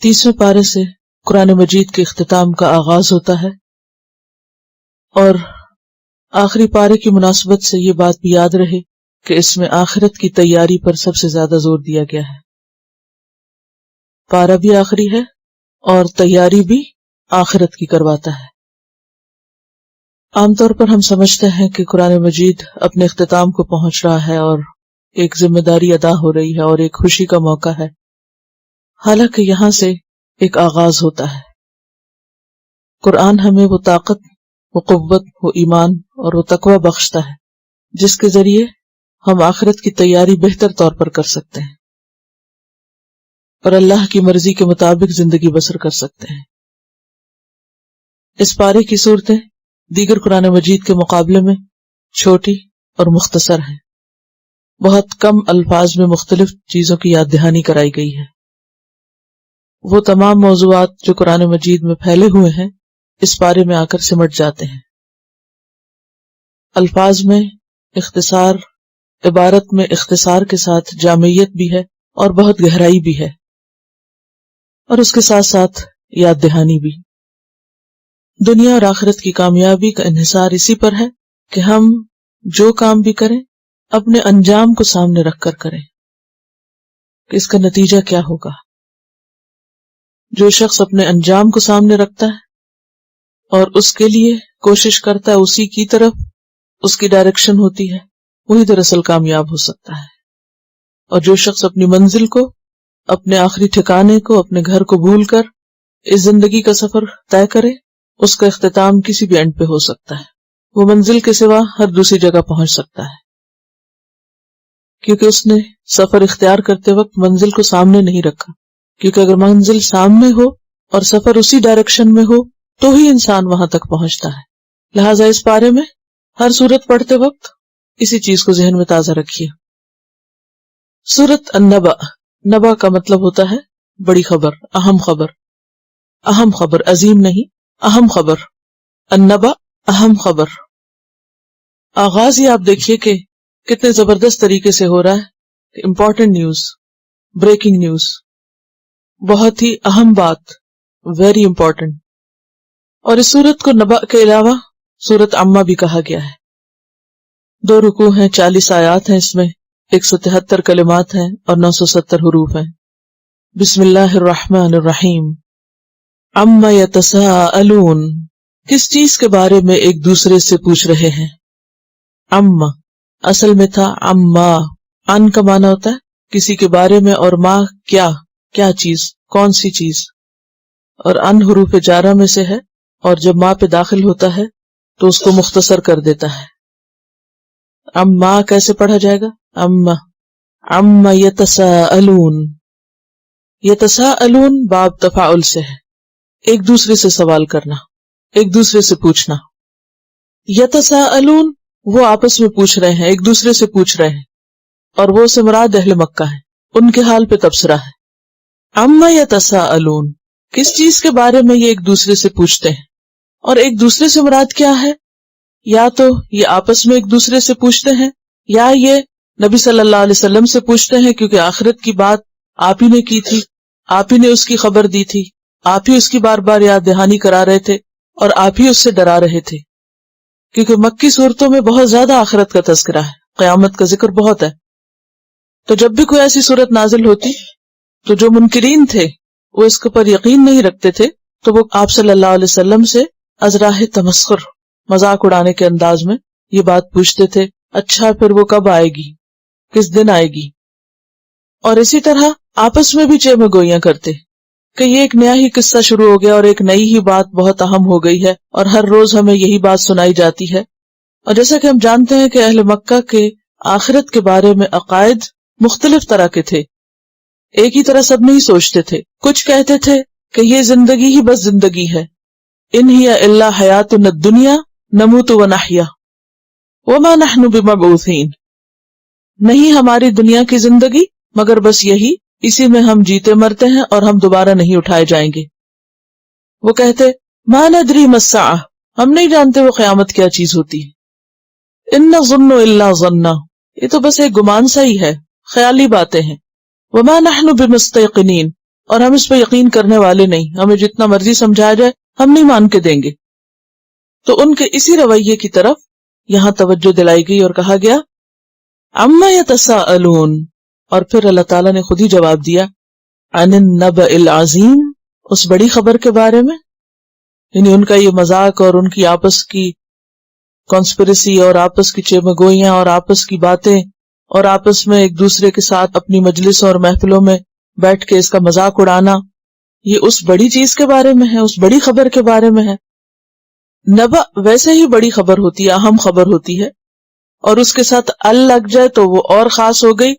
30ویں پارے سے قرآن مجید کے اختتام کا آغاز ہوتا ہے، اور آخری پارے کی مناسبت سے یہ بات بھی یاد رہے کہ اس میں آخرت کی تیاری پر سب سے زیادہ زور دیا گیا ہے۔ پارہ بھی آخری ہے اور تیاری بھی آخرت کی کرواتا ہے۔ عام طور پر ہم سمجھتے ہیں کہ قرآن مجید اپنے اختتام کو پہنچ رہا ہے اور ایک ذمہ داری ادا ہو رہی ہے اور ایک خوشی کا موقع ہے، حالانکہ یہاں سے ایک آغاز ہوتا ہے۔ قرآن ہمیں وہ طاقت، وہ قوت، وہ ایمان اور وہ تقوی بخشتا ہے جس کے ذریعے ہم آخرت کی تیاری بہتر طور پر کر سکتے ہیں اور اللہ کی مرضی کے مطابق زندگی بسر کر سکتے ہیں۔ اس پارے کی صورتیں دیگر قرآن مجید کے مقابلے میں چھوٹی اور مختصر ہیں، بہت کم الفاظ میں مختلف چیزوں کی یاد دہانی کرائی گئی ہے۔ وہ تمام موضوعات جو قرآن مجید میں پھیلے ہوئے ہیں اس پارے میں آ کر سمٹ جاتے ہیں۔ الفاظ میں اختصار، عبارت میں اختصار کے ساتھ جامعیت بھی ہے اور بہت گہرائی بھی ہے، اور اس کے ساتھ ساتھ یاد دہانی بھی۔ دنیا اور آخرت کی کامیابی کا انحصار اسی پر ہے کہ ہم جو کام بھی کریں اپنے انجام کو سامنے رکھ کر کریں کہ اس کا نتیجہ کیا ہوگا۔ جو شخص اپنے انجام کو سامنے رکھتا ہے اور اس کے لیے کوشش کرتا ہے، اسی کی طرف اس کی ڈائریکشن ہوتی ہے، وہی دراصل کامیاب ہو سکتا ہے۔ اور جو شخص اپنی منزل کو، اپنے آخری ٹھکانے کو، اپنے گھر کو بھول کر اس زندگی کا سفر طے کرے، اس کا اختتام کسی بھی اینڈ پہ ہو سکتا ہے، وہ منزل کے سوا ہر دوسری جگہ پہنچ سکتا ہے، کیونکہ اس نے سفر اختیار کرتے وقت منزل کو سامنے نہیں رکھا۔ کیونکہ اگر منزل سامنے ہو اور سفر اسی ڈائریکشن میں ہو تو ہی انسان وہاں تک پہنچتا ہے۔ لہٰذا اس بارے میں ہر سورت پڑھتے وقت اسی چیز کو ذہن میں تازہ رکھیے۔ سورت النبأ، نبأ کا مطلب ہوتا ہے بڑی خبر، اہم خبر، اہم خبر، عظیم نہیں، اہم خبر۔ النبأ اہم خبر۔ آغاز ہی آپ دیکھیے کہ کتنے زبردست طریقے سے ہو رہا ہے، امپورٹنٹ نیوز، بریکنگ نیوز، بہت ہی اہم بات، ویری امپورٹنٹ۔ اور اس سورت کو نبأ کے علاوہ سورت عامہ بھی کہا گیا ہے۔ 2 رکوع ہیں، 40 آیات ہیں، اس میں 173 کلمات ہیں اور 970 حروف ہیں۔ بسم اللہ الرحمن الرحیم۔ عما یتساءلون، کس چیز کے بارے میں ایک دوسرے سے پوچھ رہے ہیں۔ عما اصل میں تھا عما، ان کا معنی ہوتا ہے کسی کے بارے میں، اور ما کیا چیز، کون سی چیز، اور ان حروف جارہ میں سے ہے، اور جب ما پہ داخل ہوتا ہے تو اس کو مختصر کر دیتا ہے۔ عما کیسے پڑھا جائے گا؟ عما یتساءلون، یتساءلون باب تفاعل سے ہے، ایک دوسرے سے سوال کرنا، ایک دوسرے سے پوچھنا۔ یتساءلون وہ آپس میں پوچھ رہے ہیں، ایک دوسرے سے پوچھ رہے ہیں، اور وہ سے مراد اہل مکہ ہے، ان کے حال پہ تبصرہ ہے۔ عما یتساءلون، کس چیز کے بارے میں یہ ایک دوسرے سے پوچھتے ہیں، اور ایک دوسرے سے مراد کیا ہے؟ یا تو یہ آپس میں ایک دوسرے سے پوچھتے ہیں، یا یہ نبی صلی اللہ علیہ وسلم سے پوچھتے ہیں، کیونکہ آخرت کی بات آپ ہی نے کی تھی، آپ ہی نے اس کی خبر دی تھی، آپ ہی اس کی بار بار یاد دہانی کرا رہے تھے، اور آپ ہی اس سے ڈرا رہے تھے، کیونکہ مکی صورتوں میں بہت زیادہ آخرت کا تذکرہ ہے، قیامت کا ذکر بہت ہے۔ تو جب بھی کوئی ایسی صورت نازل ہوتی تو جو منکرین تھے، وہ اس کے پر یقین نہیں رکھتے تھے، تو وہ آپ صلی اللہ علیہ وسلم سے از راہ تمسخر، مذاق اڑانے کے انداز میں یہ بات پوچھتے تھے، اچھا پھر وہ کب آئے گی، کس دن آئے گی؟ اور اسی طرح آپس میں بھی چیمہ گوئیاں کرتے کہ یہ ایک نیا ہی قصہ شروع ہو گیا اور ایک نئی ہی بات بہت اہم ہو گئی ہے، اور ہر روز ہمیں یہی بات سنائی جاتی ہے۔ اور جیسا کہ ہم جانتے ہیں کہ اہل مکہ کے آخرت کے بارے میں عقائد مختلف طرح کے تھے، ایک ہی طرح سب نہیں سوچتے تھے۔ کچھ کہتے تھے کہ یہ زندگی ہی بس زندگی ہے، ان ہی الا حیاتنا الدنیا نموت ونحیا وما نحن بمبعوثین، نہیں ہماری دنیا کی زندگی مگر بس یہی، اسی میں ہم جیتے مرتے ہیں اور ہم دوبارہ نہیں اٹھائے جائیں گے۔ وہ کہتے ما ندری ما الساعہ، ہم نہیں جانتے وہ قیامت کیا چیز ہوتی ہے۔ ان نظن الا ظنا، یہ تو بس ایک گمان سا ہی ہے، خیالی باتیں ہیں۔ وما نحن بمستيقنین، اور ہم اس پہ یقین کرنے والے نہیں، ہمیں جتنا مرضی سمجھایا جائے ہم نہیں مان کے دیں گے. تو ان کے اسی رویے کی طرف یہاں توجہ دلائی گئی اور کہا گیا عما یتساءلون، اور پھر اللہ تعالیٰ نے خود ہی جواب دیا عن النبأ العظیم، اس بڑی خبر کے بارے میں. یعنی ان کا یہ مذاق اور ان کی آپس کی کانسپریسی اور آپس کی چیمگوئیاں اور آپس کی باتیں اور آپس میں ایک دوسرے کے ساتھ اپنی مجلسوں اور محفلوں میں بیٹھ کے اس کا مذاق اڑانا، یہ اس بڑی چیز کے بارے میں ہے، اس بڑی خبر کے بارے میں ہے. نبأ ویسے ہی بڑی خبر ہوتی ہے، اہم خبر ہوتی ہے، اور اس کے ساتھ ال لگ جائے تو وہ اور خاص ہو گئی،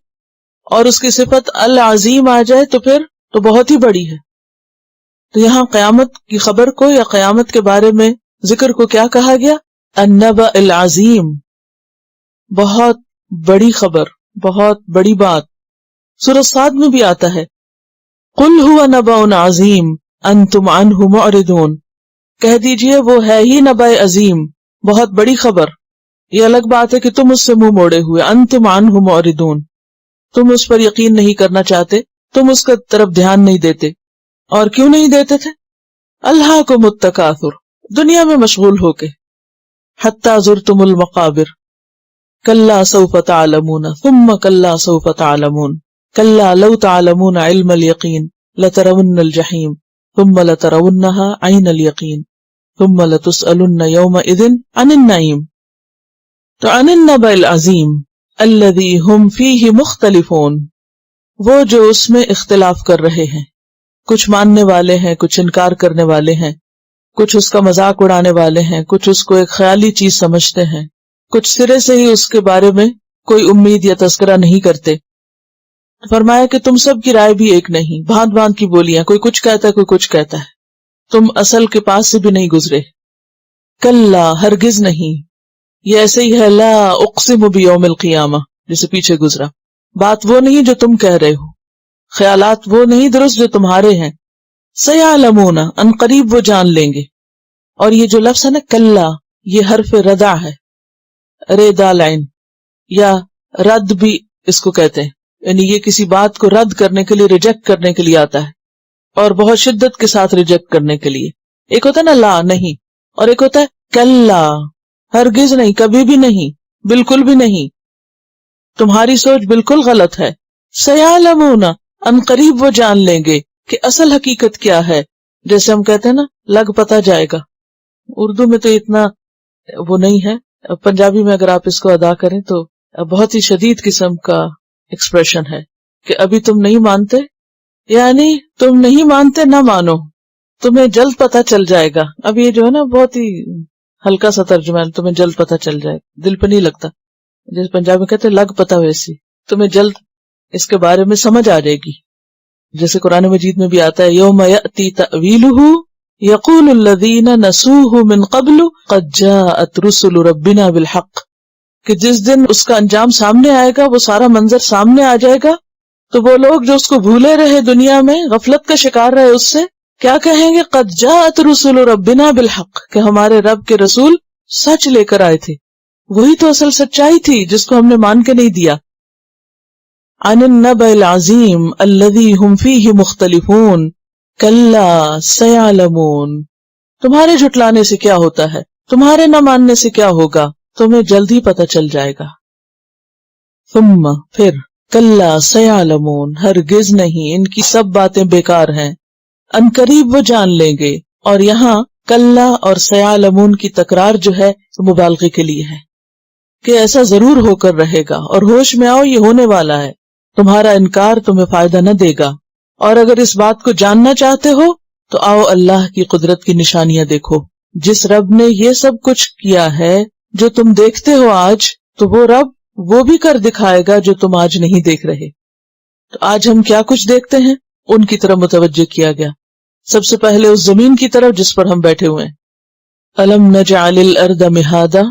اور اس کی صفت العظیم آ جائے تو پھر تو بہت ہی بڑی ہے. تو یہاں قیامت کی خبر کو یا قیامت کے بارے میں ذکر کو کیا کہا گیا؟ النبأ العظیم، بہت بڑی خبر، بہت بڑی بات. سورۃ صاد میں بھی آتا ہے قل هو نبأ عظیم انتم عنہ معرضون، کہہ دیجئے وہ ہے ہی نبأ عظیم، بہت بڑی خبر. یہ الگ بات ہے کہ تم اس سے منہ موڑے ہوئے، انتم عنہ معرضون، تم اس پر یقین نہیں کرنا چاہتے، تم اس کا طرف دھیان نہیں دیتے. اور کیوں نہیں دیتے تھے؟ الہاکم التکاثر، دنیا میں مشغول ہو کے، حتی زرتم المقابر، کلا سوف تعلمون ثم کلا سوف تعلمون کلا لو تعلمون علم الیقین لترون الجحیم ثم لترونها عین الیقین ثم لتسألن یومئذ عن النعیم. تو عن النبأ العظیم الذی ہم فیہ مختلفون، وہ جو اس میں اختلاف کر رہے ہیں، کچھ ماننے والے ہیں، کچھ انکار کرنے والے ہیں، کچھ اس کا مذاق اڑانے والے ہیں، کچھ اس کو ایک خیالی چیز سمجھتے ہیں، کچھ سرے سے ہی اس کے بارے میں کوئی امید یا تذکرہ نہیں کرتے. فرمایا کہ تم سب کی رائے بھی ایک نہیں، بھانت بھانت کی بولیاں، کوئی کچھ کہتا ہے کوئی کچھ کہتا ہے، تم اصل کے پاس سے بھی نہیں گزرے. کلا، ہرگز نہیں، یہ ایسے ہی ہے لا اقسم بیوم القیامہ جسے پیچھے گزرا، بات وہ نہیں جو تم کہہ رہے ہو، خیالات وہ نہیں درست جو تمہارے ہیں. سیعلمون، ان قریب وہ جان لیں گے. اور یہ جو لفظ ہے نا کلا، یہ حرف ردع ہے، ردال عین، یا رد بھی اس کو کہتے ہیں، یعنی یہ کسی بات کو رد کرنے کے لیے، ریجیکٹ کرنے کے لیے آتا ہے، اور بہت شدت کے ساتھ ریجیکٹ کرنے کے لیے. ایک ہوتا ہے نا لا، نہیں، اور ایک ہوتا ہے کلا، ہرگز نہیں، کبھی بھی نہیں، بالکل بھی نہیں، تمہاری سوچ بالکل غلط ہے. سیعلمون، ان قریب وہ جان لیں گے کہ اصل حقیقت کیا ہے. جیسے ہم کہتے ہیں نا لگ پتہ جائے گا، اردو میں تو اتنا وہ نہیں ہے، پنجابی میں اگر آپ اس کو ادا کریں تو بہت ہی شدید قسم کا ایکسپریشن ہے کہ ابھی تم نہیں مانتے، یعنی تم نہیں مانتے نہ مانو، تمہیں جلد پتہ چل جائے گا. اب یہ جو ہے نا بہت ہی ہلکا سا ترجمہ ہے، تمہیں جلد پتہ چل جائے گا، دل پہ نہیں لگتا. جیسے پنجابی میں کہتے ہیں لگ پتہ، ویسی تمہیں جلد اس کے بارے میں سمجھ آ جائے گی. جیسے قرآن مجید میں بھی آتا ہے یوم یأتی تأویلہ یقول الذین نسوہ من قبل قد جاءت رسل ربنا بالحق، کہ جس دن اس کا انجام سامنے آئے گا، وہ سارا منظر سامنے آ جائے گا، تو وہ لوگ جو اس کو بھولے رہے، دنیا میں غفلت کا شکار رہے، اس سے کیا کہیں گے؟ قد جاءت رسل ربنا بالحق، کہ ہمارے رب کے رسول سچ لے کر آئے تھے، وہی تو اصل سچائی تھی جس کو ہم نے مان کے نہیں دیا. عن النبأ العظیم الذی ہم فیہ مختلفون کلا سیعلمون، تمہارے جھٹلانے سے کیا ہوتا ہے، تمہارے نہ ماننے سے کیا ہوگا، تمہیں جلد ہی پتہ چل جائے گا. ثم، پھر، کلا سیعلمون، ہرگز نہیں، ان کی سب باتیں بیکار ہیں، ان قریب وہ جان لیں گے. اور یہاں کلا اور سیعلمون کی تکرار جو ہے مبالغے کے لیے ہے کہ ایسا ضرور ہو کر رہے گا، اور ہوش میں آؤ، یہ ہونے والا ہے، تمہارا انکار تمہیں فائدہ نہ دے گا. اور اگر اس بات کو جاننا چاہتے ہو تو آؤ اللہ کی قدرت کی نشانیاں دیکھو. جس رب نے یہ سب کچھ کیا ہے جو تم دیکھتے ہو آج، تو وہ رب وہ بھی کر دکھائے گا جو تم آج نہیں دیکھ رہے. تو آج ہم کیا کچھ دیکھتے ہیں، ان کی طرف متوجہ کیا گیا. سب سے پہلے اس زمین کی طرف جس پر ہم بیٹھے ہوئے ہیں. الم نجعل الارض مہادا،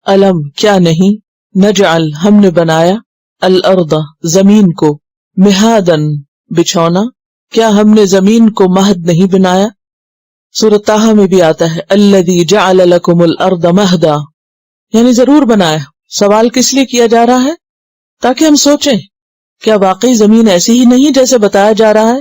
الم کیا نہیں، نجعل ہم نے بنایا، الارض زمین کو، مہادن بچھونا، کیا ہم نے زمین کو مہد نہیں بنایا. سورۃ طٰہٰ میں بھی آتا ہے الذی جعل لکم الارض مہدا، یعنی ضرور بنایا. سوال کس لیے کیا جا رہا ہے؟ تاکہ ہم سوچیں کیا واقعی زمین ایسی ہی نہیں جیسے بتایا جا رہا ہے،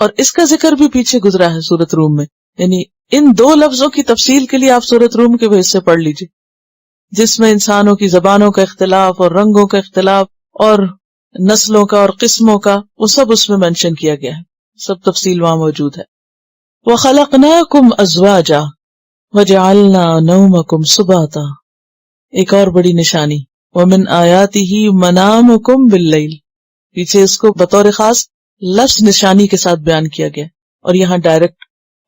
اور اس کا ذکر بھی پیچھے گزرا ہے سورۃ روم میں. یعنی ان دو لفظوں کی تفصیل کے لیے آپ سورۃ روم کے بھی حصے پڑھ لیجئے، جس میں انسانوں کی زبانوں کا اختلاف اور رنگوں کا اختلاف اور نسلوں کا اور قسموں کا، وہ سب اس میں مینشن کیا گیا ہے، سب تفصیل وہاں موجود ہے. وَخَلَقْنَاكُمْ أَزْوَاجًا وَجَعَلْنَا نَوْمَكُمْ سُبَاتًا. ایک اور بڑی نشانی، وَمِنْ آيَاتِهِ مَنَامُكُمْ بِاللَّيْلِ. پیچھے اس کو بطور خاص لفظ نشانی کے ساتھ بیان کیا گیا اور یہاں ڈائریکٹ.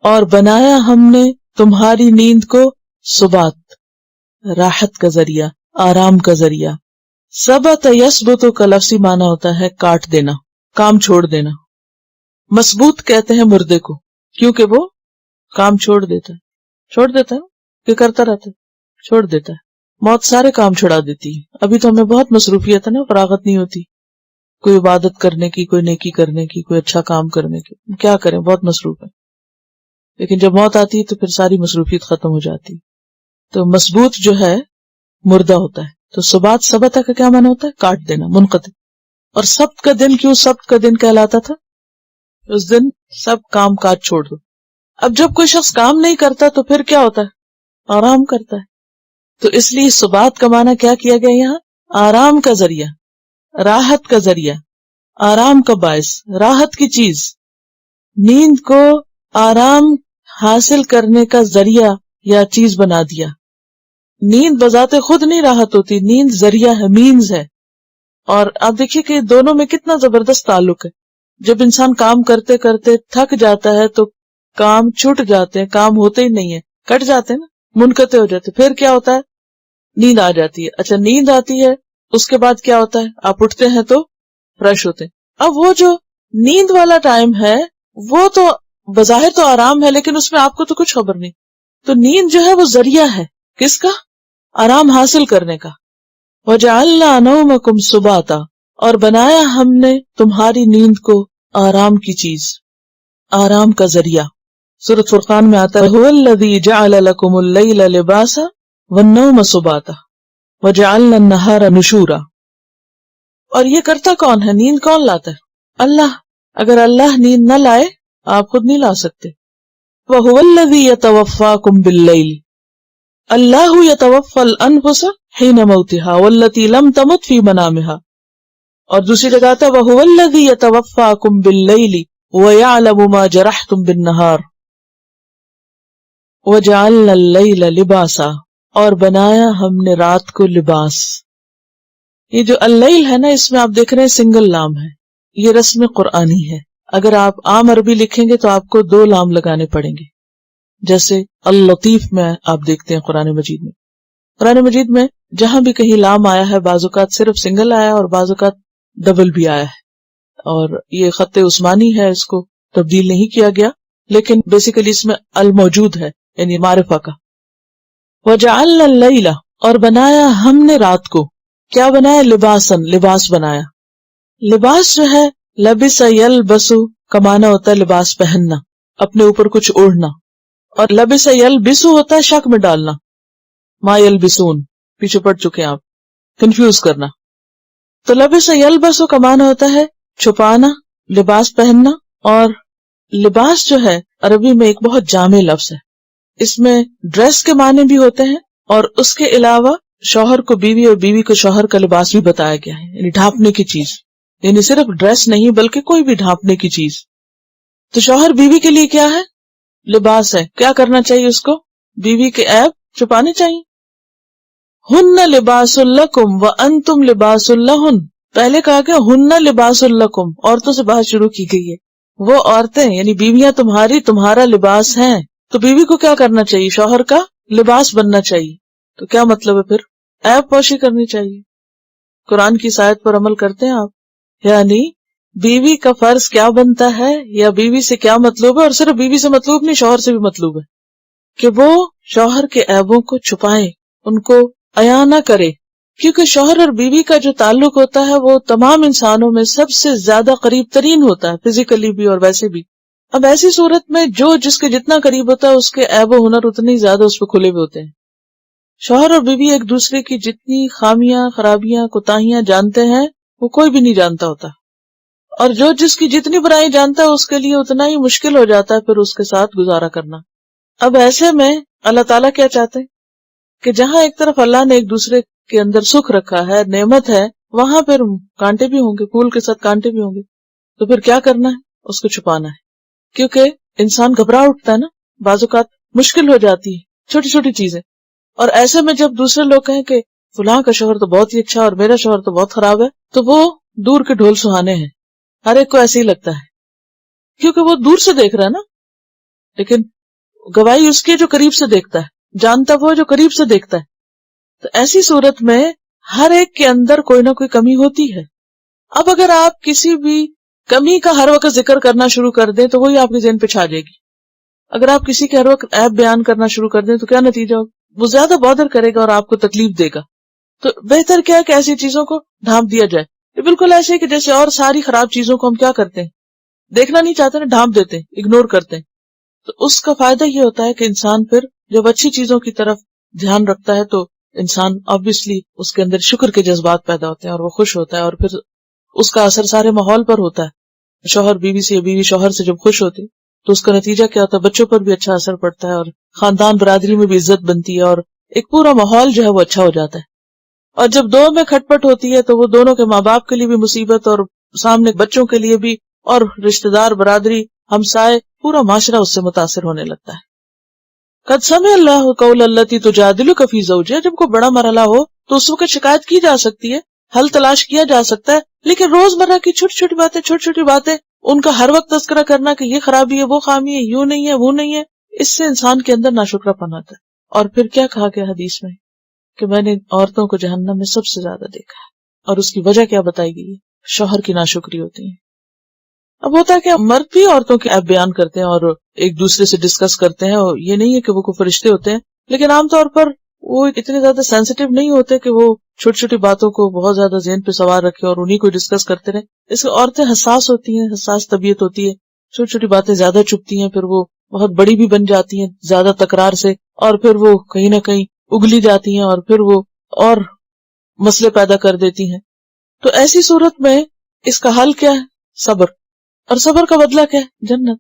اور بنایا ہم نے تمہاری نیند کو سبات، راحت کا ذریعہ، آرام کا ذریعہ. ثبت یثبت کا لفظی معنی ہوتا ہے کاٹ دینا، کام چھوڑ دینا. مسبوت کہتے ہیں مردے کو، کیونکہ وہ کام چھوڑ دیتا ہے کہ کرتا رہتا ہے، چھوڑ دیتا ہے. موت سارے کام چھڑا دیتی ہے. ابھی تو ہمیں بہت مصروفیت ہے نا، فراغت نہیں ہوتی کوئی عبادت کرنے کی، کوئی نیکی کرنے کی، کوئی اچھا کام کرنے کی. کیا کریں، بہت مصروف ہے. لیکن جب موت آتی ہے تو پھر ساری مصروفیت ختم ہو جاتی. تو مسبوت جو ہے مردہ ہوتا ہے. تو سبات، سبت کا کیا معنی ہوتا ہے؟ کاٹ دینا، منقطع. اور سبت کا دن کیوں سبت کا دن کہلاتا تھا؟ اس دن سب کام کاج چھوڑ دو. اب جب کوئی شخص کام نہیں کرتا تو پھر کیا ہوتا ہے؟ آرام کرتا ہے. تو اس لیے سبات کا معنی کیا کیا گیا یہاں؟ آرام کا ذریعہ، راحت کا ذریعہ، آرام کا باعث، راحت کی چیز. نیند کو آرام حاصل کرنے کا ذریعہ یا چیز بنا دیا. نیند بذات خود نہیں راحت ہوتی، نیند ذریعہ ہے، مینز ہے. اور آپ دیکھیے کہ دونوں میں کتنا زبردست تعلق ہے. جب انسان کام کرتے کرتے تھک جاتا ہے تو کام چھوٹ جاتے ہیں، کام ہوتے ہی نہیں ہے، کٹ جاتے ہیں نا، منقطع ہو جاتے. پھر کیا ہوتا ہے؟ نیند آ جاتی ہے. اچھا نیند آتی ہے، اس کے بعد کیا ہوتا ہے؟ آپ اٹھتے ہیں تو فریش ہوتے ہیں. اب وہ جو نیند والا ٹائم ہے وہ تو بظاہر تو آرام ہے، لیکن اس میں آپ کو تو کچھ خبر نہیں. تو نیند جو ہے وہ ذریعہ ہے کس کا؟ آرام حاصل کرنے کا. وَجَعَلْنَا نَوْمَكُمْ سُبَاتًا، اور بنایا ہم نے تمہاری نیند کو آرام کی چیز، آرام کا ذریعہ. سورۃ فرقان میں آتا ہے هُوَ الَّذِي جَعَلَ لَكُمُ اللَّيْلَ لِبَاسًا وَالنَّوْمَ سُبَاتًا وَجَعَلْنَا النَّهَارَ نُشُورًا. اور یہ کرتا کون ہے؟ نیند کون لاتا ہے؟ اللہ. اگر اللہ نیند نہ لائے آپ خود نہیں لا سکتے. وَهُوَ الَّذِي يَتَوَفَّاكُمْ بِاللَّيْلِ، اللہ يَتَوَفَّى الْأَنفُسَ حِينَ مَوْتِهَا وَالَّتِي لَمْ تَمُتْ فِي مَنَامِهَا. اور دوسری جگہ آتا ہے وَهُوَ الَّذِي يَتَوَفَّاكُمْ بِاللَّيْلِ وَيَعْلَمُ مَا جَرَحْتُمْ بِالنَّهَارِ وَجَعَلْنَا اللَّيْلَ لِبَاسًا، اور بنایا ہم نے رات کو لباس. یہ جو اللیل ہے نا، اس میں آپ دیکھ رہے ہیں سنگل لام ہے، یہ رسم قرآنی ہے. اگر آپ عام عربی لکھیں گے تو آپ کو دو لام لگانے پڑیں گے. جیسے اللطیف میں آپ دیکھتے ہیں قرآن مجید میں، قرآن مجید میں جہاں بھی کہیں لام آیا ہے بعض اوقات صرف سنگل آیا ہے اور بعض اوقات ڈبل بھی آیا ہے. اور یہ خط عثمانی ہے، اس کو تبدیل نہیں کیا گیا، لیکن بیسیکلی اس میں الموجود ہے، یعنی معرفہ کا. وَجَعَلْنَا اللَّيْلَ، اور بنایا ہم نے رات کو، کیا بنایا؟ لباسن، لباس بنایا. لباس جو ہے لبس یلبس کا معنی ہوتا ہے لباس پہننا، اپنے اوپر کچھ اوڑھنا. اور لبس یلبس ہوتا ہے شک میں ڈالنا، ما یلبسون پیچھے پڑ چکے ہیں آپ، کنفیوز کرنا. تو لبس یلبس کا معنی ہوتا ہے چھپانا، لباس پہننا. اور لباس جو ہے عربی میں ایک بہت جامع لفظ ہے. اس میں ڈریس کے معنی بھی ہوتے ہیں اور اس کے علاوہ شوہر کو بیوی اور بیوی کو شوہر کا لباس بھی بتایا گیا ہے، یعنی ڈھانپنے کی چیز. یعنی صرف ڈریس نہیں بلکہ کوئی بھی ڈھانپنے کی چیز. تو شوہر بیوی کے لیے کیا ہے؟ لباس ہے. کیا کرنا چاہیے اس کو؟ بیوی کے عیب چھپانے چاہیے. ہن لباس لکم وانتم لباس لہن. پہلے کہا گیا ہن لباس لکم، عورتوں سے بات شروع کی گئی ہے. وہ عورتیں یعنی بیویاں تمہاری، تمہارا لباس ہیں. تو بیوی کو کیا کرنا چاہیے؟ شوہر کا لباس بننا چاہیے. تو کیا مطلب ہے پھر؟ عیب پوشی کرنی چاہیے. قرآن کی آیت پر عمل کرتے ہیں آپ؟ یعنی بیوی کا فرض کیا بنتا ہے یا بیوی سے کیا مطلوب ہے؟ اور صرف بیوی سے مطلوب نہیں، شوہر سے بھی مطلوب ہے کہ وہ شوہر کے عیبوں کو چھپائے، ان کو عیاں نہ کرے. کیونکہ شوہر اور بیوی کا جو تعلق ہوتا ہے وہ تمام انسانوں میں سب سے زیادہ قریب ترین ہوتا ہے، فزیکلی بھی اور ویسے بھی. اب ایسی صورت میں جو جس کے جتنا قریب ہوتا ہے اس کے عیب و ہنر اتنی زیادہ اس پہ کھلے ہوئے ہوتے ہیں. شوہر اور بیوی ایک دوسرے کی جتنی خامیاں، خرابیاں، کوتاہیاں جانتے ہیں وہ کوئی بھی نہیں جانتا ہوتا. اور جو جس کی جتنی برائی جانتا ہے اس کے لیے اتنا ہی مشکل ہو جاتا ہے پھر اس کے ساتھ گزارا کرنا. اب ایسے میں اللہ تعالیٰ کیا چاہتے ہیں کہ جہاں ایک طرف اللہ نے ایک دوسرے کے اندر سکھ رکھا ہے، نعمت ہے، وہاں پھر کانٹے بھی ہوں گے، پھول کے ساتھ کانٹے بھی ہوں گے. تو پھر کیا کرنا ہے؟ اس کو چھپانا ہے. کیونکہ انسان گھبرا اٹھتا ہے نا، بعض اوقات مشکل ہو جاتی ہے چھوٹی چھوٹی چیزیں. اور ایسے میں جب دوسرے لوگ کہیں کہ فلاں کا شوہر تو بہت ہی اچھا اور میرا شوہر تو بہت خراب ہے، تو وہ دور کے ڈھول سہانے ہیں. ہر ایک کو ایسے ہی لگتا ہے کیونکہ وہ دور سے دیکھ رہا ہے نا، لیکن گواہی اس کے جو قریب سے دیکھتا ہے، جانتا وہ جو قریب سے دیکھتا ہے. تو ایسی صورت میں ہر ایک کے اندر کوئی نہ کوئی کمی ہوتی ہے. اب اگر آپ کسی بھی کمی کا ہر وقت ذکر کرنا شروع کر دیں تو وہی آپ کے ذہن پہ چھا جائے گی. اگر آپ کسی کے ہر وقت عیب بیان کرنا شروع کر دیں تو کیا نتیجہ ہوگا؟ وہ زیادہ بادر کرے گا اور آپ کو تکلیف دے گا. تو بہتر کیا ہے کہ ایسی چیزوں کو ڈھانپ دیا جائے. یہ بالکل ایسے ہے کہ جیسے اور ساری خراب چیزوں کو ہم کیا کرتے ہیں، دیکھنا نہیں چاہتے نا، ڈھانپ دیتے ہیں، اگنور کرتے ہیں. تو اس کا فائدہ یہ ہوتا ہے کہ انسان پھر جب اچھی چیزوں کی طرف دھیان رکھتا ہے تو انسان آبویسلی اس کے اندر شکر کے جذبات پیدا ہوتے ہیں اور وہ خوش ہوتا ہے، اور پھر اس کا اثر سارے ماحول پر ہوتا ہے. شوہر بیوی سے یا بیوی شوہر سے جب خوش ہوتی تو اس کا نتیجہ کیا ہوتا ہے؟ بچوں پر بھی اچھا اثر پڑتا ہے اور خاندان برادری میں بھی عزت بنتی ہے اور ایک پورا ماحول جو ہے وہ اچھا ہو جاتا ہے. اور جب دو میں کھٹ پٹ ہوتی ہے تو وہ دونوں کے ماں باپ کے لیے بھی مصیبت اور سامنے بچوں کے لیے بھی، اور رشتہ دار، برادری، ہمسائے، پورا معاشرہ اس سے متاثر ہونے لگتا ہے. قد سمع اللہ قول التی تجادلک فی زوجہا، جب کوئی بڑا مرحلہ ہو تو اس وقت شکایت کی جا سکتی ہے، حل تلاش کیا جا سکتا ہے، لیکن روزمرہ کی چھوٹی چھوٹی باتیں ان کا ہر وقت تذکرہ کرنا کہ یہ خرابی ہے، وہ خامی ہے، یوں نہیں ہے، وہ نہیں ہے، اس سے انسان کے اندر ناشکرا پن آتا ہے. اور پھر کیا کہا گیا حدیث میں کہ میں نے عورتوں کو جہنم میں سب سے زیادہ دیکھا ہے، اور اس کی وجہ کیا بتائی گئی ہے؟ شوہر کی ناشکری ہوتی ہے. اب ہوتا ہے کہ مرد بھی عورتوں کے ایپ بیان کرتے ہیں اور ایک دوسرے سے ڈسکس کرتے ہیں، اور یہ نہیں ہے کہ وہ کوئی فرشتے ہوتے ہیں، لیکن عام طور پر وہ اتنے زیادہ سینسیٹیو نہیں ہوتے کہ وہ چھوٹی چھوٹی باتوں کو بہت زیادہ ذہن پہ سوار رکھے اور انہیں کو ڈسکس کرتے رہے. اس میں عورتیں حساس ہوتی ہیں، حساس طبیعت ہوتی ہے، چھوٹی چھوٹی باتیں زیادہ چپتی ہیں، پھر وہ بہت بڑی بھی بن جاتی ہیں زیادہ تکرار سے، اور پھر وہ کہیں نہ کہیں اگلی جاتی ہیں اور پھر وہ اور مسئلے پیدا کر دیتی ہیں. تو ایسی صورت میں اس کا حل کیا ہے؟ صبر. اور صبر کا بدلہ کیا ہے؟ جنت.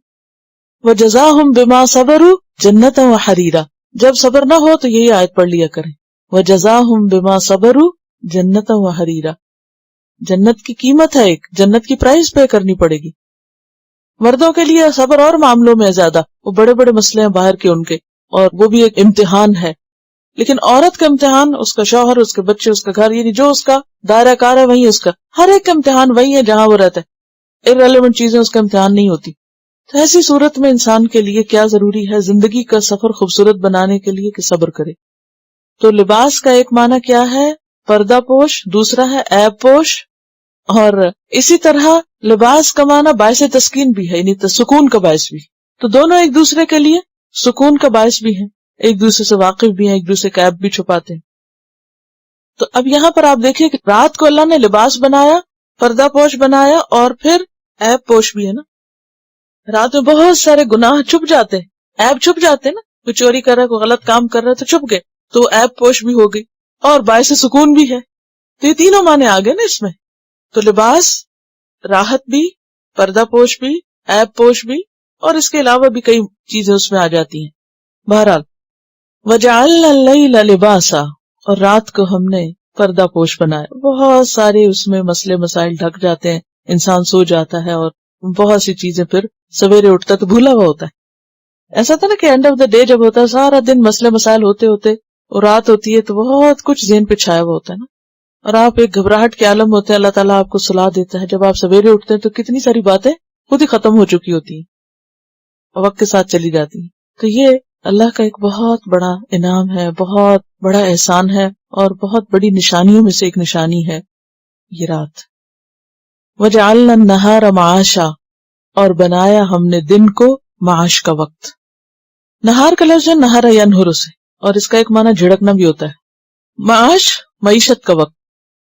وَجَزَاهُمْ بِمَا صَبَرُوا جَنَّةً وَحَرِيرًا. جب صبر نہ ہو تو یہی آیت پڑھ لیا کریں، وَجَزَاهُمْ بِمَا صَبَرُوا جَنَّةً وَحَرِيرًا. جنت کی قیمت ہے، ایک جنت کی پرائز پے کرنی پڑے گی. مردوں کے لیے صبر اور معاملوں میں زیادہ، وہ بڑے بڑے مسئلے ہیں باہر کے ان کے، اور وہ بھی ایک امتحان ہے. لیکن عورت کا امتحان اس کا شوہر، اس کے بچے، اس کا گھر، یعنی جو اس کا دائرہ کار ہے وہی اس کا، ہر ایک کا امتحان وہی ہے جہاں وہ رہتا ہے. irrelevant چیزیں اس کا امتحان نہیں ہوتی. تو ایسی صورت میں انسان کے لیے کیا ضروری ہے؟ زندگی کا سفر خوبصورت بنانے کے لیے کہ صبر کرے. تو لباس کا ایک معنی کیا ہے؟ پردہ پوش، دوسرا ہے عیب پوش، اور اسی طرح لباس کا معنی باعث تسکین بھی ہے، یعنی سکون کا باعث بھی. تو دونوں ایک دوسرے کے لیے سکون کا باعث بھی ہیں، ایک دوسرے سے واقف بھی ہیں، ایک دوسرے کا عیب بھی چھپاتے ہیں. تو اب یہاں پر آپ دیکھیں کہ رات کو اللہ نے لباس بنایا، پردہ پوش بنایا، اور پھر عیب پوش بھی ہے نا. رات میں بہت سارے گناہ چھپ جاتے ہیں، عیب چھپ جاتے ہیں نا. کوئی چوری کر رہا ہے، کوئی غلط کام کر رہا ہے تو چھپ گئے، تو عیب پوش بھی ہو گئی اور باعث سکون بھی ہے. تو یہ تینوں معنی آ گئے نا اس میں. تو لباس راحت بھی، پردہ پوش بھی، عیب پوش بھی، اور اس کے علاوہ بھی کئی چیزیں اس میں آ جاتی ہیں. بہرحال وَجَعَلْنَا اللَّيْلَ لِبَاسًا، اور رات کو ہم نے پردہ پوش بنایا. بہت سارے اس میں مسئلے مسائل ڈھک جاتے ہیں، انسان سو جاتا ہے اور بہت سی چیزیں پھر سویرے اٹھتا تو بھولا ہوا ہوتا ہے. ایسا تھا نا کہ اینڈ آف دا ڈے جب ہوتا ہے سارا دن مسئلے مسائل ہوتے ہوتے اور رات ہوتی ہے تو بہت کچھ ذہن پہ چھایا ہوا ہوتا ہے نا، اور آپ ایک گھبراہٹ کے عالم ہوتے ہیں. اللہ تعالیٰ آپ کو صلاح دیتا ہے، جب آپ سویرے اٹھتے ہیں تو کتنی ساری باتیں خود ہی ختم ہو چکی ہوتی ہیں، وقت کے ساتھ چلی جاتی ہیں. تو یہ اللہ کا ایک بہت بڑا انعام ہے، بہت بڑا احسان ہے، اور بہت بڑی نشانیوں میں سے ایک نشانی ہے یہ رات. وَجَعَلْنَا النَّهَارَ مَعَاشًا، اور بنایا ہم نے دن کو معاش کا وقت. نہار کا لفظ ہے نہر ینہر سے، اور اس کا ایک معنی جھڑکنا بھی ہوتا ہے. معاش معیشت کا وقت،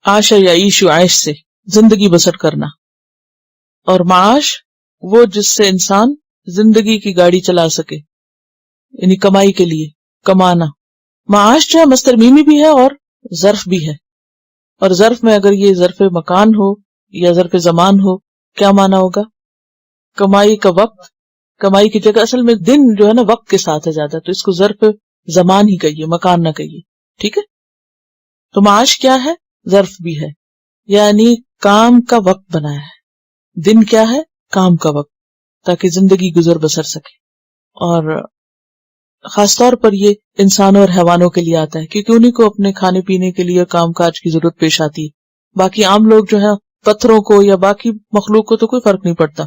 عاش یعیش عیش سے زندگی بسر کرنا، اور معاش وہ جس سے انسان زندگی کی گاڑی چلا سکے، یعنی کمائی کے لیے کمانا. معاش جو ہے مصدر میمی بھی ہے اور ظرف بھی ہے، اور ظرف میں اگر یہ ظرف مکان ہو یا ظرف زمان ہو کیا معنی ہوگا؟ کمائی کا وقت، کمائی کی جگہ اصل میں دن جو ہے نا وقت کے ساتھ ہے زیادہ، تو اس کو ظرف زمان ہی کہیے، مکان نہ کہیے، ٹھیک ہے؟ تو معاش کیا ہے؟ ظرف بھی ہے، یعنی کام کا وقت بنایا ہے. دن کیا ہے؟ کام کا وقت، تاکہ زندگی گزر بسر سکے. اور خاص طور پر یہ انسانوں اور حیوانوں کے لیے آتا ہے، کیونکہ انہیں کو اپنے کھانے پینے کے لیے کام کاج کی ضرورت پیش آتی ہے. باقی عام لوگ جو ہیں پتھروں کو یا باقی مخلوق کو تو کوئی فرق نہیں پڑتا.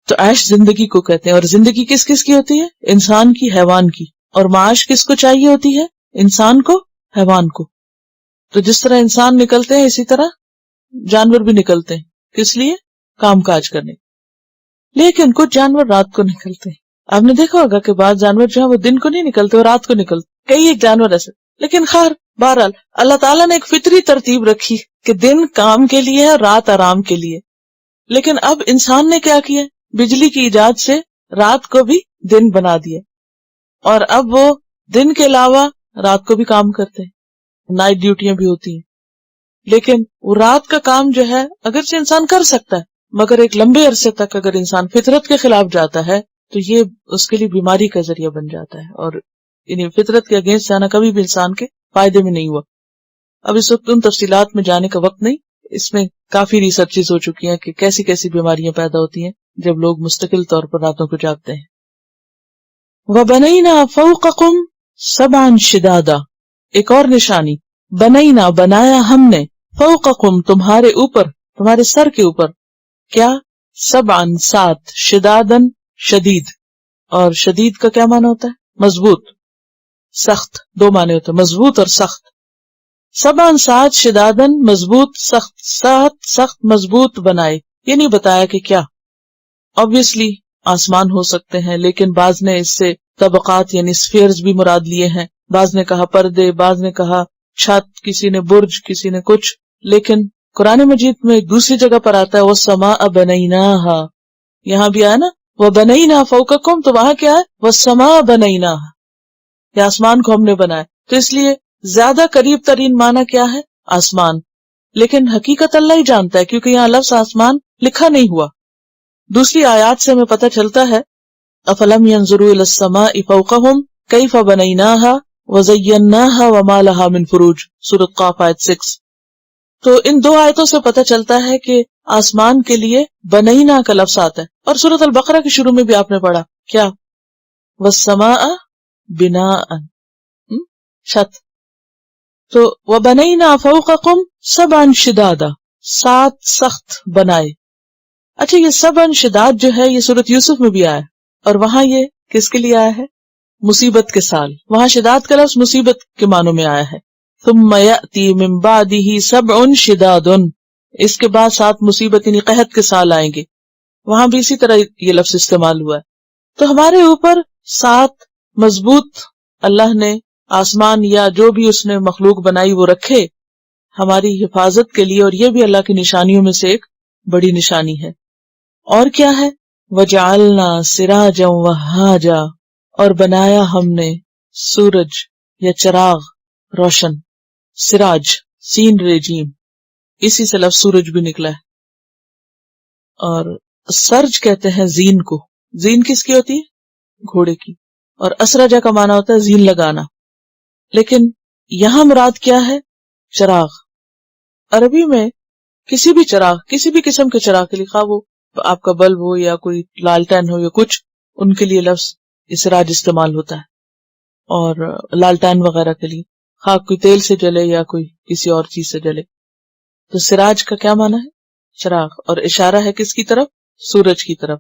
تو عیش زندگی کو کہتے ہیں. اور زندگی کس کس کی ہوتی ہے؟ انسان کی، حیوان کی. اور معاش کس کو چاہیے ہوتی ہے؟ انسان کو، حیوان کو. تو جس طرح انسان نکلتے ہیں اسی طرح جانور بھی نکلتے ہیں. کس لیے؟ کام کاج کرنے. لیکن کچھ جانور رات کو نکلتے ہیں. آپ نے دیکھا ہوگا کہ بعض جانور جو ہیں وہ دن کو نہیں نکلتے، وہ رات کو نکلتے. کئی ایک جانور ایسے. لیکن خیر بہرحال اللہ تعالیٰ نے ایک فطری ترتیب رکھی کہ دن کام کے لیے ہے، رات آرام کے لیے. لیکن اب انسان نے کیا کیا؟ بجلی کی ایجاد سے رات کو بھی دن بنا دیا، اور اب وہ دن کے علاوہ رات کو بھی کام کرتے ہیں، نائٹ ڈیوٹیاں بھی ہوتی ہیں. لیکن وہ رات کا کام جو ہے اگرچہ انسان کر سکتا ہے، مگر ایک لمبے عرصے تک اگر انسان فطرت کے خلاف جاتا ہے تو یہ اس کے لیے بیماری کا ذریعہ بن جاتا ہے. اور یعنی فطرت کے اگینسٹ جانا کبھی بھی انسان کے فائدے میں نہیں ہوا. اب اس وقت ان تفصیلات میں جانے کا وقت نہیں. اس میں کافی ریسرچز ہو چکی ہیں کہ کیسی کیسی بیماریاں پیدا ہوتی ہیں جب لوگ مستقل طور پر راتوں کو جاگتے ہیں. وَبَنَيْنَا فَوْقَكُمْ سَبْعًا شِدَادًا، ایک اور نشانی، بنینا بنایا ہم نے، فوقکم تمہارے اوپر، تمہارے سر کے اوپر، کیا؟ سبعن سات، شدادن شدید. اور شدید کا کیا معنی ہوتا ہے؟ مضبوط، سخت. دو معنی ہوتے ہیں، مضبوط اور سخت. سبعن سات شدادن، مضبوط سخت. سات سخت مضبوط بنائے. یہ نہیں بتایا کہ کیا. obviously آسمان ہو سکتے ہیں، لیکن بعض نے اس سے طبقات یعنی سفیئرز بھی مراد لیے ہیں. بعض نے کہا پردے، بعض نے کہا چھت، کسی نے برج، کسی نے کچھ. لیکن قرآن مجید میں ایک دوسری جگہ پر آتا ہے وَالسَّمَاءَ بَنَيْنَاهَا، یہاں بھی آیا نا وَبَنَيْنَا فَوْقَكُمْ، تو وہاں کیا ہے؟ وَالسَّمَاءَ بَنَيْنَاهَا، یہ آسمان کو ہم نے بنایا. تو اس لیے زیادہ قریب ترین معنی کیا ہے؟ آسمان. لیکن حقیقت اللہ ہی جانتا ہے، کیونکہ یہاں لفظ آسمان لکھا نہیں ہوا. دوسری آیات سے ہمیں پتہ چلتا ہے أَفَلَمْ يَنْظُرُوا إِلَى السَّمَاءِ فَوْقَهُمْ كَيْفَ بَنَيْنَاهَا وَزَيَّنَّاهَا وَمَا لَهَا مِنْ فُرُوجٍ، سورۃ قاف آیت 6. تو ان دو آیتوں سے پتہ چلتا ہے کہ آسمان کے لیے بنینا کا لفظ آتا ہے. اور سورۃ البقرہ کے شروع میں بھی آپ نے پڑھا کیا؟ وَالسَّمَاءَ بِنَاءً، چھت. تو وَبَنَيْنَا فَوْقَكُمْ سَبْعًا شِدَادًا، سات سخت بنائے. اچھا یہ سبعًا شداد جو ہے یہ سورۃ یوسف میں بھی آیا، اور وہاں یہ کس کے لیے آیا ہے؟ مصیبت کے سال. وہاں شداد کا لفظ مصیبت کے معنوں میں آیا ہے. ثم يأتي من بعده سبع شداد، اس کے بعد سات مصیبت یعنی قحط کے سال آئیں گے. وہاں بھی اسی طرح یہ لفظ استعمال ہوا ہے. تو ہمارے اوپر سات مضبوط اللہ نے آسمان یا جو بھی اس نے مخلوق بنائی وہ رکھے ہماری حفاظت کے لیے، اور یہ بھی اللہ کی نشانیوں میں سے ایک بڑی نشانی ہے. اور کیا ہے؟ وَجَعَلْنَا سِرَاجًا وَهَّاجًا، اور بنایا ہم نے سورج یا چراغ روشن. سراج سین ریجیم، اسی سے لفظ سورج بھی نکلا ہے. اور سرج کہتے ہیں زین کو. زین کس کی ہوتی ہے؟ گھوڑے کی. اور اسرجہ کا معنی ہوتا ہے زین لگانا. لیکن یہاں مراد کیا ہے؟ چراغ. عربی میں کسی بھی چراغ، کسی بھی قسم کے چراغ کے لیے، خواہ وہ آپ کا بلب ہو یا کوئی لالٹین ہو یا کچھ، ان کے لیے لفظ اسراج استعمال ہوتا ہے. اور لالٹین وغیرہ کے لیے، خواہ کوئی تیل سے جلے یا کوئی کسی اور چیز سے جلے. تو سراج کا کیا معنی ہے؟ چراغ. اور اشارہ ہے کس کی طرف؟ سورج کی طرف.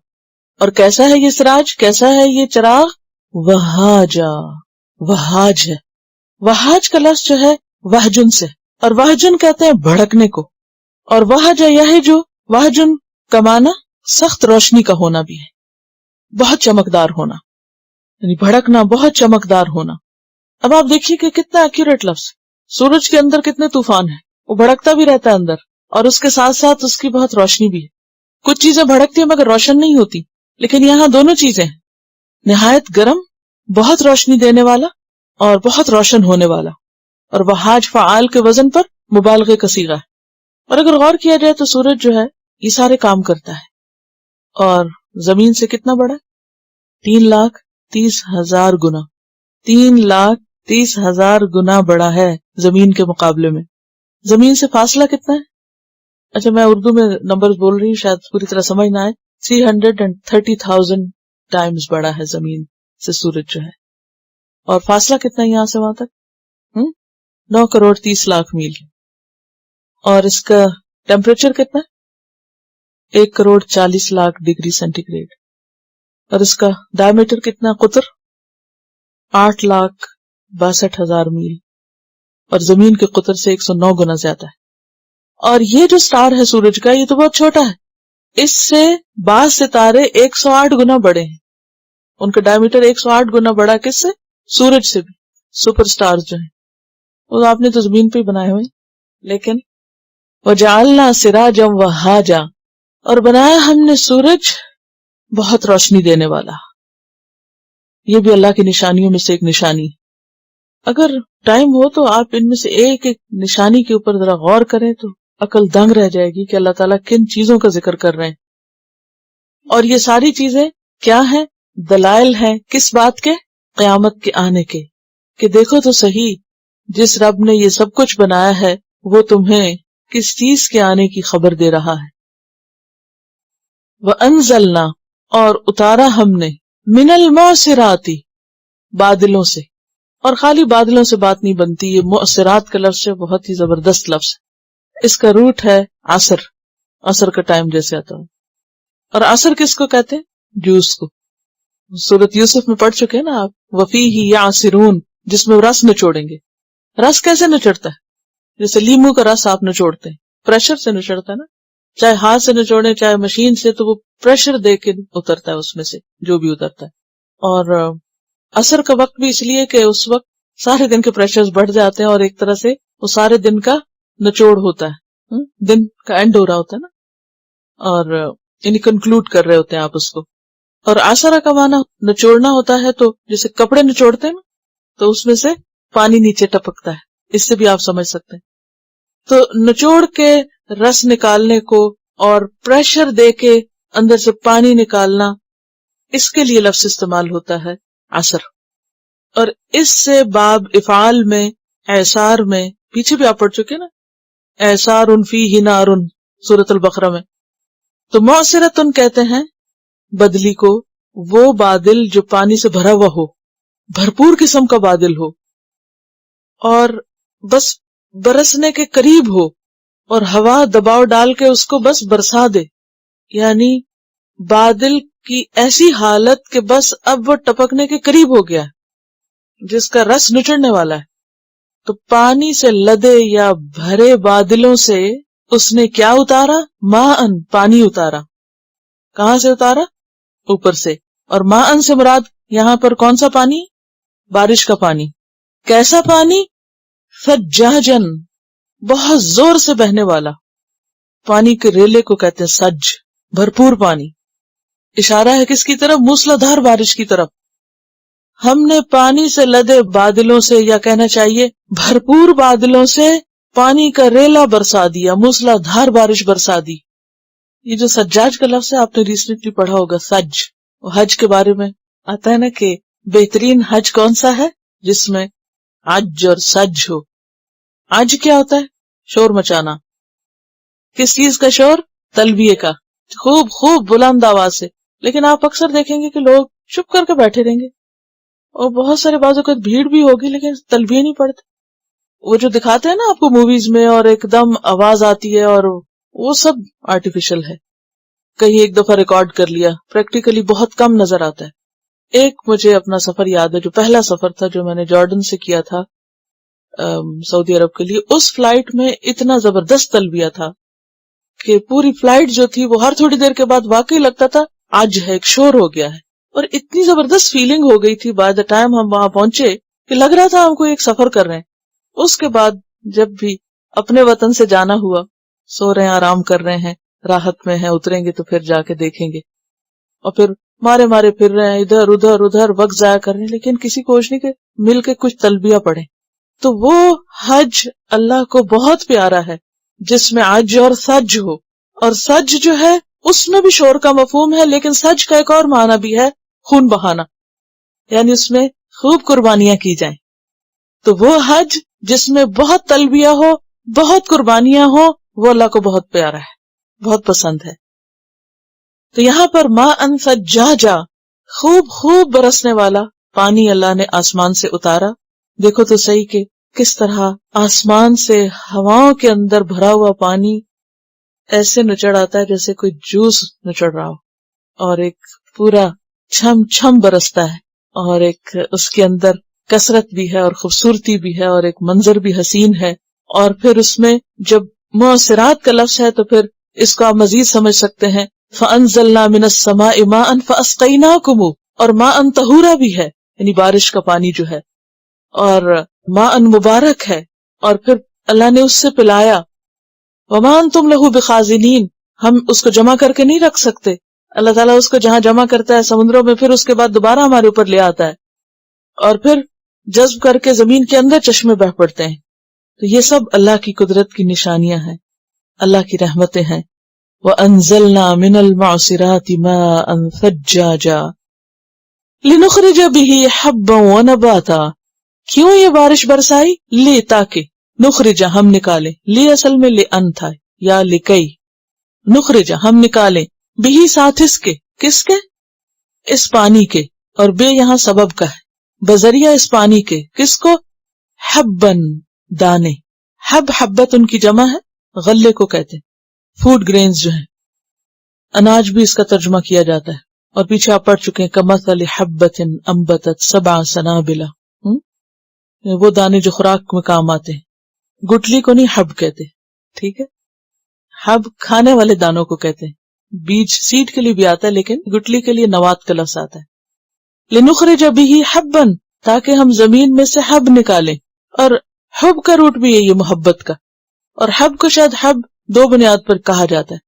اور کیسا ہے یہ سراج، کیسا ہے یہ چراغ؟ وہاجا، وہاج ہے. وہاج کا لفظ جو ہے وہجن سے، اور وہجن کہتے ہیں بھڑکنے کو. اور وہاجا یہ ہے جو وہجن کا معنی سخت روشنی کا ہونا بھی ہے، بہت چمکدار ہونا، یعنی بھڑکنا، بہت چمکدار ہونا. اب آپ دیکھیے کہ کتنا ایکوریٹ لفظ. سورج کے اندر کتنے طوفان ہیں، وہ بھڑکتا بھی رہتا ہے اندر، اور اس کے ساتھ ساتھ اس کی بہت روشنی بھی ہے. کچھ چیزیں بھڑکتی ہیں مگر روشن نہیں ہوتی، لیکن یہاں دونوں چیزیں ہیں، نہایت گرم، بہت روشنی دینے والا، اور بہت روشن ہونے والا. اور وہاج فعال کے وزن پر مبالغے کا صیغہ ہے. اور اگر غور کیا جائے تو سورج جو ہے یہ سارے کام کرتا ہے. اور زمین سے کتنا بڑا ہے؟ 3,30,000 گنا. 3,30,000 گنا بڑا ہے زمین کے مقابلے میں. زمین سے فاصلہ کتنا ہے؟ اچھا میں اردو میں نمبرز بول رہی ہوں، شاید پوری طرح سمجھ نہ آئے. 330,000 ٹائمز بڑا ہے زمین سے سورج جو ہے. اور فاصلہ کتنا ہے یہاں سے وہاں تک؟ 9,30,00,000 میل. اور اس کا ٹیمپریچر کتنا ہے؟ 1,40,00,000 ڈگری سینٹی گریڈ. اور اس کا ڈائمیٹر کتنا قطر؟ 8,62,000 میل. اور زمین کے قطر سے 109 گنا زیادہ ہے. اور یہ جو سٹار ہے سورج کا، یہ تو بہت چھوٹا ہے. اس سے بعض ستارے 108 گنا بڑے ہیں. ان کا ڈائمیٹر 108 گنا بڑا کس سے؟ سورج سے بھی. سپر سٹارز جو ہیں وہ آپ نے تو زمین پہ ہی بنائے ہوئے. لیکن وَجَعَلْنَا سِرَاجًا وَهَّاجًا، اور بنایا ہم نے سورج بہت روشنی دینے والا. یہ بھی اللہ کی نشانیوں میں سے ایک نشانی. اگر ٹائم ہو تو آپ ان میں سے ایک ایک نشانی کے اوپر ذرا غور کریں تو عقل دنگ رہ جائے گی کہ اللہ تعالیٰ کن چیزوں کا ذکر کر رہے ہیں. اور یہ ساری چیزیں کیا ہیں؟ دلائل ہیں. کس بات کے؟ قیامت کے آنے کے. کہ دیکھو تو صحیح، جس رب نے یہ سب کچھ بنایا ہے وہ تمہیں کس چیز کے آنے کی خبر دے رہا ہے. وَأَنزَلْنَا، اور اتارا ہم نے، مِنَ الْمُعْصِرَاتِ، بادلوں سے. اور خالی بادلوں سے بات نہیں بنتی، یہ معصرات کا لفظ ہے، بہت ہی زبردست لفظ. اس کا روٹ ہے عصر، عصر کا ٹائم جیسے آتا ہے. اور عصر کس کو کہتے ہیں؟ جوس کو. سورۃ یوسف میں پڑھ چکے ہیں نا آپ، وَفِيهِ يَعْصِرُونَ، جس میں رس نچوڑیں گے. رس کیسے نچڑتا ہے؟ جیسے لیمو کا رس آپ نچوڑتے ہیں، پریشر سے نچڑتا ہے نا. چاہے ہاتھ سے نچوڑیں چاہے مشین سے، تو وہ پریشر دے کے اترتا ہے اس میں سے جو بھی اترتا ہے. اور عصر کا وقت بھی اس لیے کہ اس وقت سارے دن کے پریشرز بڑھ جاتے ہیں اور ایک طرح سے وہ سارے دن کا نچوڑ ہوتا ہے، دن کا اینڈ ہو رہا ہوتا ہے نا، اور یعنی کنکلوڈ کر رہے ہوتے ہیں آپ اس کو. اور عصرہ کا معنی نچوڑنا ہوتا ہے، تو جیسے کپڑے نچوڑتے ہیں نا تو اس میں سے پانی نیچے ٹپکتا ہے، اس سے بھی آپ سمجھ سکتے ہیں. تو نچوڑ کے رس نکالنے کو اور پریشر دے کے اندر سے پانی نکالنا، اس کے لیے لفظ استعمال ہوتا ہے عصر. اور اس سے باب افعال میں، اعصار میں، پیچھے بھی آپ پڑھ چکے نا، اعصار فیہ نار، سورۃ البقرہ میں. تو معصرتن کہتے ہیں بدلی کو وہ بادل جو پانی سے بھرا ہوا ہو، بھرپور قسم کا بادل ہو اور بس برسنے کے قریب ہو، اور ہوا دباؤ ڈال کے اس کو بس برسا دے. یعنی بادل کی ایسی حالت کہ بس اب وہ ٹپکنے کے قریب ہو گیا ہے، جس کا رس نچڑنے والا ہے. تو پانی سے لدے یا بھرے بادلوں سے اس نے کیا اتارا؟ ماءً، پانی اتارا. کہاں سے اتارا؟ اوپر سے. اور ماءً سے مراد یہاں پر کون سا پانی؟ بارش کا پانی. کیسا پانی؟ ثجاجن، بہت زور سے بہنے والا. پانی کے ریلے کو کہتے ہیں سج، بھرپور پانی. اشارہ ہے کس کی طرف؟ موسلادھار بارش کی طرف. ہم نے پانی سے لدے بادلوں سے، یا کہنا چاہیے بھرپور بادلوں سے، پانی کا ریلا برسا دیا، موسلادھار بارش برسا دی. یہ جو سجاج کا لفظ ہے آپ نے ریسنٹلی پڑھا ہوگا، سج. حج کے بارے میں آتا ہے نا کہ بہترین حج کون سا ہے؟ جس میں عج اور سج ہو. عج کیا ہوتا ہے؟ شور مچانا. کس چیز کا شور؟ تلبیے کا، خوب خوب بلند آواز سے. لیکن آپ اکثر دیکھیں گے کہ لوگ چپ کر کے بیٹھے رہیں گے، اور بہت سارے بازوں کا بھیڑ بھی ہوگی لیکن تلبیے نہیں پڑتے. وہ جو دکھاتے ہیں نا آپ کو موویز میں، اور ایک دم آواز آتی ہے، اور وہ سب آرٹیفیشل ہے. کہیں ایک دفعہ ریکارڈ کر لیا، پریکٹیکلی بہت کم نظر آتا ہے. ایک مجھے اپنا سفر یاد ہے، جو پہلا سفر تھا جو میں نے جارڈن سے کیا تھا سعودی عرب کے لیے. اس فلائٹ میں اتنا زبردست تلبیہ تھا کہ پوری فلائٹ جو تھی وہ ہر تھوڑی دیر کے بعد واقعی لگتا تھا آج ہے، ایک شور ہو گیا ہے. اور اتنی زبردست فیلنگ ہو گئی تھی بائی دا ٹائم ہم وہاں پہنچے کہ لگ رہا تھا ہم کو ایک سفر کر رہے ہیں. اس کے بعد جب بھی اپنے وطن سے جانا ہوا، سو رہے ہیں، آرام کر رہے ہیں، راحت میں ہیں، اتریں گے تو پھر جا کے دیکھیں گے. اور پھر مارے مارے پھر رہے ہیں، ادھر ادھر ادھر وقت ضائع کر رہے ہیں، لیکن کسی کوشش نہیں کہ مل کے کچھ تلبیہ پڑھیں. تو وہ حج اللہ کو بہت پیارا ہے جس میں عج اور سج ہو. اور سج جو ہے اس میں بھی شور کا مفہوم ہے، لیکن سج کا ایک اور معنی بھی ہے خون بہانا، یعنی اس میں خوب قربانیاں کی جائیں. تو وہ حج جس میں بہت تلبیہ ہو، بہت قربانیاں ہو، وہ اللہ کو بہت پیارا ہے، بہت پسند ہے. تو یہاں پر ما ان سجاجا، خوب خوب برسنے والا پانی اللہ نے آسمان سے اتارا. دیکھو تو صحیح کہ کس طرح آسمان سے ہواؤں کے اندر بھرا ہوا پانی ایسے نچڑ آتا ہے جیسے کوئی جوس نچڑ رہا ہو، اور ایک پورا چھم چھم برستا ہے، اور ایک اس کے اندر کثرت بھی ہے اور خوبصورتی بھی ہے اور ایک منظر بھی حسین ہے. اور پھر اس میں جب مؤثرات کا لفظ ہے تو پھر اس کو آپ مزید سمجھ سکتے ہیں فَأَنزَلْنَا مِنَ السَّمَاءِ مَاءً فَأَسْقَيْنَاكُمُ، اور ماءً طہورا بھی ہے، یعنی بارش کا پانی جو ہے، اور ماءً مبارک ہے، اور پھر اللہ نے اس سے پلایا. وَمَا أَنْتُمْ لَهُ بِخَازِنِينَ، ہم اس کو جمع کر کے نہیں رکھ سکتے. اللہ تعالیٰ اس کو جہاں جمع کرتا ہے سمندروں میں، پھر اس کے بعد دوبارہ ہمارے اوپر لے آتا ہے، اور پھر جذب کر کے زمین کے اندر چشمے بہہ پڑتے ہیں. تو یہ سب اللہ کی قدرت کی نشانیاں ہیں، اللہ کی رحمتیں ہیں. وَأَنزَلْنَا مِنَ الْمَعْصِرَاتِ مَاءً ثَجَّاجًا لِنُخْرِجَ بِهِ حَبًّا وَنَبَاتًا. کیوں یہ بارش برسائی؟ لی، تاکہ، نخرجا ہم نکالیں، لی اصل میں لئن تھا یا لکئی، نخرجا ہم نکالیں، بھی ساتھ اس کے، کس کے؟ اس پانی کے، اور بے یہاں سبب کا ہے، بذریعہ اس پانی کے، کس کو؟ حبن، دانے. حب حبت ان کی جمع ہے، غلے کو کہتے ہیں، فوڈ گرینز جو ہیں. اناج بھی اس کا ترجمہ کیا جاتا ہے، اور پیچھے آپ پڑھ چکے ہیں کمثل حبۃ انبتت سبع سنابل، وہ دانے جو خوراک میں کام آتے ہیں. گٹلی کو نہیں حب کہتے، ٹھیک ہے، حب کھانے والے دانوں کو کہتے ہیں. بیج سیڈ کے لیے بھی آتا ہے، لیکن گٹلی کے لیے نوات کا لفظ آتا ہے. لنخرج به حبا، تاکہ ہم زمین میں سے حب نکالیں. اور حب کا روٹ بھی ہے یہ محبت کا، اور حب کو شاید حب دو بنیاد پر کہا جاتا ہے.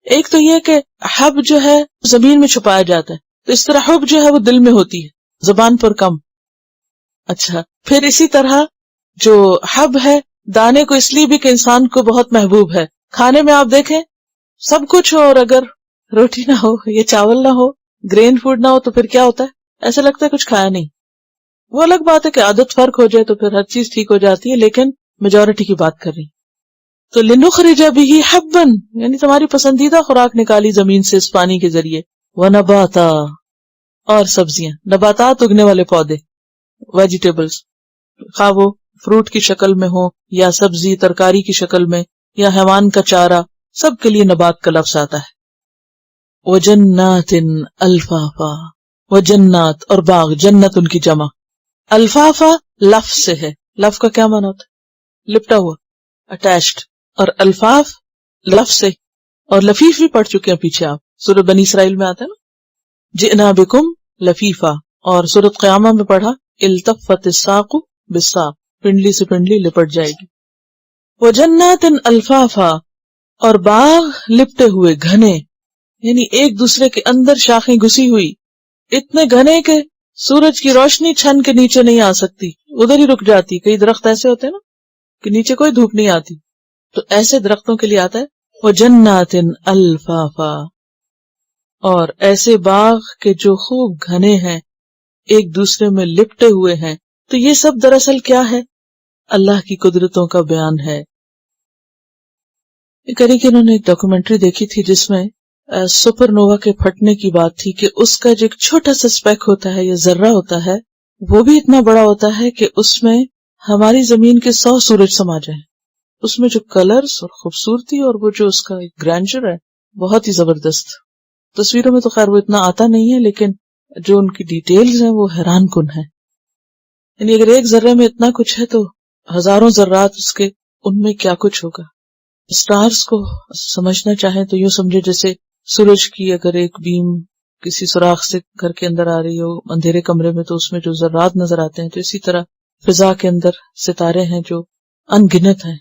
ایک تو یہ کہ حب جو ہے زمین میں چھپایا جاتا ہے، تو اس طرح حب جو ہے وہ دل میں ہوتی ہے، زبان پر کم. اچھا، پھر اسی طرح جو حب ہے دانے کو اس لیے بھی کہ انسان کو بہت محبوب ہے. کھانے میں آپ دیکھیں سب کچھ ہو، اور اگر روٹی نہ ہو یا چاول نہ ہو، گرین فوڈ نہ ہو، تو پھر کیا ہوتا ہے؟ ایسا لگتا ہے کچھ کھایا نہیں. وہ الگ بات ہے کہ عادت فرق ہو جائے تو پھر ہر چیز ٹھیک ہو جاتی ہے، لیکن میجورٹی کی بات کر رہی. تو لنخرج به حبا، یعنی تمہاری پسندیدہ خوراک نکالی زمین سے اس پانی کے ذریعے. ونباتا، اور سبزیاں، نباتات اگنے والے پودے، ویجیٹیبلز، خواہ وہ فروٹ کی شکل میں ہو یا سبزی ترکاری کی شکل میں یا حیوان کا چارہ، سب کے لیے نبات کا لفظ آتا ہے. وجنات الفافا، وجنات اور باغ، جنت ان کی جمع. الفافا لفظ سے ہے، لفظ کا کیا معنی ہوتا ہے؟ لپٹا ہوا، اٹیچڈ. اور الفاف لفظ سے، اور لفیف بھی پڑھ چکے ہیں پیچھے آپ، سورۃ بنی اسرائیل میں آتا ہے نا، جئنا بکم لفیفا. اور سورۃ قیامہ میں پڑھا التفت الساق بالساق، پنڈلی سے پنڈلی لپٹ جائے گی. وجنات الفافا، اور باغ لپٹے ہوئے، گھنے، یعنی ایک دوسرے کے اندر شاخیں گھسی ہوئی، اتنے گھنے کہ سورج کی روشنی چھن کے نیچے نہیں آ سکتی، ادھر ہی رک جاتی. کئی درخت ایسے ہوتے ہیں نا کہ نیچے کوئی دھوپ نہیں آتی، تو ایسے درختوں کے لیے آتا ہے وجنات الفافا. اور ایسے باغ کے جو خوب گھنے ہیں، ایک دوسرے میں لپٹے ہوئے ہیں. تو یہ سب دراصل کیا ہے؟ اللہ کی قدرتوں کا بیان ہے. کہ انہوں نے ایک ڈاکومنٹری دیکھی تھی جس میں سپر نووا کے پھٹنے کی بات تھی کہ اس کا جو ایک چھوٹا سا اسپیک ہوتا ہے یا ذرہ ہوتا ہے، وہ بھی اتنا بڑا ہوتا ہے کہ اس میں ہماری زمین کے 100 سورج سما جائیں. اس میں جو کلرز اور خوبصورتی اور وہ جو اس کا گرینڈر ہے بہت ہی زبردست. تصویروں میں تو خیر وہ اتنا آتا نہیں ہے، لیکن جو ان کی ڈیٹیلز ہیں وہ حیران کن ہے. یعنی اگر ایک ذرے میں اتنا کچھ ہے تو ہزاروں ذرات اس کے، ان میں کیا کچھ ہوگا. اسٹارز کو سمجھنا چاہیں تو یوں سمجھے جیسے سورج کی اگر ایک بیم کسی سوراخ سے گھر کے اندر آ رہی ہو اندھیرے کمرے میں، تو اس میں جو ذرات نظر آتے ہیں، تو اسی طرح فضا کے اندر ستارے ہیں جو ان گنت ہیں.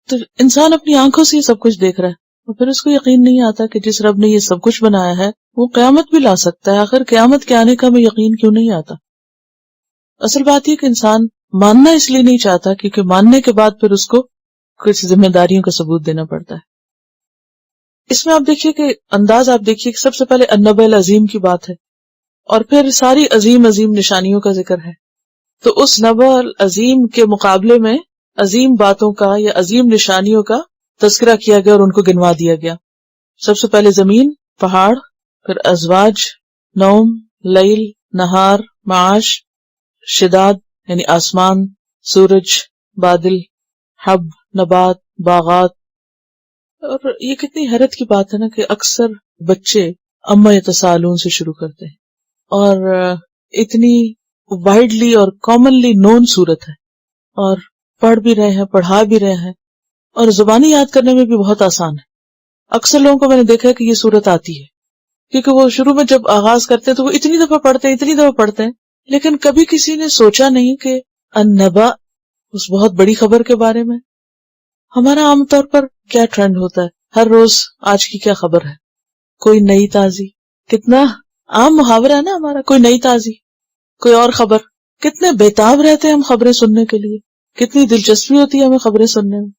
تو انسان اپنی آنکھوں سے یہ سب کچھ دیکھ رہا ہے، اور پھر اس کو یقین نہیں آتا کہ جس رب نے یہ سب کچھ بنایا ہے وہ قیامت بھی لا سکتا ہے. آخر قیامت کے آنے کا ہمیں یقین کیوں نہیں آتا؟ اصل بات یہ کہ انسان ماننا اس لیے نہیں چاہتا کیونکہ ماننے کے بعد پھر اس کو کچھ ذمہ داریوں کا ثبوت دینا پڑتا ہے. اس میں آپ دیکھیے کہ انداز آپ دیکھیے کہ سب سے پہلے النبأ العظیم کی بات ہے اور پھر ساری عظیم عظیم نشانیوں کا ذکر ہے. تو اس نبأ العظیم کے مقابلے میں عظیم باتوں کا یا عظیم نشانیوں کا تذکرہ کیا گیا اور ان کو گنوا دیا گیا. سب سے پہلے زمین، پہاڑ، پھر ازواج، نوم، لیل، نہار، معاش، شداد یعنی آسمان، سورج، بادل، حب، نبات، باغات. اور یہ کتنی حیرت کی بات ہے نا کہ اکثر بچے اما یتساءلون سے شروع کرتے ہیں اور اتنی وائڈلی اور کامنلی نون صورت ہے اور پڑھ بھی رہے ہیں، پڑھا بھی رہے ہیں اور زبانی یاد کرنے میں بھی بہت آسان ہے. اکثر لوگوں کو میں نے دیکھا ہے کہ یہ صورت آتی ہے کیونکہ وہ شروع میں جب آغاز کرتے ہیں تو وہ اتنی دفعہ پڑھتے ہیں لیکن کبھی کسی نے سوچا نہیں کہ النبا اس بہت بڑی خبر کے بارے میں. ہمارا عام طور پر کیا ٹرینڈ ہوتا ہے ہر روز آج کی کیا خبر ہے، کوئی نئی تازی، کتنا عام محاورہ ہے نا ہمارا، کوئی نئی تازی، کوئی اور خبر. کتنے بیتاب رہتے ہیں ہم خبریں سننے کے لیے، کتنی دلچسپی ہوتی ہے ہمیں خبریں سننے میں،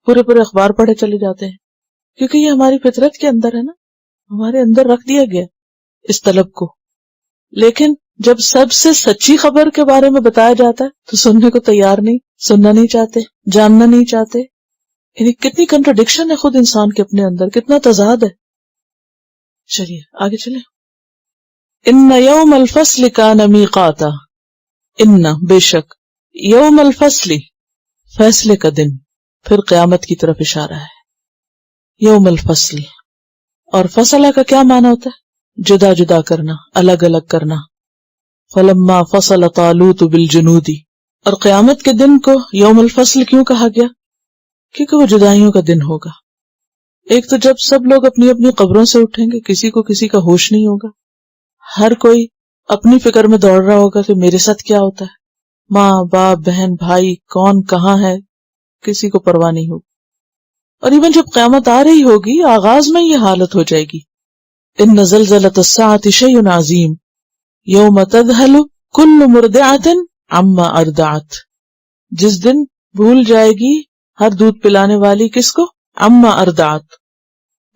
پورے اخبار پڑھے چلے جاتے ہیں کیونکہ یہ ہماری فطرت کے اندر ہے نا، ہمارے اندر رکھ دیا گیا اس طلب کو. لیکن جب سب سے سچی خبر کے بارے میں بتایا جاتا ہے تو سننے کو تیار نہیں، سننا نہیں چاہتے، جاننا نہیں چاہتے. یعنی کتنی کنٹرڈکشن ہے خود انسان کے اپنے اندر، کتنا تضاد ہے. چلیے آگے چلیں. ان یوم الفصل کان میقاتا، ان بے شک، یوم الفصل فیصلے کا دن، پھر قیامت کی طرف اشارہ ہے. یوم الفصل، اور فصلہ کا کیا معنی ہوتا ہے؟ جدا جدا کرنا، الگ الگ کرنا. فلما فصل طالوت بالجنود، اور قیامت کے دن کو یوم الفصل کیوں کہا گیا؟ کیونکہ وہ جدائیوں کا دن ہوگا. ایک تو جب سب لوگ اپنی اپنی قبروں سے اٹھیں گے، کسی کو کسی کا ہوش نہیں ہوگا، ہر کوئی اپنی فکر میں دوڑ رہا ہوگا کہ میرے ساتھ کیا ہوتا ہے، ماں باپ بہن بھائی کون کہاں ہے، کسی کو پرواہ نہیں ہوگی. اور ایون جب قیامت آ رہی ہوگی آغاز میں یہ حالت ہو جائے گی. ان زلزلۃ الساعۃ شیء عظیم یوم تذہل کل مرضعۃ عما ارضعت، جس دن بھول جائے گی ہر دودھ پلانے والی کس کو؟ عما ارضعت،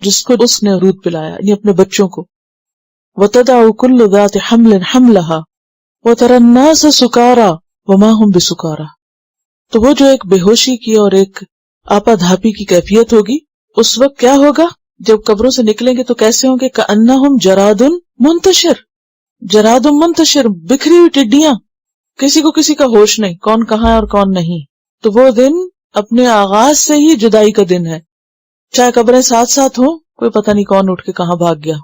جس کو اس نے دودھ پلایا یعنی اپنے بچوں کو. وتضع كل ذات حمل حملها وترى الناس سكارى وما هم بسكارى، تو وہ جو ایک بے ہوشی کی اور ایک آپا دھاپی کی کیفیت ہوگی اس وقت کیا ہوگا جب قبروں سے نکلیں گے تو کیسے ہوں گے؟ کأنہم جراد منتشر، جراد منتشر، بکھری ہوئی ٹڈیاں، کسی کو کسی کا ہوش نہیں، کون کہاں ہے اور کون نہیں. تو وہ دن اپنے آغاز سے ہی جدائی کا دن ہے، چاہے قبریں ساتھ ساتھ ہوں، کوئی پتہ نہیں کون اٹھ کے کہاں بھاگ گیا.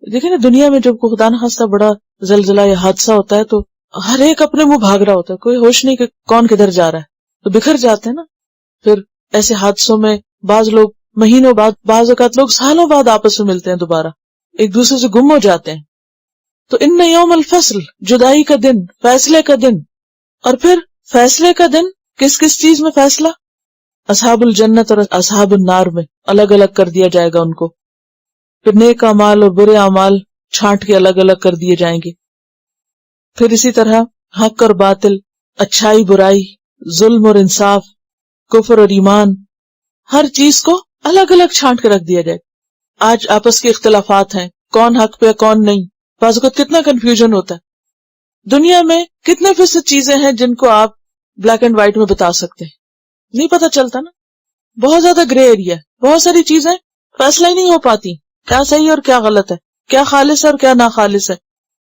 دیکھیں نا دنیا میں جب کوئی خدا نخواستہ بڑا زلزلہ یا حادثہ ہوتا ہے تو ہر ایک اپنے منہ بھاگ رہا ہوتا ہے، کوئی ہوش نہیں کہ کون کدھر جا رہا ہے، تو بکھر جاتے ہیں نا. پھر ایسے حادثوں میں بعض لوگ مہینوں بعد، بعض اوقات لوگ سالوں بعد آپس میں ملتے ہیں، دوبارہ ایک دوسرے سے گم ہو جاتے ہیں. تو ان یوم الفصل، جدائی کا دن، فیصلے کا دن. اور پھر فیصلے کا دن کس کس چیز میں فیصلہ؟ اصحاب الجنت اور اصحاب النار میں الگ الگ کر دیا جائے گا ان کو. پھر نیک اعمال اور برے اعمال چھانٹ کے الگ الگ کر دیے جائیں گے. پھر اسی طرح حق اور باطل، اچھائی برائی، ظلم اور انصاف، کفر اور ایمان، ہر چیز کو الگ الگ چھانٹ کے رکھ دیا جائے. آج آپس کے اختلافات ہیں، کون حق پہ کون نہیں، بعض اوقات کتنا کنفیوژن ہوتا ہے. دنیا میں کتنے فیصد چیزیں ہیں جن کو آپ بلیک اینڈ وائٹ میں بتا سکتے ہیں؟ نہیں پتا چلتا نا. بہت زیادہ گرے ایریا ہے، بہت ساری چیزیں فیصلہ ہی نہیں ہو پاتی، کیا صحیح اور کیا غلط ہے، کیا خالص ہے اور کیا ناخالص ہے.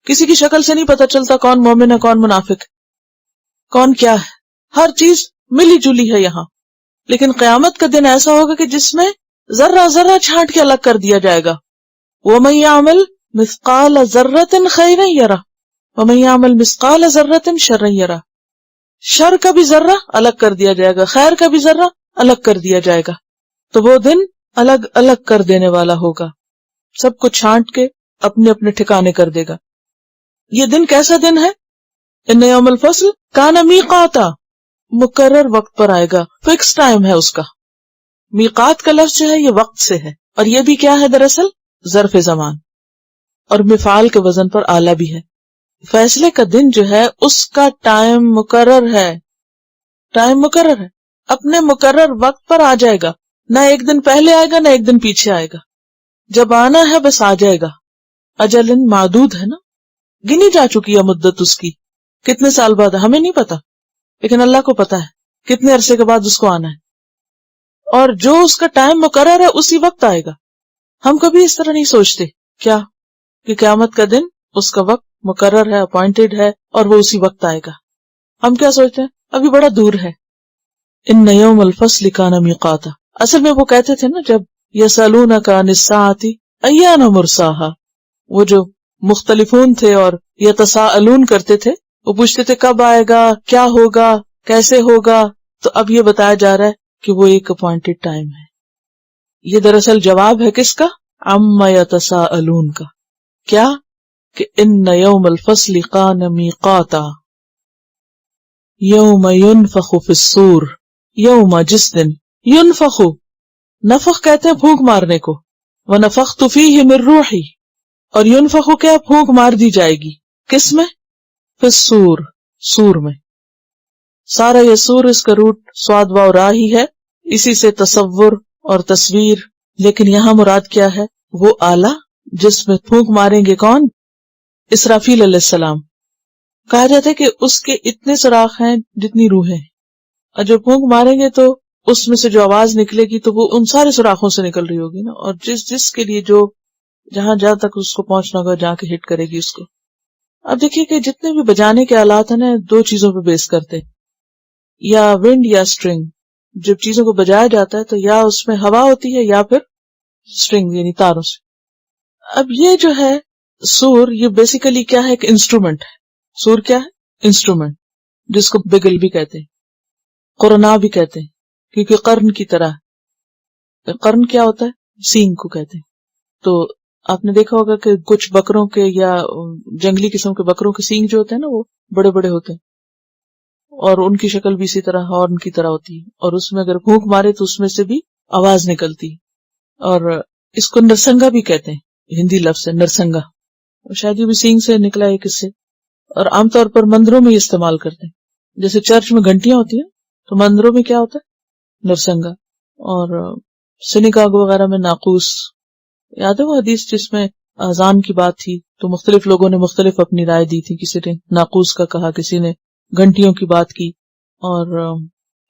کسی کی شکل سے نہیں پتا چلتا کون مومن ہے کون منافق ہے، کون کیا ہے. ہر چیز ملی جلی ہے یہاں. لیکن قیامت کا دن ایسا ہوگا کہ جس میں ذرہ ذرہ چھانٹ کے الگ کر دیا جائے گا. وَمَن يَعْمَلْ مِثْقَالَ ذَرَّةٍ خَيْرًا يَرَهُ وَمَن يَعْمَلْ مِثْقَالَ ذَرَّةٍ شَرًّا يَرَهُ. شر کا بھی ذرہ الگ کر دیا جائے گا، خیر کا بھی ذرہ الگ کر دیا جائے گا. تو وہ دن الگ الگ کر دینے والا ہوگا، سب کو چھانٹ کے اپنے اپنے ٹھکانے کر دے گا. یہ دن کیسا دن ہے؟ ان یوم الفصل کان میقاتا، مقرر وقت پر آئے گا، فکس ٹائم ہے اس کا. میقات کا لفظ جو ہے یہ وقت سے ہے، اور یہ بھی کیا ہے دراصل؟ ظرف زمان، اور مفعال کے وزن پر آلہ بھی ہے. فیصلے کا دن جو ہے اس کا ٹائم مقرر ہے، ٹائم مقرر ہے، اپنے مقرر وقت پر آ جائے گا. نہ ایک دن پہلے آئے گا نہ ایک دن پیچھے آئے گا، جب آنا ہے بس آ جائے گا. اجل معدود ہے نا، گنی جا چکی ہے مدت اس کی، کتنے سال بعد ہمیں نہیں پتا، لیکن اللہ کو پتا ہے کتنے عرصے کے بعد اس کو آنا ہے. اور جو اس کا ٹائم مقرر ہے اسی وقت آئے گا. ہم کبھی اس طرح نہیں سوچتے کیا کہ قیامت کا دن اس کا وقت مقرر ہے، اپوائنٹڈ ہے، اور وہ اسی وقت آئے گا. ہم کیا سوچتے ہیں ابھی بڑا دور ہے. ان یوم الفصل کان میقاتا، اصل میں وہ کہتے تھے نا جب یسألونک عن الساعۃ ایان مرساہا، وہ جو مختلفون تھے اور یتساءلون کرتے تھے، وہ پوچھتے تھے کب آئے گا، کیا ہوگا، کیسے ہوگا. تو اب یہ بتایا جا رہا ہے کہ وہ ایک اپوائنٹڈ ٹائم ہے. یہ دراصل جواب ہے کس کا؟ عما یتساءلون کا. کیا کہ ان یوم الفصل کان میقاتا یوم ینفخ فی الصور، یوم جس دن، ینفخ، نفخ کہتے ہیں پھونک مارنے کو، ونفخت فیہ من روحی، اور ینفخ کیا پھونک مار دی جائے گی کس میں؟ فی الصور، سور میں. سارا یہ سور اس کا روٹ سواد و را ہی ہے، اسی سے تصور اور تصویر. لیکن یہاں مراد کیا ہے؟ وہ آلہ جس میں پھونک ماریں گے کون؟ اسرافیل علیہ السلام. کہا جاتا ہے کہ اس کے اتنے سوراخ ہیں جتنی روحیں ہیں، اور جب پھونک ماریں گے تو اس میں سے جو آواز نکلے گی تو وہ ان سارے سوراخوں سے نکل رہی ہوگی نا، اور جس کے لیے جو جہاں تک اس کو پہنچنا ہوگا جہاں کے ہٹ کرے گی اس کو. اب دیکھیے کہ جتنے بھی بجانے کے آلات ہیں نا، دو چیزوں پہ بیس کرتے ہیں، یا ونڈ یا اسٹرنگ. جب چیزوں کو بجایا جاتا ہے تو یا اس میں ہوا ہوتی ہے یا پھر اسٹرنگ یعنی تاروں سے. اب یہ جو ہے سور، یہ بیسیکلی کیا ہے؟ ایک انسٹرومنٹ ہے. سور کیا ہے؟ انسٹرومنٹ، جس کو بگل بھی کہتے ہیں، قرنا بھی کہتے ہیں، کیونکہ قرن کی طرح. قرن کیا ہوتا ہے؟ سینگ کو کہتے ہیں. تو آپ نے دیکھا ہوگا کہ کچھ بکروں کے یا جنگلی قسم کے بکروں کے سینگ جو ہوتے ہیں نا، وہ بڑے بڑے ہوتے ہیں، اور ان کی شکل بھی اسی طرح ہارن کی طرح ہوتی ہے، اور اس میں اگر پھونک مارے تو اس میں سے بھی آواز نکلتی ہے. اور اس کو نرسنگا بھی کہتے ہیں، ہندی لفظ ہے نرسنگا، اور شاید یہ بھی سینگ سے نکلا ہے کس سے. اور عام طور پر مندروں میں یہ استعمال کرتے ہیں، جیسے چرچ میں گھنٹیاں ہوتی ہیں تو مندروں میں کیا ہوتا ہے؟ نرسنگا. اور سنیگاگ وغیرہ میں ناقوس. یاد ہے وہ حدیث جس میں اذان کی بات تھی تو مختلف لوگوں نے مختلف اپنی رائے دی تھی، کسی نے ناقوس کا کہا، کسی نے گھنٹیوں کی بات کی. اور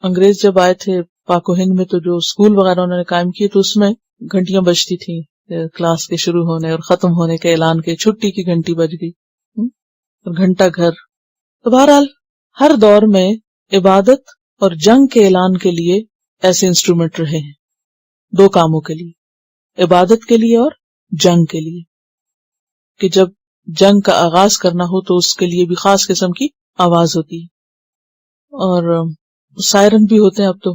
انگریز جب آئے تھے پاک و ہند میں تو جو اسکول وغیرہ انہوں نے قائم کیے تو اس میں گھنٹیاں بجتی تھیں، کلاس کے شروع ہونے اور ختم ہونے کے اعلان کے، چھٹی کی گھنٹی بج گئی، اور گھنٹہ گھر. تو بہرحال ہر دور میں عبادت اور جنگ کے اعلان کے لیے ایسے انسٹرومنٹ رہے ہیں، دو کاموں کے لیے، عبادت کے لیے اور جنگ کے لیے. کہ جب جنگ کا آغاز کرنا ہو تو اس کے لیے بھی خاص قسم کی آواز ہوتی ہے، اور سائرن بھی ہوتے ہیں اب تو،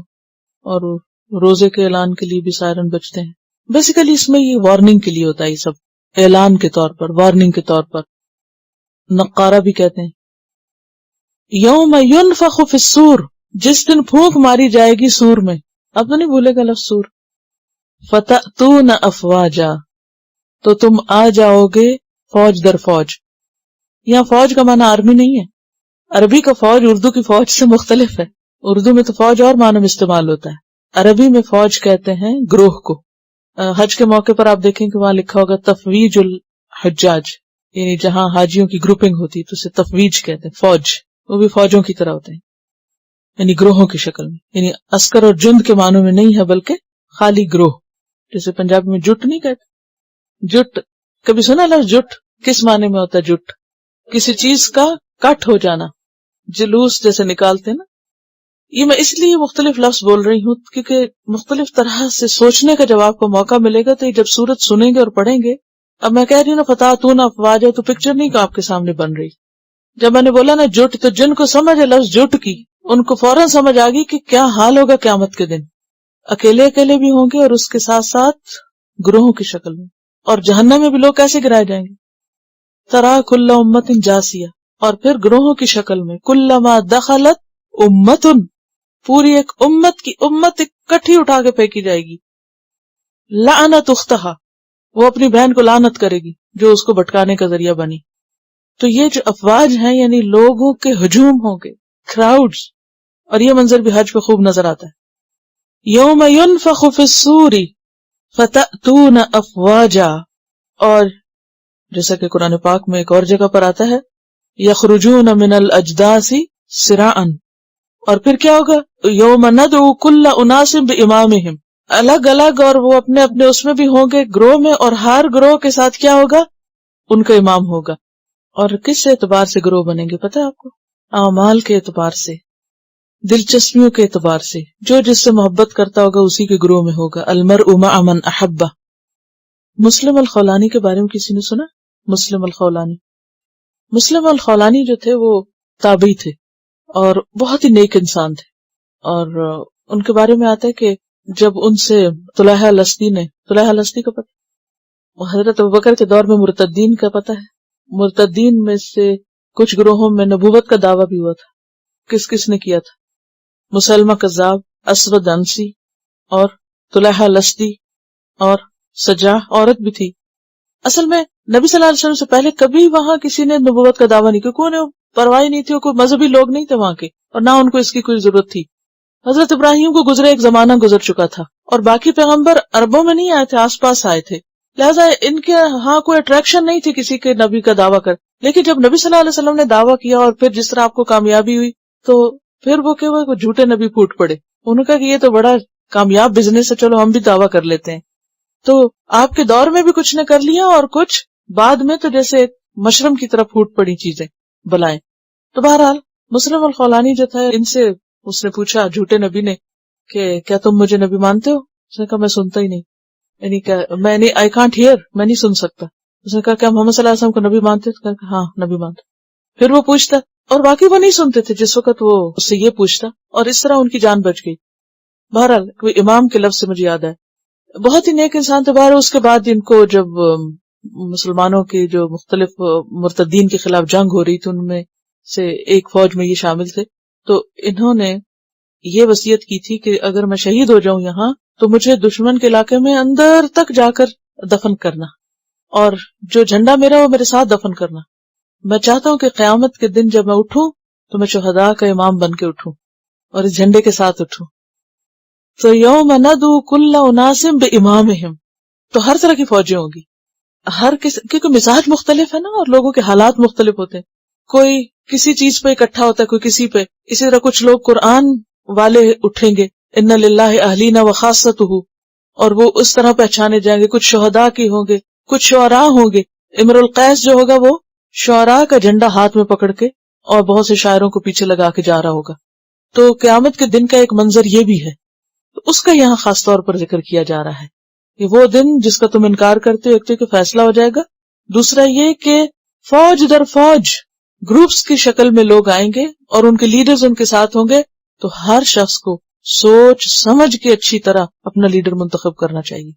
اور روزے کے اعلان کے لیے بھی سائرن بجتے ہیں. بیسیکلی اس میں یہ وارننگ کے لیے ہوتا ہے، یہ سب اعلان کے طور پر، وارننگ کے طور پر. نقارہ بھی کہتے ہیں. یوم ینفخ فی الصور، جس دن پھونک ماری جائے گی سور میں. اب تو نہیں بھولے گا لفظ سور. فتأتون افواجا، تو تم آ جاؤ گے فوج در فوج. یہاں فوج کا معنی آرمی نہیں ہے، عربی کا فوج اردو کی فوج سے مختلف ہے. اردو میں تو فوج اور معنی میں استعمال ہوتا ہے، عربی میں فوج کہتے ہیں گروہ کو. حج کے موقع پر آپ دیکھیں کہ وہاں لکھا ہوگا تفویج الحجاج، یعنی جہاں حاجیوں کی گروپنگ ہوتی ہے تو اسے تفویج کہتے ہیں. فوج وہ بھی فوجوں کی طرح ہوتے ہیں، یعنی گروہوں کی شکل میں، یعنی عسکر اور جند کے معنوں میں نہیں ہے بلکہ خالی گروہ. جیسے پنجابی میں جٹ نہیں کہتے، جٹ کبھی سنا لفظ جٹ؟ کس معنی میں ہوتا ہے جٹ؟ کسی چیز کا کٹ ہو جانا، جلوس جیسے نکالتے نا. یہ میں اس لیے مختلف لفظ بول رہی ہوں کیونکہ مختلف طرح سے سوچنے کا جب آپ کو موقع ملے گا تو یہ جب سورت سنیں گے اور پڑھیں گے. اب میں کہہ رہی ہوں نا فتاتون افواجا، تو پکچر نہیں کہ آپ کے سامنے بن رہی. جب میں نے بولا نا جٹ، تو جن کو سمجھ ہے لفظ جٹ کی، ان کو فوراً سمجھ آ گئی کہ کیا حال ہوگا قیامت کے دن. اکیلے اکیلے بھی ہوں گے اور اس کے ساتھ ساتھ گروہوں کی شکل میں. اور جہنم میں بھی لوگ کیسے گرائے جائیں گے؟ ترا کل امت جاسیہ، اور پھر گروہوں کی شکل میں. کلما دخلت امتن، پوری ایک امت کی امت اکٹھی اٹھا کے پھینکی جائے گی. لعنت اختہا، وہ اپنی بہن کو لعنت کرے گی جو اس کو بھٹکانے کا ذریعہ بنی. تو یہ جو افواج ہیں یعنی لوگوں کے ہجوم ہوں گے، کراؤڈز. اور یہ منظر بھی حج پہ خوب نظر آتا ہے. یوم ینفخ فی الصور فتأتون افواجا، اور جیسا کہ قرآن پاک میں ایک اور جگہ پر آتا ہے یخرجون من الاجداث سراعا، اور پھر کیا ہوگا یوم ندعو کل اناس بامامہم، الگ الگ، اور وہ اپنے اپنے اس میں بھی ہوں گے گروہ میں، اور ہر گروہ کے ساتھ کیا ہوگا ان کا امام ہوگا. اور کس اعتبار سے گروہ بنیں گے پتہ ہے آپ کو؟ اعمال کے اعتبار سے، دلچسپیوں کے اعتبار سے، جو جس سے محبت کرتا ہوگا اسی کے گروہ میں ہوگا. المرء مع من احبہ. مسلم الخولانی کے بارے میں کسی نے سنا؟ مسلم الخولانی، مسلم الخولانی جو تھے وہ تابعی تھے اور بہت ہی نیک انسان تھے، اور ان کے بارے میں آتا ہے کہ جب ان سے طلحہ لستی کا پتہ، حضرت ابوبکر کے دور میں مرتدین کا پتہ ہے، مرتدین میں سے کچھ گروہوں میں نبوت کا دعویٰ بھی ہوا تھا. کس کس نے کیا تھا؟ مسلمہ کذاب، اسود انسی، اور طلحہ لستی، اور سجاح عورت بھی تھی. اصل میں نبی صلی اللہ علیہ وسلم سے پہلے کبھی وہاں کسی نے نبوت کا دعویٰ نہیں کیا، کوئی نے پرواہ نہیں تھی، کوئی مذہبی لوگ نہیں تھے وہاں کے، اور نہ ان کو اس کی کوئی ضرورت تھی. حضرت ابراہیم کو گزرے ایک زمانہ گزر چکا تھا، اور باقی پیغمبر عربوں میں نہیں آئے تھے، آس پاس آئے تھے، لہٰذا ان کے ہاں کوئی اٹریکشن نہیں تھی کسی کے نبی کا دعویٰ کر. لیکن جب نبی صلی اللہ علیہ وسلم نے دعویٰ کیا اور پھر جس طرح آپ کو کامیابی ہوئی، تو پھر وہ کہ وہ جھوٹے نبی پھوٹ پڑے. انہوں نے کہا کہ یہ تو بڑا کامیاب بزنس ہے، چلو ہم بھی دعویٰ کر لیتے ہیں. تو آپ کے دور میں بھی کچھ نے کر لیا، اور کچھ بعد میں تو جیسے مشرم کی طرف پھوٹ پڑی چیزیں بلائیں. تو بہرحال مسلم الخولانی جو تھا، ان سے اس نے پوچھا جھوٹے نبی نے کہ کیا تم مجھے نبی مانتے ہو؟ اس نے کہا میں سنتا ہی نہیں، یعنی کہ میں نہیں، آئی کانٹ ہیئر، میں نہیں سن سکتا. اس نے کہا کیا محمد صلی اللہ علیہ وسلم کو نبی مانتے؟ ہاں نبی مانتے. پھر وہ پوچھتا، اور باقی وہ نہیں سنتے تھے جس وقت وہ اس سے یہ پوچھتا، اور اس طرح ان کی جان بچ گئی. بہرحال کوئی امام کے لفظ سے مجھے یاد ہے، بہت ہی نیک انسان تھے. بہرحال اس کے بعد ان کو جب مسلمانوں کی جو مختلف مرتدین کے خلاف جنگ ہو رہی تھی، ان میں سے ایک فوج میں یہ شامل تھے، تو انہوں نے یہ وصیت کی تھی کہ اگر میں شہید ہو جاؤں یہاں تو مجھے دشمن کے علاقے میں اندر تک جا کر دفن کرنا، اور جو جھنڈا میرا وہ میرے ساتھ دفن کرنا. میں چاہتا ہوں کہ قیامت کے دن جب میں اٹھوں تو میں شہداء کا امام بن کے اٹھوں اور اس جھنڈے کے ساتھ اٹھوں. تو یوم ندعو کل اناس بامامہم، تو ہر طرح کی فوجیں ہوں گی، ہر کیونکہ مزاج مختلف ہے نا، اور لوگوں کے حالات مختلف ہوتے ہیں. کوئی کسی چیز پہ اکٹھا ہوتا ہے، کوئی کسی پہ. اسی طرح کچھ لوگ قرآن والے اٹھیں گے، ان للہ اہلین و خاصتہ، اور وہ اس طرح پہچانے جائیں گے. کچھ شہداء کی ہوں گے، کچھ شعراء ہوں گے. امر القیس جو ہوگا وہ شعراء کا جھنڈا ہاتھ میں پکڑ کے اور بہت سے شاعروں کو پیچھے لگا کے جا رہا ہوگا. تو قیامت کے دن کا ایک منظر یہ بھی ہے، تو اس کا یہاں خاص طور پر ذکر کیا جا رہا ہے کہ وہ دن جس کا تم انکار کرتے ہو، ایک تو کہ فیصلہ ہو جائے گا، دوسرا یہ کہ فوج در فوج گروپس کی شکل میں لوگ آئیں گے اور ان کے لیڈرز ان کے ساتھ ہوں گے. تو ہر شخص کو سوچ سمجھ کے اچھی طرح اپنا لیڈر منتخب کرنا چاہیے.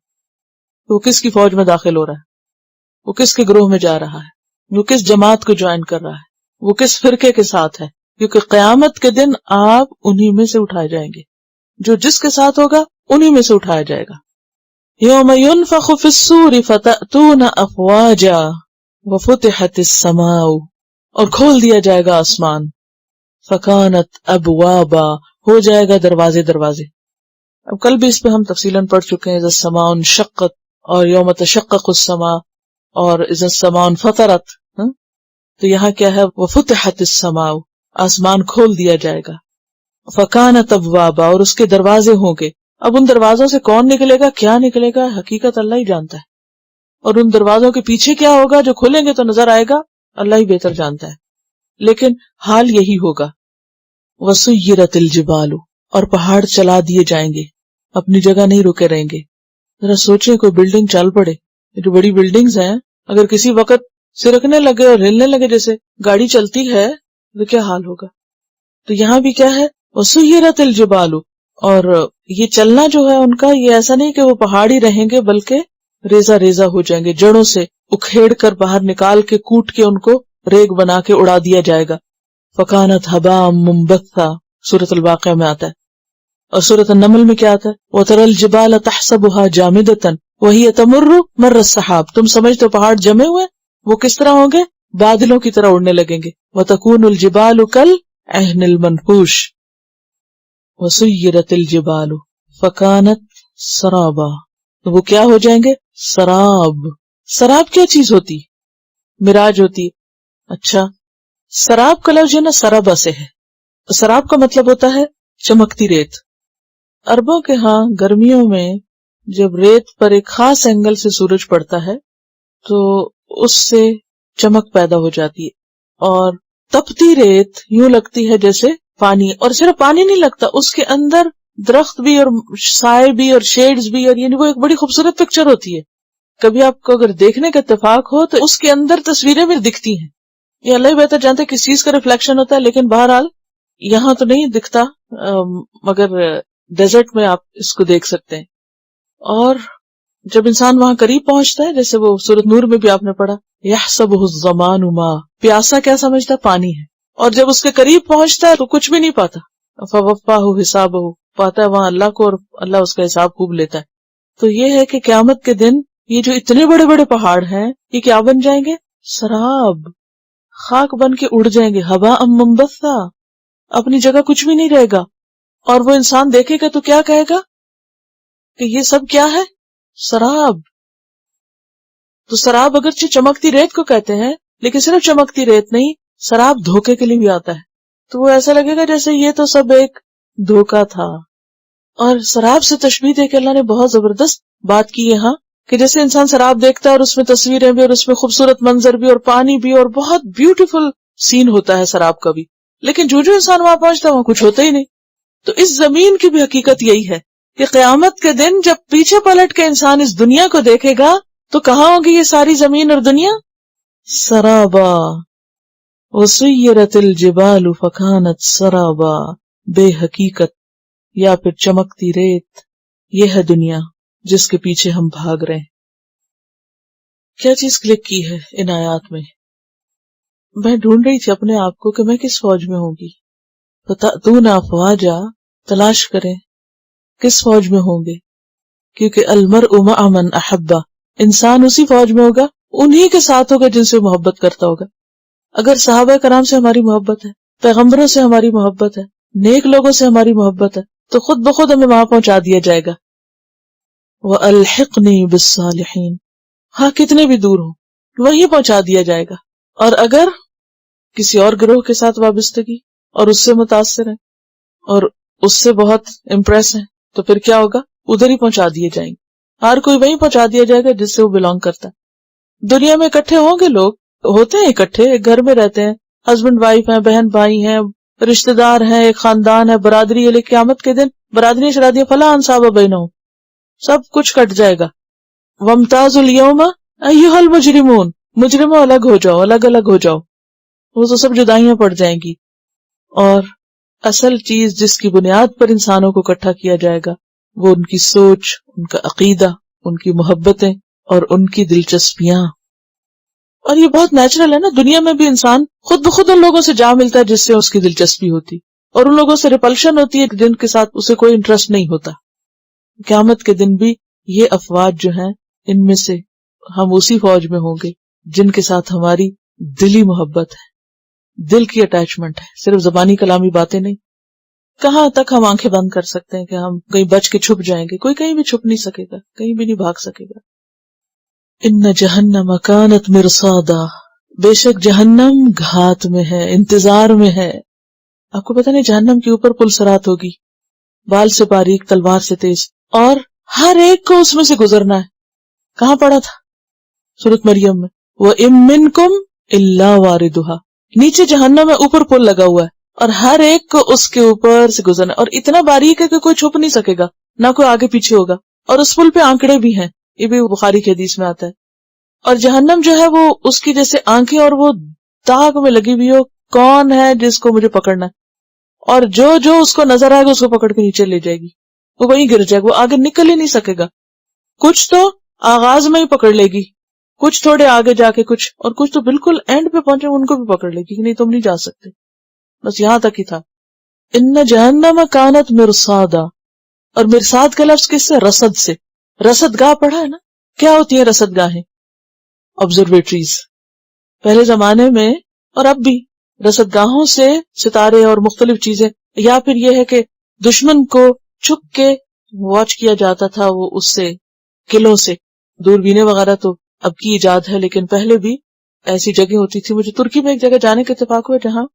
وہ کس کی فوج میں داخل ہو رہا ہے، وہ کس کے گروہ میں جا رہا ہے، وہ کس جماعت کو جوائن کر رہا ہے، وہ کس فرقے کے ساتھ ہے. کیونکہ قیامت کے دن آپ انہی میں سے اٹھائے جائیں گے، جو جس کے ساتھ ہوگا انہی میں سے اٹھایا جائے گا. یوم ینفخ فی الصور فتأتون افواجا وفتحت السماء، اور کھول دیا جائے گا آسمان، فکانت ابوابا، ہو جائے گا دروازے دروازے. اب کل بھی اس پہ ہم تفصیلاً پڑھ چکے ہیں، اذا السماء انشقت، اور یوم تشقق السماء، اور اذا السماء انفطرت. تو یہاں کیا ہے، وفتحت السماء، آسمان کھول دیا جائے گا. فکانت ابوابا، اور اس کے دروازے ہوں گے. اب ان دروازوں سے کون نکلے گا، کیا نکلے گا، حقیقت اللہ ہی جانتا ہے. اور ان دروازوں کے پیچھے کیا ہوگا جو کھلیں گے تو نظر آئے گا، اللہ ہی بہتر جانتا ہے. لیکن حال یہی ہوگا. وسیرت الجبال، اور پہاڑ چلا دیے جائیں گے، اپنی جگہ نہیں رکے رہیں گے. ذرا سوچیں کوئی بلڈنگ چل پڑے، جو بڑی بلڈنگز ہیں اگر کسی وقت سرکنے لگے اور ہلنے لگے جیسے گاڑی چلتی ہے تو کیا حال ہوگا. تو یہاں بھی کیا ہے، وسیرت الجبال، اور یہ چلنا جو ہے ان کا، یہ ایسا نہیں کہ وہ پہاڑی رہیں گے بلکہ ریزہ ریزہ ہو جائیں گے، جڑوں سے اکھیڑ کر باہر نکال کے کوٹ کے ان کو ریگ بنا کے اڑا دیا جائے گا. فکانت حباء منبثا، سورۃ الواقعہ میں آتا ہے. اور سورۃ النمل میں کیا آتا ہے، وترى الجبال تحسبها جامدة وهي تمر مر السحاب، تم سمجھتے ہو پہاڑ جمے ہوئے، وہ کس طرح ہوں گے، بادلوں کی طرح اڑنے لگیں گے. وتكون الجبال كالعهن المنفوش وسيرت الجبال فکانت سرابا، تو وہ کیا ہو جائیں گے؟ سراب۔ سراب کیا چیز ہوتی؟ مراج ہوتی۔ اچھا، سراب کا لفظ جو ہے نا سرابا سے ہے۔ سراب کا مطلب ہوتا ہے چمکتی ریت۔ عربوں کے ہاں گرمیوں میں جب ریت پر ایک خاص اینگل سے سورج پڑتا ہے تو اس سے چمک پیدا ہو جاتی ہے، اور تپتی ریت یوں لگتی ہے جیسے پانی، اور صرف پانی نہیں لگتا، اس کے اندر درخت بھی اور سائے بھی اور شیڈز بھی، اور یعنی وہ ایک بڑی خوبصورت پکچر ہوتی ہے۔ کبھی آپ کو اگر دیکھنے کا اتفاق ہو تو اس کے اندر تصویریں بھی دکھتی ہیں۔ یہ اللہ ہی بہتر جانتے کس چیز کا ریفلیکشن ہوتا ہے، لیکن بہرحال یہاں تو نہیں دکھتا، مگر ڈیزرٹ میں آپ اس کو دیکھ سکتے ہیں۔ اور جب انسان وہاں قریب پہنچتا ہے، جیسے وہ سورۃ نور میں بھی آپ نے پڑھا یحسبہ الظمآن ماء، پیاسا کیا سمجھتا ہے؟ پانی ہے، اور جب اس کے قریب پہنچتا ہے تو کچھ بھی نہیں پاتا، فوفاہ حسابہ، پاتا ہے وہاں اللہ کو، اور اللہ اس کا حساب خوب لیتا ہے۔ تو یہ ہے کہ قیامت کے دن یہ جو اتنے بڑے بڑے پہاڑ ہیں یہ کیا بن جائیں گے؟ سراب، خاک بن کے اڑ جائیں گے، ہباء منبثا، اپنی جگہ کچھ بھی نہیں رہے گا۔ اور وہ انسان دیکھے گا تو کیا کہے گا کہ یہ سب کیا ہے؟ سراب۔ تو سراب اگرچہ چمکتی ریت کو کہتے ہیں، لیکن صرف چمکتی ریت نہیں، سراب دھوکے کے لیے بھی آتا ہے، تو وہ ایسا لگے گا جیسے یہ تو سب ایک دھوکا تھا۔ اور سراب سے تشبیہ دے کے اللہ نے بہت زبردست بات کی یہاں، کہ جیسے انسان سراب دیکھتا ہے اور اس میں تصویریں بھی اور اس میں خوبصورت منظر بھی اور پانی بھی اور بہت بیوٹیفل سین ہوتا ہے سراب کا بھی، لیکن جو انسان وہاں پہنچتا ہے وہاں کچھ ہوتا ہی نہیں۔ تو اس زمین کی بھی حقیقت یہی ہے کہ قیامت کے دن جب پیچھے پلٹ کے انسان اس دنیا کو دیکھے گا تو کہاں ہوگی یہ ساری زمین اور دنیا؟ سرابا، وسیرت الجبال فکانت سرابا، بے حقیقت یا پھر چمکتی ریت، یہ ہے دنیا جس کے پیچھے ہم بھاگ رہے ہیں۔ کیا چیز کلک کی ہے ان آیات میں؟ میں ڈھونڈ رہی تھی اپنے آپ کو کہ میں کس فوج میں ہوں گی، فتأتون افواجا، تلاش کریں کس فوج میں ہوں گے، کیونکہ المرء مع من احبہ، انسان اسی فوج میں ہوگا، انہی کے ساتھ ہوگا جن سے محبت کرتا ہوگا۔ اگر صحابہ کرام سے ہماری محبت ہے، پیغمبروں سے ہماری محبت ہے، نیک لوگوں سے ہماری محبت ہے، تو خود بخود ہمیں وہاں پہنچا دیا جائے گا۔ وَأَلْحِقْنِي بِالصَّالِحِينَ، ہاں کتنے بھی دور ہوں وہیں پہنچا دیا جائے گا۔ اور اگر کسی اور گروہ کے ساتھ وابستگی اور اس سے متاثر ہیں اور اس سے بہت امپریس ہیں تو پھر کیا ہوگا؟ ادھر ہی پہنچا دیے جائیں گے، ہر کوئی وہیں پہنچا دیا جائے گا جس سے وہ بلانگ کرتا ہے۔ دنیا میں اکٹھے ہوں گے، لوگ ہوتے ہیں اکٹھے، ایک گھر میں رہتے ہیں، ہسبینڈ وائف ہیں، بہن بھائی ہیں، رشتہ دار ہیں، ایک خاندان ہے، برادری ہے، لیکن قیامت کے دن برادری شرادیاں فلا انصاب بینہم، سب کچھ کٹ جائے گا۔ وامتازوا اليوم ایھا المجرمون، مجرموں الگ ہو جاؤ، الگ الگ ہو جاؤ، وہ تو سب جدائیاں پڑ جائیں گی۔ اور اصل چیز جس کی بنیاد پر انسانوں کو اکٹھا کیا جائے گا وہ ان کی سوچ، ان کا عقیدہ، ان کی محبتیں اور ان کی دلچسپیاں۔ اور یہ بہت نیچرل ہے نا، دنیا میں بھی انسان خود بخود ان لوگوں سے جا ملتا ہے جس سے اس کی دلچسپی ہوتی، اور ان لوگوں سے ریپلشن ہوتی ہے جن کے ساتھ اسے کوئی انٹرسٹ نہیں ہوتا۔ قیامت کے دن بھی یہ افواج جو ہیں ان میں سے ہم اسی فوج میں ہوں گے جن کے ساتھ ہماری دلی محبت ہے، دل کی اٹیچمنٹ ہے، صرف زبانی کلامی باتیں نہیں۔ کہاں تک ہم آنکھیں بند کر سکتے ہیں کہ ہم کہیں بچ کے چھپ جائیں گے؟ کوئی کہیں بھی چھپ نہیں سکے گا، کہیں بھی نہیں بھاگ سکے گا۔ ان جہنم کانت مرصادا، بے شک جہنم گھات میں ہے، انتظار میں ہے۔ آپ کو پتہ نہیں جہنم کے اوپر پل صراط ہوگی، بال سے باریک، تلوار سے تیز، اور ہر ایک کو اس میں سے گزرنا ہے۔ کہاں پڑا تھا؟ سورۃ مریم میں، وَإِن مِّنكُمْ إِلَّا وَارِدُهَا، نیچے جہنم میں، اوپر پل لگا ہوا ہے اور ہر ایک کو اس کے اوپر سے گزرنا ہے، اور اتنا باریک ہے کہ کوئی چھپ نہیں سکے گا، نہ کوئی آگے پیچھے ہوگا۔ اور اس پل پہ آنکڑے بھی ہیں، یہ بھی بخاری کی حدیث میں آتا ہے۔ اور جہنم جو ہے وہ اس کی جیسے آنکھیں اور وہ داغ میں لگی ہوئی ہو، کون ہے جس کو مجھے پکڑنا ہے، اور جو اس کو نظر آئے گا اس کو پکڑ کے نیچے لے جائے گی، وہ وہیں گر جائے گا، وہ آگے نکل ہی نہیں سکے گا۔ کچھ تو آغاز میں ہی پکڑ لے گی، کچھ تھوڑے آگے جا کے کچھ، اور کچھ تو بالکل اینڈ پہ پہنچے ان کو بھی پکڑ لے گی کہ نہیں تم نہیں جا سکتے، بس یہاں تک ہی تھا۔ ان جہنم کانت مرصادا، اور مرصاد کا لفظ کس سے؟ رصد سے۔ رصد گاہ پڑھا ہے نا، کیا ہوتی ہیں رصد گاہیں؟ آبزرویٹریز۔ پہلے زمانے میں اور اب بھی رصد گاہوں سے ستارے اور مختلف چیزیں، یا پھر یہ ہے کہ دشمن کو چھپ کے واچ کیا جاتا تھا وہ اس سے قلعوں سے. دوربینیں وغیرہ تو اب کی ایجاد ہے لیکن پہلے بھی ایسی جگہ ہوتی تھی. مجھے ترکی میں ایک جگہ جانے کا اتفاق ہوا جہاں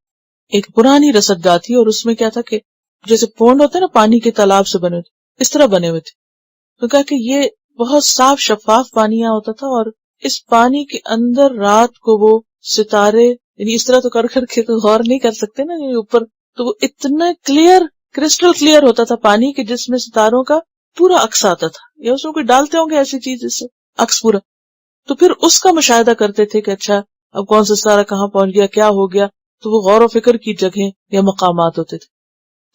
ایک پرانی رسد گاہ تھی اور اس میں کیا تھا کہ جیسے پونڈ ہوتے ہیں نا پانی کے تالاب سے بنے ہوتے اس طرح بنے ہوئے تھے. تو کہا کہ یہ بہت صاف شفاف پانی یہاں ہوتا تھا اور اس پانی کے اندر رات کو وہ ستارے یعنی اس طرح تو کر کے تو غور نہیں کر سکتے نا اوپر, تو وہ اتنا کلیئر کرسٹل کلیئر ہوتا تھا پانی کہ جس میں ستاروں کا پورا عکس آتا تھا, یا اس میں کوئی ڈالتے ہوں گے ایسی چیز جس سے عکس پورا. تو پھر اس کا مشاہدہ کرتے تھے کہ اچھا اب کون سا ستارہ کہاں پہنچ گیا کیا ہو گیا. تو وہ غور و فکر کی جگہیں یا مقامات ہوتے تھے.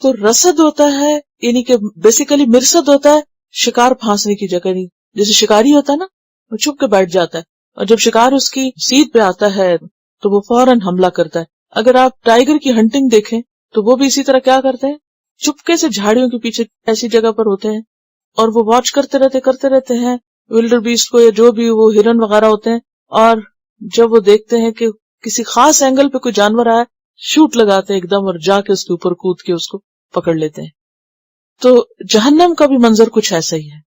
تو رصد ہوتا ہے یعنی کہ بیسیکلی مرصد ہوتا ہے شکار پھانسنے کی جگہ. نہیں جیسے شکاری ہوتا ہے نا وہ چھپ کے بیٹھ جاتا ہے اور جب شکار اس کی سیدھ پہ آتا ہے تو وہ فوراً حملہ کرتا ہے. اگر آپ ٹائیگر کی ہنٹنگ دیکھیں تو وہ بھی اسی طرح کیا کرتے ہیں, چپکے سے جھاڑیوں کے پیچھے ایسی جگہ پر ہوتے ہیں اور وہ واچ کرتے رہتے ہیں ولڈر بیسٹ کو, یا جو بھی وہ ہرن وغیرہ ہوتے ہیں. اور جب وہ دیکھتے ہیں کہ کسی خاص اینگل پہ کوئی جانور آیا شوٹ لگاتے ہیں ایک دم اور جا کے اس کے اوپر کود کے اس کو پکڑ لیتے ہیں. تو جہنم کا بھی منظر کچھ ایسا ہی ہے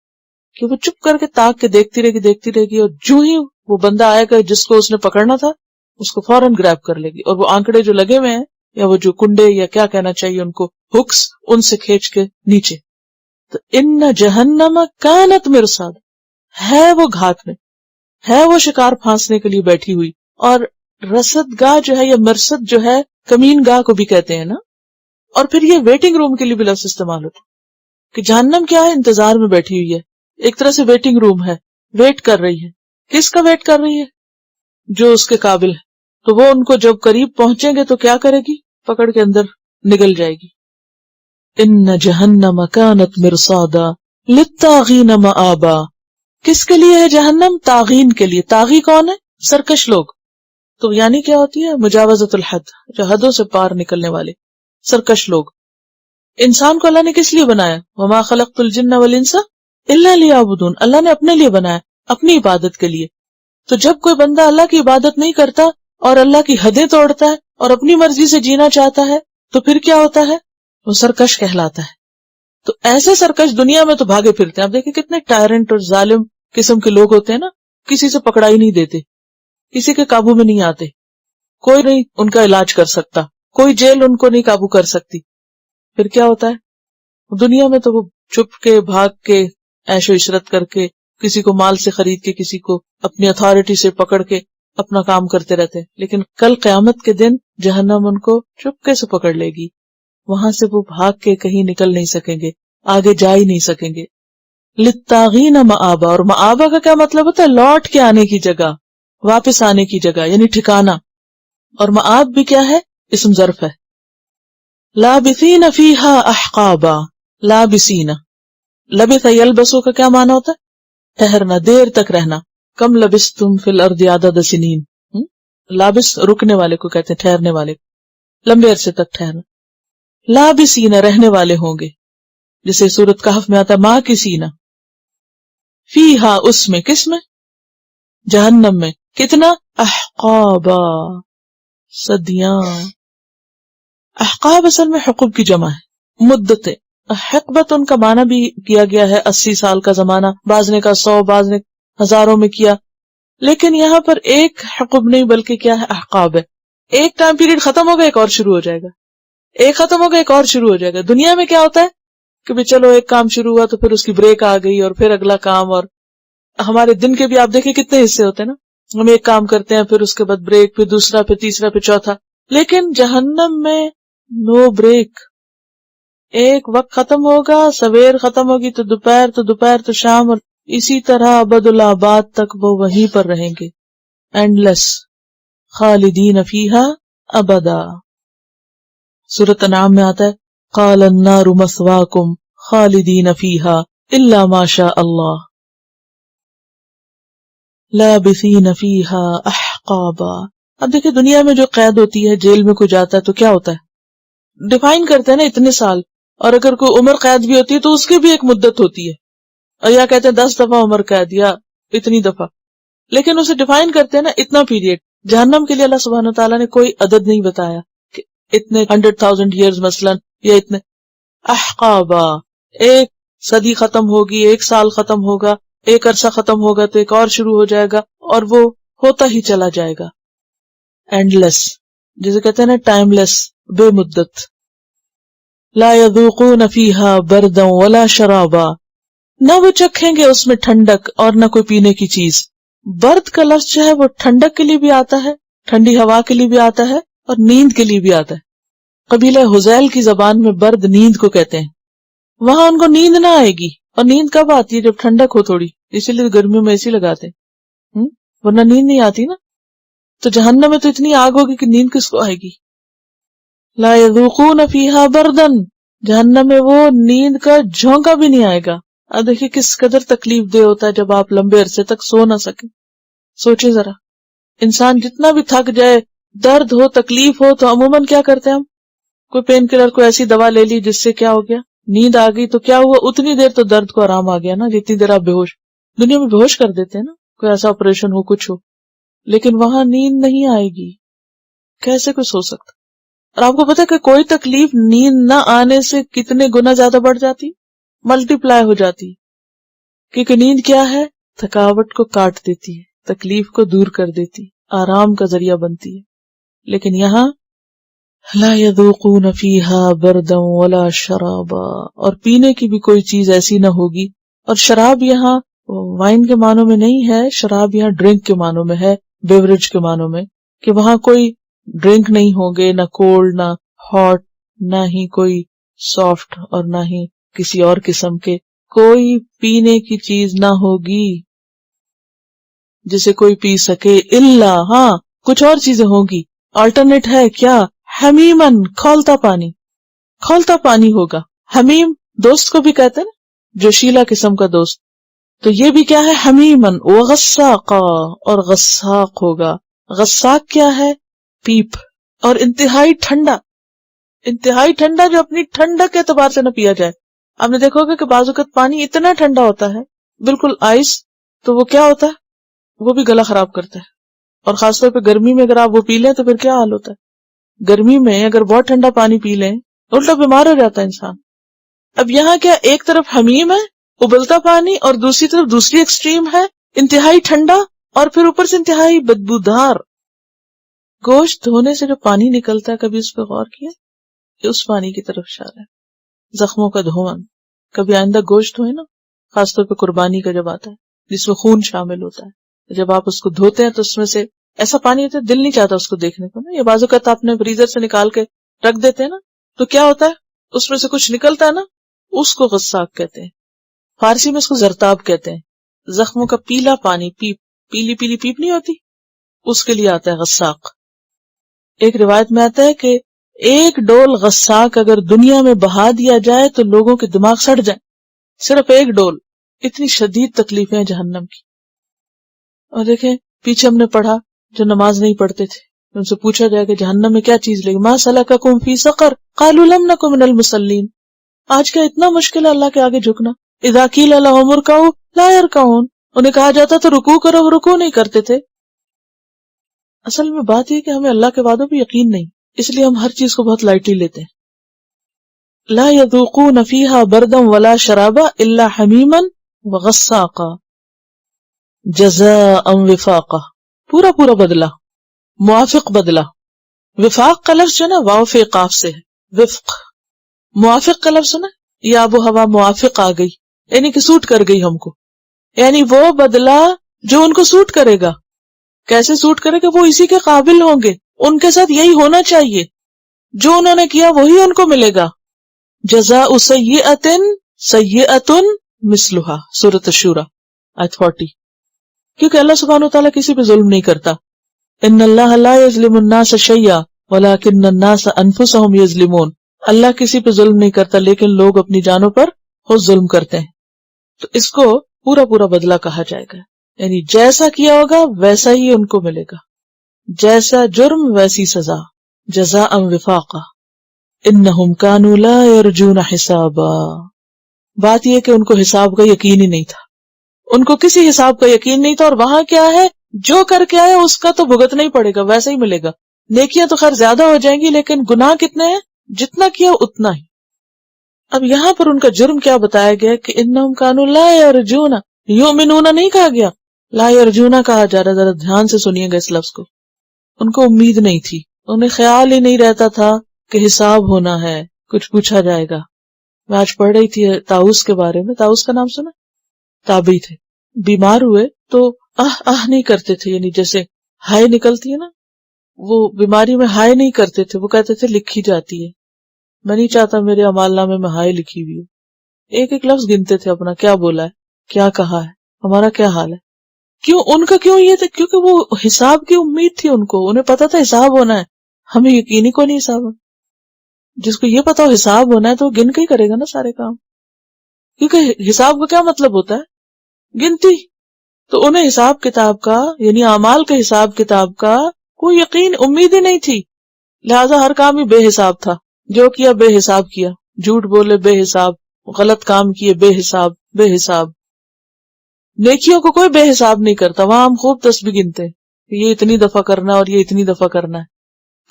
کہ وہ چپ کر کے تاک کے دیکھتی رہے گی اور جو ہی وہ بندہ آئے گا جس کو اس نے پکڑنا تھا اس کو فوراً گریب کر لے گی, اور وہ آنکڑے جو لگے ہوئے ہیں یا وہ جو کنڈے یا کیا کہنا چاہیے ان کو ہکس, ان سے کھینچ کے نیچے. تو ان جہنم کانت مرصاد, ہے وہ گھات میں, ہے وہ شکار پھانسنے کے لیے بیٹھی ہوئی. اور رصد گاہ جو ہے یا مرصد جو ہے کمین گاہ کو بھی کہتے ہیں نا. اور پھر یہ ویٹنگ روم کے لیے بھی لفظ استعمال ہوتا ہے کہ جہنم کیا ہے, انتظار میں بیٹھی ہوئی ہے, ایک طرح سے ویٹنگ روم ہے, ویٹ کر رہی ہے. کس کا ویٹ کر رہی ہے؟ جو اس کے قابل ہے. تو وہ ان کو جب قریب پہنچیں گے تو کیا کرے گی, پکڑ کے اندر نگل جائے گی. ان جہنم کانت مرصادا للطاغین مآبا. کس کے لیے ہے جہنم؟ طاغین کے لیے. طاغی کون ہے؟ سرکش لوگ. تو یعنی کیا ہوتی ہے؟ مجاوزت الحد, جو حدوں سے پار نکلنے والے سرکش لوگ. انسان کو اللہ نے کس لیے بنایا؟ وما خلقت الجن والانس الا لیعبدون. اللہ نے اپنے لیے بنایا, اپنی عبادت کے لیے. تو جب کوئی بندہ اللہ کی عبادت نہیں کرتا اور اللہ کی حدیں توڑتا ہے اور اپنی مرضی سے جینا چاہتا ہے تو پھر کیا ہوتا ہے؟ وہ سرکش کہلاتا ہے. تو ایسے سرکش دنیا میں تو بھاگے پھرتے ہیں. آپ دیکھیں کتنے ٹائرنٹ اور ظالم قسم کے لوگ ہوتے ہیں نا, کسی سے پکڑائی نہیں دیتے, کسی کے قابو میں نہیں آتے, کوئی نہیں ان کا علاج کر سکتا, کوئی جیل ان کو نہیں قابو کر سکتی. پھر کیا ہوتا ہے دنیا میں؟ تو وہ چھپ کے بھاگ کے عیش و عشرت کر کے کسی کو مال سے خرید کے کسی کو اپنی اتھارٹی سے پکڑ کے اپنا کام کرتے رہتے ہیں. لیکن کل قیامت کے دن جہنم ان کو چپکے سے پکڑ لے گی, وہاں سے وہ بھاگ کے کہیں نکل نہیں سکیں گے, آگے جا ہی نہیں سکیں گے. للطاغین مآبا, اور مآبا کا کیا مطلب ہوتا ہے؟ لوٹ کے آنے کی جگہ, واپس آنے کی جگہ یعنی ٹھکانہ. اور مآب بھی کیا ہے؟ اسم ظرف ہے. لابثین فیہا احقابا. لابثین, لبث یلبسو کا کیا معنی ہوتا ہے؟ ٹھہرنا, دیر تک رہنا. کم لبثتم فی الارض عدد سنین. لابس رکنے والے کو کہتے ہیں, ٹھہرنے والے, لمبے عرصے تک ٹھہرنا. لابثین, رہنے والے ہوں گے, جسے سورۃ کہف میں آتا ماں کی سینہ. فیہا, اس میں, کس میں؟ جہنم میں. کتنا؟ احقابا, صدیاں. احقاب اصل میں حقب کی جمع ہے, مدتیں. حقبت ان کا معنی بھی کیا گیا ہے 80 سال کا زمانہ, بعض نے کا 100, بعض نے ہزاروں میں کیا. لیکن یہاں پر ایک حقب نہیں بلکہ کیا ہے؟ احقاب ہے. ایک ٹائم پیریڈ ختم ہوگا ایک اور شروع ہو جائے گا, ایک ختم ہوگا ایک اور شروع ہو جائے گا. دنیا میں کیا ہوتا ہے کہ بھی چلو ایک کام شروع ہوا تو پھر اس کی بریک آ گئی اور پھر اگلا کام. اور ہمارے دن کے بھی آپ دیکھیں کتنے حصے ہوتے ہیں نا, ہم ایک کام کرتے ہیں پھر اس کے بعد بریک, پھر دوسرا, پھر تیسرا, پھر چوتھا. لیکن جہنم میں نو بریک. ایک وقت ختم ہوگا, سویر ختم ہوگی تو دوپہر تو شام, اور اسی طرح ابد الآباد تک وہ وہیں پر رہیں گے. اینڈلیس, خالدین فیہا ابدا. سورۃ انعام میں آتا ہے قال النار مثواکم خالدین فیہا الا ما شاء اللہ لابثین فیہا احقابا. اب دیکھیں دنیا میں جو قید ہوتی ہے, جیل میں کوئی جاتا ہے تو کیا ہوتا ہے؟ ڈیفائن کرتے ہیں نا اتنے سال, اور اگر کوئی عمر قید بھی ہوتی ہے تو اس کی بھی ایک مدت ہوتی ہے, اور یا کہتے ہیں 10 دفعہ عمر قید یا اتنی دفعہ, لیکن اسے ڈیفائن کرتے ہیں نا اتنا پیریڈ. جہنم کے لیے اللہ سبحانہ وتعالیٰ نے کوئی عدد نہیں بتایا کہ اتنے 100,000 years مثلا, یا اتنے. احقابا, ایک صدی ختم ہوگی، 1 سال ختم ہوگا، ایک عرصہ ختم ہوگا تو ایک اور شروع ہو جائے گا، اور وہ ہوتا ہی چلا جائے گا. اینڈ لیس، جسے کہتے ہیں نا ٹائم لیس، بے مدت. لا يذوقون فيها بردا ولا شرابا، نہ وہ چکھیں گے اس میں ٹھنڈک اور نہ کوئی پینے کی چیز. برد کا لفظ جو ہے وہ ٹھنڈک کے لیے بھی آتا ہے، ٹھنڈی ہوا کے لیے بھی آتا ہے، اور نیند کے لیے بھی آتا ہے. قبیلہ حذیل کی زبان میں برد نیند کو کہتے ہیں. وہاں ان کو نیند نہ آئے گی، اور نیند کب آتی ہے؟ جب ٹھنڈک ہو تھوڑی، اسی لیے گرمیوں میں اے سی لگاتے ہیں، ورنہ نیند نہیں آتی نا. تو جہنم میں تو اتنی آگ ہوگی کہ نیند کس کو آئے گی؟ لا یذوقون فیہا بردن، جہنم میں وہ نیند کا جھونکا بھی نہیں آئے گا. اب دیکھیے کس قدر تکلیف دہ ہوتا ہے جب آپ لمبے عرصے تک سو نہ سکیں. سوچیں ذرا، انسان جتنا بھی تھک جائے، درد ہو، تکلیف ہو، تو عموماً کیا کرتے ہیں ہم؟ کوئی پین کلر، کوئی ایسی دوا لے لی جس سے کیا ہو گیا، نیند آ گئی. تو کیا ہوا؟ اتنی دیر تو درد کو آرام آ گیا نا، جتنی دیر آپ بے ہوش. دنیا میں بے ہوش کر دیتے ہیں نا، کوئی ایسا آپریشن ہو، کچھ ہو، لیکن وہاں نیند نہیں آئے گی. کیسے کوئی سو سکتا؟ اور آپ کو پتا ہے کہ کوئی تکلیف نیند نہ آنے سے کتنے گنا زیادہ بڑھ جاتی، ملٹی پلائی ہو جاتی. کیونکہ نیند کیا ہے؟ تھکاوٹ کو کاٹ دیتی ہے، تکلیف کو دور کر دیتی، آرام کا ذریعہ بنتی ہے. لیکن یہاں لا یذوقون فیہا بردا ولا شرابا، اور پینے کی بھی کوئی چیز ایسی نہ ہوگی. اور شراب یہاں وائن کے معنوں میں نہیں ہے، شراب یہاں ڈرنک کے معنوں میں ہے، بیوریج کے معنوں میں، کہ وہاں کوئی ڈرنک نہیں ہوگے، نہ کولڈ، نہ ہاٹ، نہ ہی کوئی سافٹ، اور نہ ہی کسی اور قسم کے کوئی پینے کی چیز نہ ہوگی جسے کوئی پی سکے. الا، ہاں کچھ اور چیزیں ہوں گی. آلٹرنیٹ ہے کیا؟ حمیمن، کھولتا پانی. کھولتا پانی ہوگا. حمیم دوست کو بھی کہتے ہیں نا، جوشیلا قسم کا دوست. تو یہ بھی کیا ہے؟ حمیمن وغساقا، اور غساق ہوگا. غساق کیا ہے؟ پیپ. اور انتہائی ٹھنڈا، انتہائی ٹھنڈا جو اپنی ٹھنڈک کے اعتبار سے نہ پیا جائے. آپ نے دیکھو گے کہ بعض اوقات پانی اتنا ٹھنڈا ہوتا ہے، بالکل آئس، تو وہ کیا ہوتا ہے؟ وہ بھی گلا خراب کرتا ہے. اور خاص طور پہ گرمی میں اگر آپ وہ پی لیں تو پھر کیا حال ہوتا ہے؟ گرمی میں اگر بہت ٹھنڈا پانی پی لیں الٹا بیمار ہو جاتا ہے انسان. اب یہاں کیا، ایک طرف حمیم ہے، ابلتا پانی، اور دوسری طرف دوسری ایکسٹریم ہے انتہائی ٹھنڈا، اور پھر اوپر سے انتہائی بدبودار. گوشت دھونے سے جو پانی نکلتا ہے، کبھی اس پہ غور کیا؟ کہ اس پانی کی طرف اشارہ ہے. زخموں کا دھون. کبھی آئندہ گوشت دھوئے نا، خاص طور پہ قربانی کا جب آتا ہے جس میں خون شامل ہوتا ہے، جب آپ اس کو دھوتے ہیں تو اس میں سے ایسا پانی ہوتا ہے دل نہیں چاہتا اس کو دیکھنے کو نا. یہ بازو کا آپ نے فریزر سے نکال کے رکھ دیتے ہیں نا، تو کیا ہوتا ہے اس میں سے کچھ نکلتا ہے نا، اس کو غساق کہتے ہیں. فارسی میں اس کو زرتاب کہتے ہیں. زخموں کا پیلا پانی، پیپ، پیلی پیلی پیپ نہیں ہوتی، اس کے لیے آتا ہے غساق. ایک روایت میں آتا ہے کہ ایک ڈول غساق اگر دنیا میں بہا دیا جائے تو لوگوں کے دماغ سڑ جائیں. صرف ایک ڈول. اتنی شدید تکلیفیں ہیں جہنم کی. اور دیکھیں پیچھے ہم نے پڑھا جو نماز نہیں پڑھتے تھے، ان سے پوچھا جائے کہ جہنم میں کیا چیز لے گی؟ ما سلککم فی سقر قالوا لم نک من المصلین. آج کیا اتنا مشکل ہے اللہ کے آگے جھکنا؟ اذا قیل لهم ارکعوا لا يرکعون، انہیں کہا جاتا تو رکوع کرو، وہ رکوع نہیں کرتے تھے. اصل میں بات یہ کہ ہمیں اللہ کے وعدوں پہ یقین نہیں، اس لیے ہم ہر چیز کو بہت لائٹلی لیتے ہیں. لا یذوقون فیہا بردا ولا شرابا الا حمیما وغساقا جزاء وفاقا، پورا پورا بدلہ، موافق بدلہ. وفاق کا لفظ جو نا واو فے قاف سے ہے، وفق. موافق کا لفظ سنا، یہ آب و ہوا موافق آ گئی، یعنی کہ سوٹ کر گئی ہم کو، یعنی وہ بدلہ جو ان کو سوٹ کرے گا. کیسے سوٹ کرے گا؟ وہ اسی کے قابل ہوں گے، ان کے ساتھ یہی ہونا چاہیے، جو انہوں نے کیا وہی ان کو ملے گا. جزاء سیئۃ سیئۃ مثلھا، سورۃ الشورى آیت 40. کیونکہ اللہ سبحانہ وتعالیٰ کسی پہ ظلم نہیں کرتا. ان اللہ لا یظلم الناس شیئا ولکن الناس انفسهم یظلمون. اللہ کسی پہ ظلم نہیں کرتا لیکن لوگ اپنی جانوں پر خود ظلم کرتے ہیں. تو اس کو پورا پورا بدلہ کہا جائے گا، یعنی جیسا کیا ہوگا ویسا ہی ان کو ملے گا، جیسا جرم ویسی سزا. جزاء وفاقا انہم کانوا لا یرجون حسابا. بات یہ کہ ان کو حساب کا یقین ہی نہیں تھا، ان کو کسی حساب کا یقین نہیں تھا. اور وہاں کیا ہے، جو کر کے آئے اس کا تو بھگتنا ہی پڑے گا، ویسا ہی ملے گا. نیکیاں تو خیر زیادہ ہو جائیں گی لیکن گناہ کتنے ہیں؟ جتنا کیا اتنا ہی. اب یہاں پر ان کا جرم کیا بتایا گیا کہ انہم کانوا لا یرجون، یؤمنون نہیں کہا گیا، لا یرجون کہا جا رہا. ذرا دھیان سے سنیے گا اس لفظ کو. ان کو امید نہیں تھی، انہیں خیال ہی نہیں رہتا تھا کہ حساب ہونا ہے، کچھ پوچھا جائے گا. میں آج پڑھ رہی تھی طاؤس کے بارے میں. طاؤس کا نام سنا؟ تابعی تھے، بیمار ہوئے تو نہیں کرتے تھے، یعنی جیسے ہائے نکلتی ہے نا، وہ بیماری میں ہائے نہیں کرتے تھے، وہ کہتے تھے لکھی جاتی ہے، میں نہیں چاہتا میرے اعمال نامے میں ہائے لکھی ہوئی ہو. ایک ایک لفظ گنتے تھے اپنا، کیا بولا ہے، کیا کہا ہے، ہمارا کیا حال ہے. ان کا کیوں یہ تھا؟ کیونکہ وہ حساب کی امید تھی ان کو، انہیں پتا تھا حساب ہونا ہے. ہمیں یقینی کو نہیں حساب ہونا. جس کو یہ پتا ہو حساب ہونا ہے تو وہ گن کے ہی کرے گا نا سارے کام، کیونکہ حساب کا کیا مطلب ہوتا ہے؟ گنتی. تو انہیں حساب کتاب کا، یعنی اعمال کے حساب کتاب کا کوئی یقین، امید ہی نہیں تھی. لہذا ہر کام ہی بے حساب تھا، جو کیا بے حساب کیا، جھوٹ بولے بے حساب، غلط کام کیے بے حساب بے حساب. نیکیوں کو کوئی بے حساب نہیں کرتا. وہاں ہم خوب تسبیح گنتے کہ یہ اتنی دفعہ کرنا ہے اور یہ اتنی دفعہ کرنا ہے.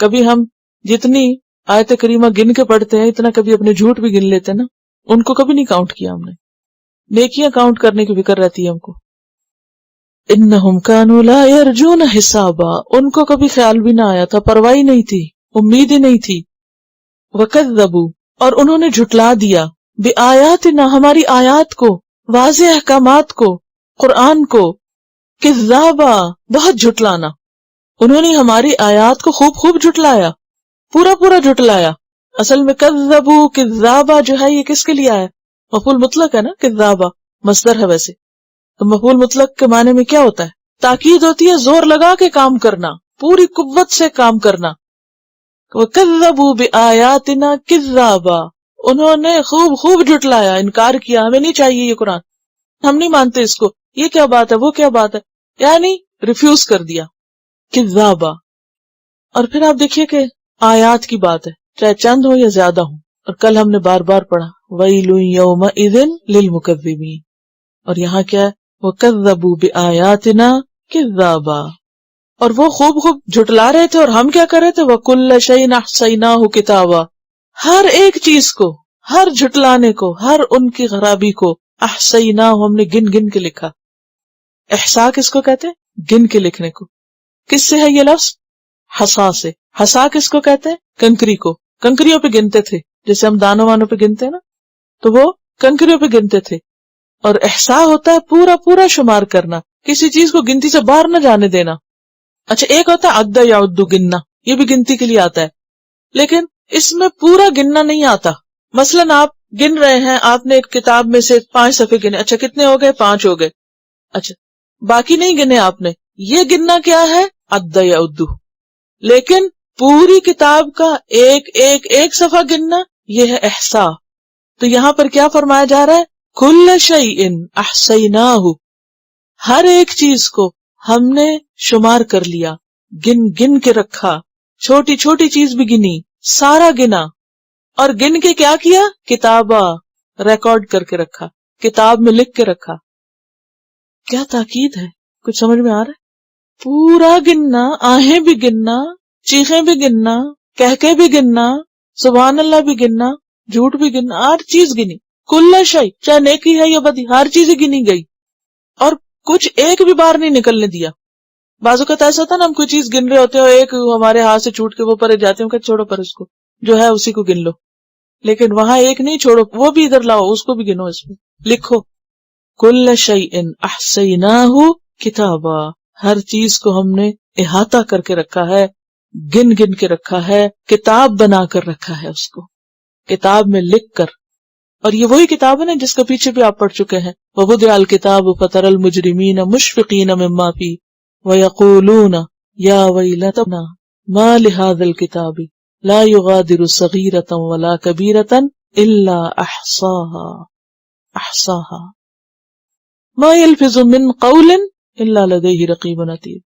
کبھی ہم جتنی آیت کریمہ گن کے پڑھتے ہیں اتنا کبھی اپنے جھوٹ بھی گن لیتے ہیں نا، ان کو کبھی نہیں کاؤنٹ کیا ہم نے. نیکیاں کاؤنٹ کرنے کی فکر رہتی ہے ہم کو. انہم کانوا لا یرجون حسابا، ان کو کبھی خیال بھی نہ آیا تھا، پرواہ ہی نہیں تھی، امید ہی نہیں تھی. وکذبوا، اور انہوں نے جھٹلا دیا، بآیاتنا، ہماری آیات کو، واضح احکامات کو، قرآن کو، کذابا، بہت جھٹلانا. انہوں نے ہماری آیات کو خوب خوب جھٹلایا، پورا پورا جھٹلایا. اصل میں کذبوا کذابا جو ہے یہ کس کے لیے آیا؟ مفعول مطلق ہے نا، کذابا مصدر ہے ویسے. تو مفعول مطلق کے معنی میں کیا ہوتا ہے؟ تاکید ہوتی ہے، زور لگا کے کام کرنا، پوری قوت سے کام کرنا. وَكَذَّبُوا بِآيَاتِنَا كِذَّابًا، انہوں نے خوب خوب جھٹلایا، انکار کیا، ہمیں نہیں چاہیے یہ قرآن، ہم نہیں مانتے اس کو، یہ کیا بات ہے، وہ کیا بات ہے، یعنی ریفیوز کر دیا. کذابا. اور پھر آپ دیکھیے کہ آیات کی بات ہے، چاہے چند ہو یا زیادہ ہو. اور کل ہم نے بار بار پڑھا وَيْلٌ يَوْمَئِذٍ لِلْمُكَذِّبِينَ، اور یہاں کیا ہے؟ وَكَذَّبُوا بِآيَاتِنَا كِذَّابًا. اور وہ خوب خوب جھٹلا رہے تھے اور ہم کیا کر رہے تھے؟ وَكُلَّ شَيْءٍ أَحْصَيْنَاهُ كِتَابًا، ہر ایک چیز کو، ہر جھٹلانے کو، ہر ان کی خرابی کو، احصیناہ ہم نے گن گن کے لکھا. احصاء کس کو کہتے ہیں؟ گن کے لکھنے کو. کس سے ہے یہ لفظ؟ حصا سے. حصا کس کو کہتے ہیں؟ کنکری کو. کنکریوں پہ گنتے تھے، جیسے ہم دانوں وانوں پہ گنتے ہیں نا، تو وہ کنکریوں پہ گنتے تھے. اور احصاء ہوتا ہے پورا پورا شمار کرنا، کسی چیز کو گنتی سے باہر نہ جانے دینا. اچھا، ایک ہوتا ہے عد یا عدو، گننا، یہ بھی گنتی کے لیے آتا ہے، لیکن اس میں پورا گننا نہیں آتا. مثلاً آپ گن رہے ہیں، آپ نے ایک کتاب میں سے 5 صفحے گنے، اچھا کتنے ہو گئے؟ 5 ہو گئے. اچھا باقی نہیں گنے آپ نے، یہ گننا کیا ہے؟ عد یا عدو. لیکن پوری کتاب کا ایک ایک ایک صفحہ گننا، یہ ہے احصاء. تو یہاں پر کیا فرمایا جا رہا ہے؟ کل شیء احصیناہ، ہر ایک چیز کو ہم نے شمار کر لیا، گن گن کے رکھا، چھوٹی چھوٹی چیز بھی گنی، سارا گنا. اور گن کے کیا کیا؟ کتابہ، ریکارڈ کر کے رکھا، کتاب میں لکھ کے رکھا. کیا تاکید ہے، کچھ سمجھ میں آ رہا ہے؟ پورا گننا، آہیں بھی گننا، چیخیں بھی گننا، کہکے بھی گننا، سبحان اللہ بھی گننا، جھوٹ بھی گننا، ہر چیز گنی. کل شیء، چاہے نیکی ہے یا بدی، ہر چیز گنی گئی، اور کچھ ایک بھی باہر نہیں نکلنے دیا. بعض اوقات ایسا ہوتا نا، ہم کوئی چیز گن رہے ہوتے ہیں اور ایک ہمارے ہاتھ سے چھوٹ کے وہ پرے جاتے ہیں، کہ چھوڑو پر اس کو، جو ہے اسی کو گن لو. لیکن وہاں ایک نہیں چھوڑو، وہ بھی ادھر لاؤ، اس کو بھی گنو، اس میں لکھو. کل شیء احصیناہ کتابا، ہر چیز کو ہم نے احاطہ کر کے رکھا ہے، گن گن کے رکھا ہے، کتاب بنا کر رکھا ہے، اس کو کتاب میں لکھ کر. اور یہ وہی کتاب ہے نا جس کا پیچھے بھی آپ پڑھ چکے ہیں، وَوُضِعَ الْكِتَابُ فَتَرَى الْمُجْرِمِينَ مُشْفِقِينَ مِمَّا فِيهِ وَيَقُولُونَ يَا وَيْلَتَنَا مَا لِهَذَا الْكِتَابِ لَا يُغَادِرُ صَغِيرَةً وَلَا كَبِيرَةً إِلَّا أَحْصَاهَا مَا يَلْفِظُ مِنْ قَوْلٍ إِلَّا لَدَيْهِ رَقِيبٌ عَتِيدٌ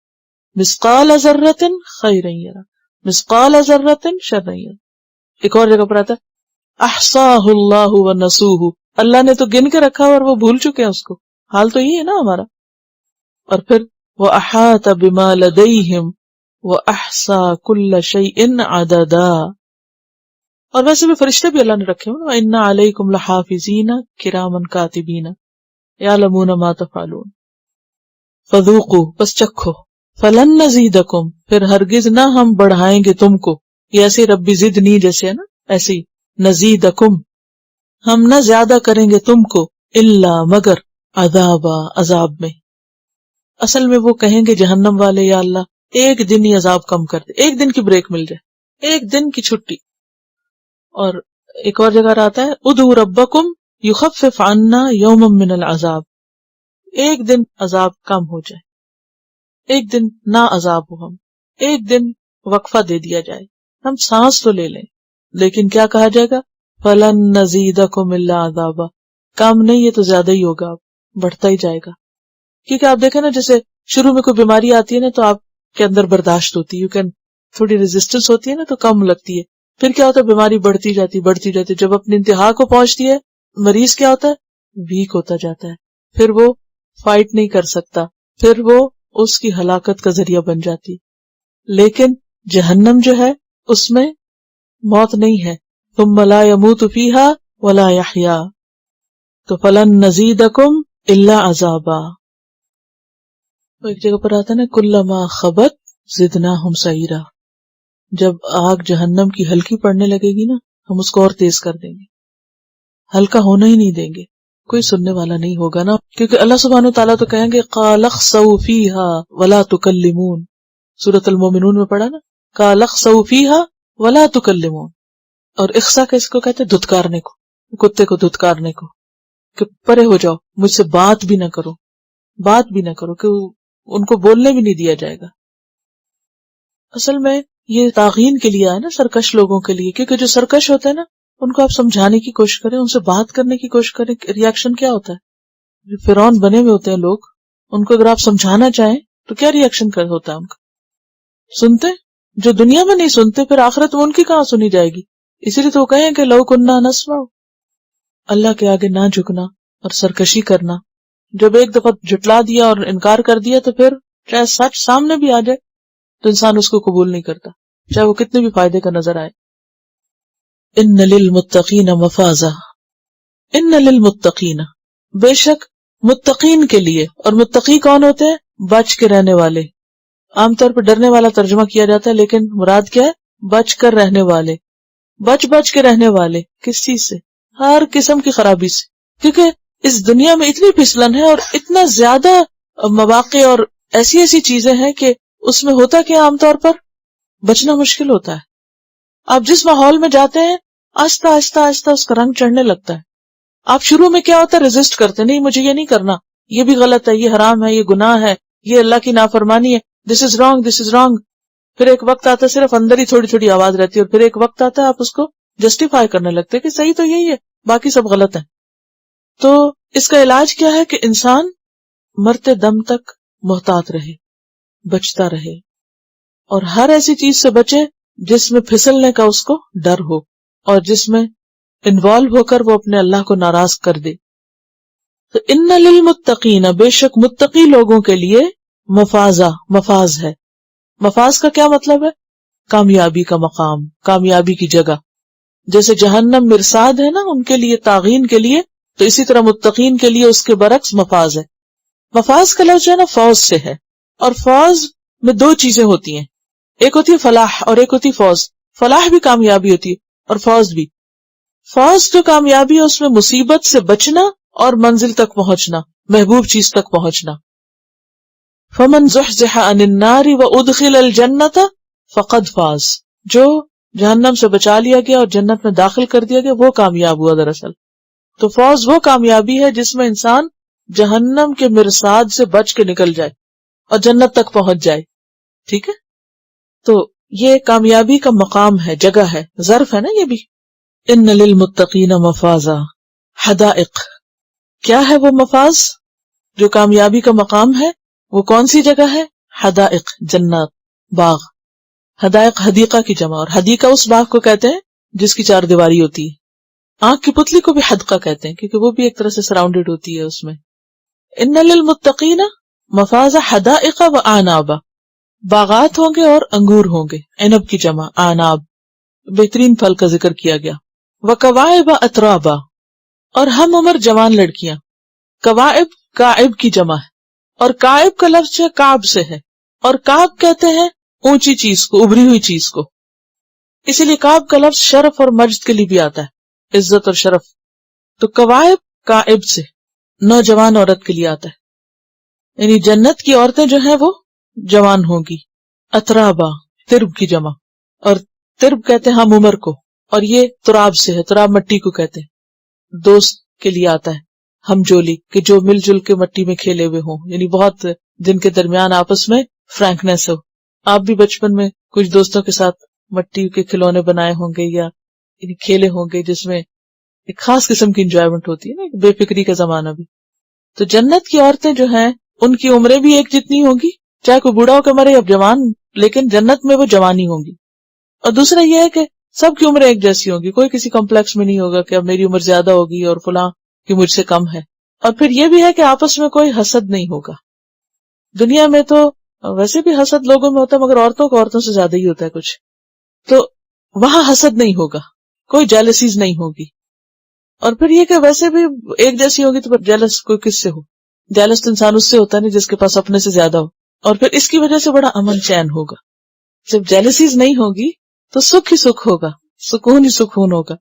مِثْقَالَ ذَرَّةٍ خَيْرًا يَرَهُ مِثْقَالَ ذَرَّةٍ شَرًّا يَرَهُ. ایک اور جگہ پر آتا ہے احصاہ اللہ ونسوہ، اللہ نے تو گن کے رکھا اور وہ بھول چکے ہیں اس کو. حال تو یہ ہے نا ہمارا. اور پھر وَأَحَاطَ بِمَا لَدَيْهِمْ وَأَحْصَى كُلَّ شَيْءٍ عَدَدًا، اور ویسے بھی فرشتے بھی اللہ نے رکھے ہوئے، وَإِنَّ عَلَيْكُمْ لَحَافِظِينَ كِرَامًا كَاتِبِينَ يَعْلَمُونَ مَا تَفْعَلُونَ فَذُوقُوا، بس چکھو، فَلَن نَزِيدَكُمْ، پھر ہرگز نہ ہم بڑھائیں گے تم کو، یہ ایسے ربی زدنی جیسے ہے نا، ایسی نزیدکم، ہم نہ زیادہ کریں گے تم کو، الا مگر عذابا، عذاب میں۔ اصل میں وہ کہیں گے جہنم والے، یا اللہ ایک دن ہی عذاب کم کر دے، ایک دن کی بریک مل جائے، ایک دن کی چھٹی۔ اور ایک اور جگہ آتا ہے ادعوا ربکم یخفف عنا یوما من العذاب، ایک دن عذاب کم ہو جائے، ایک دن نہ عذاب ہو، ہم ایک دن وقفہ دے دیا جائے، ہم سانس تو لے لیں، لیکن کیا کہا جائے گا، فلن نزیدکم الا عذابا، کم نہیں، یہ تو زیادہ ہی ہوگا، بڑھتا ہی جائے گا۔ کیونکہ آپ دیکھیں نا، جیسے شروع میں کوئی بیماری آتی ہے نا تو آپ کے اندر برداشت ہوتی ہے، یو کین، تھوڑی ریزسٹنس ہوتی ہے نا تو کم لگتی ہے، پھر کیا ہوتا ہے بیماری بڑھتی جاتی، جب اپنی انتہا کو پہنچتی ہے مریض کیا ہوتا ہے، ویک ہوتا جاتا ہے، پھر وہ فائٹ نہیں کر سکتا، پھر وہ اس کی ہلاکت کا ذریعہ بن جاتی۔ لیکن جہنم جو ہے اس میں موت نہیں ہے، ثم لا يموت فيها ولا يحيا، تو فلن نزيدكم الا عذابا۔ ایک جگہ پر آتا ہے نا کلما خبت زدناہم سعیرا، جب آگ جہنم کی ہلکی پڑنے لگے گی نا ہم اس کو اور تیز کر دیں گے، ہلکا ہونا ہی نہیں دیں گے، کوئی سننے والا نہیں ہوگا نا، کیونکہ اللہ سبحانہ وتعالیٰ تو کہیں گے قال اخسؤوا فیها ولا تکلمون، سورۃ المومنون میں پڑھا نا، قال اخسؤوا فیها ولا تکلمون۔ اور اخسا کس کو کہتے ہیں، دھتکارنے کو، کتے کو دھتکارنے کو، کہ پرے ہو جاؤ، مجھ سے بات بھی نہ کرو، بات بھی نہ کرو، کہ ان کو بولنے بھی نہیں دیا جائے گا۔ اصل میں یہ تاغین کے لیے ہے نا، سرکش لوگوں کے لیے، کیونکہ جو سرکش ہوتے ہیں نا ان کو آپ سمجھانے کی کوشش کریں، ان سے بات کرنے کی کوشش کریں، ریاکشن کیا ہوتا ہے؟ جو فرعون بنے ہوئے ہوتے ہیں لوگ، ان کو اگر آپ سمجھانا چاہیں تو کیا ریاکشن ہوتا ہے ان کا؟ سنتے؟ جو دنیا میں نہیں سنتے پھر آخرت میں ان کی کہاں سنی جائے گی؟ اسی لیے تو وہ کہیں کہ لو کننا نسمع، اللہ کے آگے نہ جھکنا اور سرکشی کرنا۔ جب ایک دفعہ جھٹلا دیا اور انکار کر دیا تو پھر چاہے سچ سامنے بھی آ جائے تو انسان اس کو قبول نہیں کرتا، چاہے وہ کتنے بھی فائدے کا نظر آئے۔ ان للمتقین مفازا، ان للمتقین، بے شک متقین کے لیے، اور متقی کون ہوتے ہیں؟ بچ کے رہنے والے۔ عام طور پر ڈرنے والا ترجمہ کیا جاتا ہے، لیکن مراد کیا ہے؟ بچ کر رہنے والے، بچ کے رہنے والے۔ کس چیز سے؟ ہر قسم کی خرابی سے، کیونکہ اس دنیا میں اتنی پھسلن ہے اور اتنا زیادہ مواقع اور ایسی چیزیں ہیں کہ اس میں ہوتا کہ عام طور پر بچنا مشکل ہوتا ہے۔ آپ جس ماحول میں جاتے ہیں آہستہ آہستہ اس کا رنگ چڑھنے لگتا ہے۔ آپ شروع میں کیا ہوتا ہے، ریزسٹ کرتے، نہیں مجھے یہ نہیں کرنا، یہ بھی غلط ہے، یہ حرام ہے، یہ گناہ ہے، یہ اللہ کی نافرمانی ہے، دس is wrong, this is wrong. پھر ایک وقت آتا ہے صرف اندر ہی تھوڑی تھوڑی آواز رہتی ہے، اور پھر ایک وقت آتا ہے آپ اس کو جسٹیفائی کرنے لگتے کہ صحیح تو یہی ہے، باقی سب غلط ہے۔ تو اس کا علاج کیا ہے کہ انسان مرتے دم تک محتاط رہے، بچتا رہے، اور ہر ایسی چیز سے بچے جس میں پھسلنے کا اس کو ڈر ہو اور جس میں انوالو ہو کر وہ اپنے اللہ کو ناراض کر دے۔ تو ان للمتقین، بے شک متقی لوگوں کے لیے مفازا، مفاز ہے۔ مفاز کا کیا مطلب ہے؟ کامیابی کا مقام، کامیابی کی جگہ۔ جیسے جہنم مرصاد ہے نا ان کے لیے، طاغین کے لیے، تو اسی طرح متقین کے لیے اس کے برعکس مفاز ہے۔ مفاز کا لفظ جو ہے نا فوز سے ہے، اور فوز میں دو چیزیں ہوتی ہیں، ایک ہوتی ہے فلاح اور ایک ہوتی فوز۔ فلاح بھی کامیابی ہوتی ہے اور فوز بھی۔ فوز جو کامیابی ہے اس میں مصیبت سے بچنا اور منزل تک پہنچنا، محبوب چیز تک پہنچنا۔ فمن زحزح عن النار وادخل الجنۃ فقد فاز، جو جہنم سے بچا لیا گیا اور جنت میں داخل کر دیا گیا وہ کامیاب ہوا دراصل۔ تو فوز وہ کامیابی ہے جس میں انسان جہنم کے مرصاد سے بچ کے نکل جائے اور جنت تک پہنچ جائے، ٹھیک ہے؟ تو یہ کامیابی کا مقام ہے، جگہ ہے، ظرف ہے نا یہ بھی۔ ان للمتقین مفازا حدائق، کیا ہے وہ مفاز جو کامیابی کا مقام ہے؟ وہ کون سی جگہ ہے؟ حدائق، جنات، باغ۔ حدائق حدیقہ کی جمع، اور حدیقہ اس باغ کو کہتے ہیں جس کی چار دیواری ہوتی ہے۔ آنکھ کی پتلی کو بھی حدقہ کہتے ہیں کیونکہ وہ بھی ایک طرح سے سراؤنڈیڈ ہوتی ہے اس میں۔ ان للمتقین مفازا حدائق و اعنابا، باغات ہوں گے اور انگور ہوں گے، عنب کی جمع، اعناب۔ بہترین پھل کا ذکر کیا گیا. وَكَوَاعِبَ أَتْرَابًا، اور ہم عمر جوان لڑکیاں. کوائب کائب کی جمع ہے، اور کائب کا لفظ ہے کعب سے ہے، اور کعب کہتے ہیں اونچی چیز کو، ابری ہوئی چیز کو. اسی لیے کعب کا لفظ شرف اور مجد کے لیے بھی آتا ہے، عزت اور شرف. تو کوائب کائب سے نوجوان عورت کے لیے آتا ہے، یعنی جنت کی عورتیں جو ہیں وہ جوان ہوں گی. اترابا ترب کی جمع، اور ترب کہتے ہیں ہم عمر کو، اور یہ تراب سے ہے، تراب مٹی کو کہتے ہیں. دوست کے لیے آتا ہے ہم جولی، کہ جو مل جل کے مٹی میں کھیلے ہوئے ہوں، یعنی بہت جن کے درمیان آپس میں فرینکنیس ہو. آپ بھی بچپن میں کچھ دوستوں کے ساتھ مٹی کے کھلونے بنائے ہوں گے یا یعنی کھیلے ہوں گے، جس میں ایک خاص قسم کی انجوائمنٹ ہوتی ہے نا، بے فکری کا زمانہ بھی. تو جنت کی عورتیں جو ہیں ان کی عمریں بھی ایک جتنی ہوں گی، چاہے کوئی بوڑھا ہو کے مرے یا جوان، لیکن جنت میں وہ جوانی ہوں گی. اور دوسرا یہ ہے کہ سب کی عمریں ایک جیسی ہوگی، کوئی کسی کمپلیکس میں نہیں ہوگا کہ اب میری عمر زیادہ ہوگی اور فلاں کی مجھ سے کم ہے. اور پھر یہ بھی ہے کہ آپس میں کوئی حسد نہیں ہوگا. دنیا میں تو ویسے بھی حسد لوگوں میں ہوتا ہے، مگر عورتوں کو عورتوں سے زیادہ ہی ہوتا ہے کچھ. تو وہاں حسد نہیں ہوگا، کوئی جیلسیز نہیں ہوگی. اور پھر یہ کہ ویسے بھی ایک جیسی ہوگی تو پھر جیلس کوئی کس سے ہو؟ جیلس تو انسان اس سے ہوتا ہے نہیں جس کے پاس اپنے سے زیادہ ہو. اور پھر اس کی وجہ سے بڑا امن چین ہوگا. جب جیلسیز نہیں ہوگی تو سکھ ہی سکھ ہوگا، سکون ہی سکون ہوگا.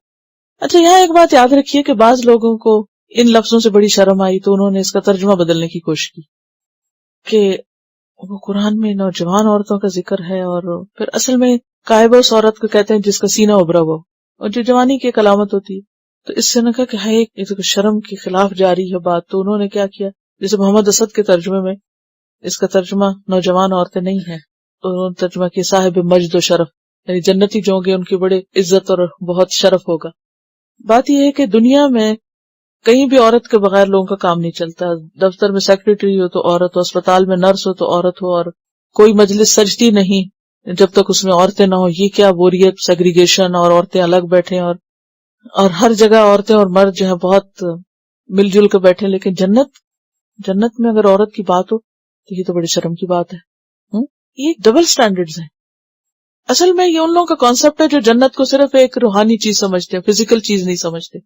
اچھا، یہاں ایک بات یاد رکھیے کہ بعض لوگوں کو ان لفظوں سے بڑی شرم آئی تو انہوں نے اس کا ترجمہ بدلنے کی کوشش کی کہ وہ قرآن میں نوجوان عورتوں کا ذکر ہے، اور پھر اصل میں قائبہ اس عورت کو کہتے ہیں جس کا سینہ ابھرا ہوا اور جو جوانی کی ایک علامت ہوتی ہے. تو اس سے نے کہا کہ ہے یہ تو شرم کے خلاف جاری ہے بات. تو انہوں نے کیا کیا، جیسے محمد اسد کے ترجمے میں اس کا ترجمہ نوجوان عورتیں نہیں ہے، تو انہوں نے ترجمہ کیا صاحب مجد و شرف، یعنی جنتی جو ہوں گے ان کی بڑے عزت اور بہت شرف ہوگا. بات یہ ہے کہ دنیا میں کہیں بھی عورت کے بغیر لوگوں کا کام نہیں چلتا. دفتر میں سیکرٹری ہو تو عورت ہو، اسپتال میں نرس ہو تو عورت ہو، اور کوئی مجلس سجتی نہیں جب تک اس میں عورتیں نہ ہو. یہ کیا بوریت، سیگریگیشن، اور عورتیں الگ بیٹھیں، اور ہر جگہ عورتیں اور مرد جو ہے بہت مل جل کے بیٹھے. لیکن جنت میں اگر عورت کی بات ہو تو یہ تو بڑی شرم کی بات ہے. یہ ڈبل سٹینڈرڈز ہیں. اصل میں یہ ان لوگوں کا کانسیپٹ ہے جو جنت کو صرف ایک روحانی چیز سمجھتے ہیں، فزیکل چیز نہیں سمجھتے.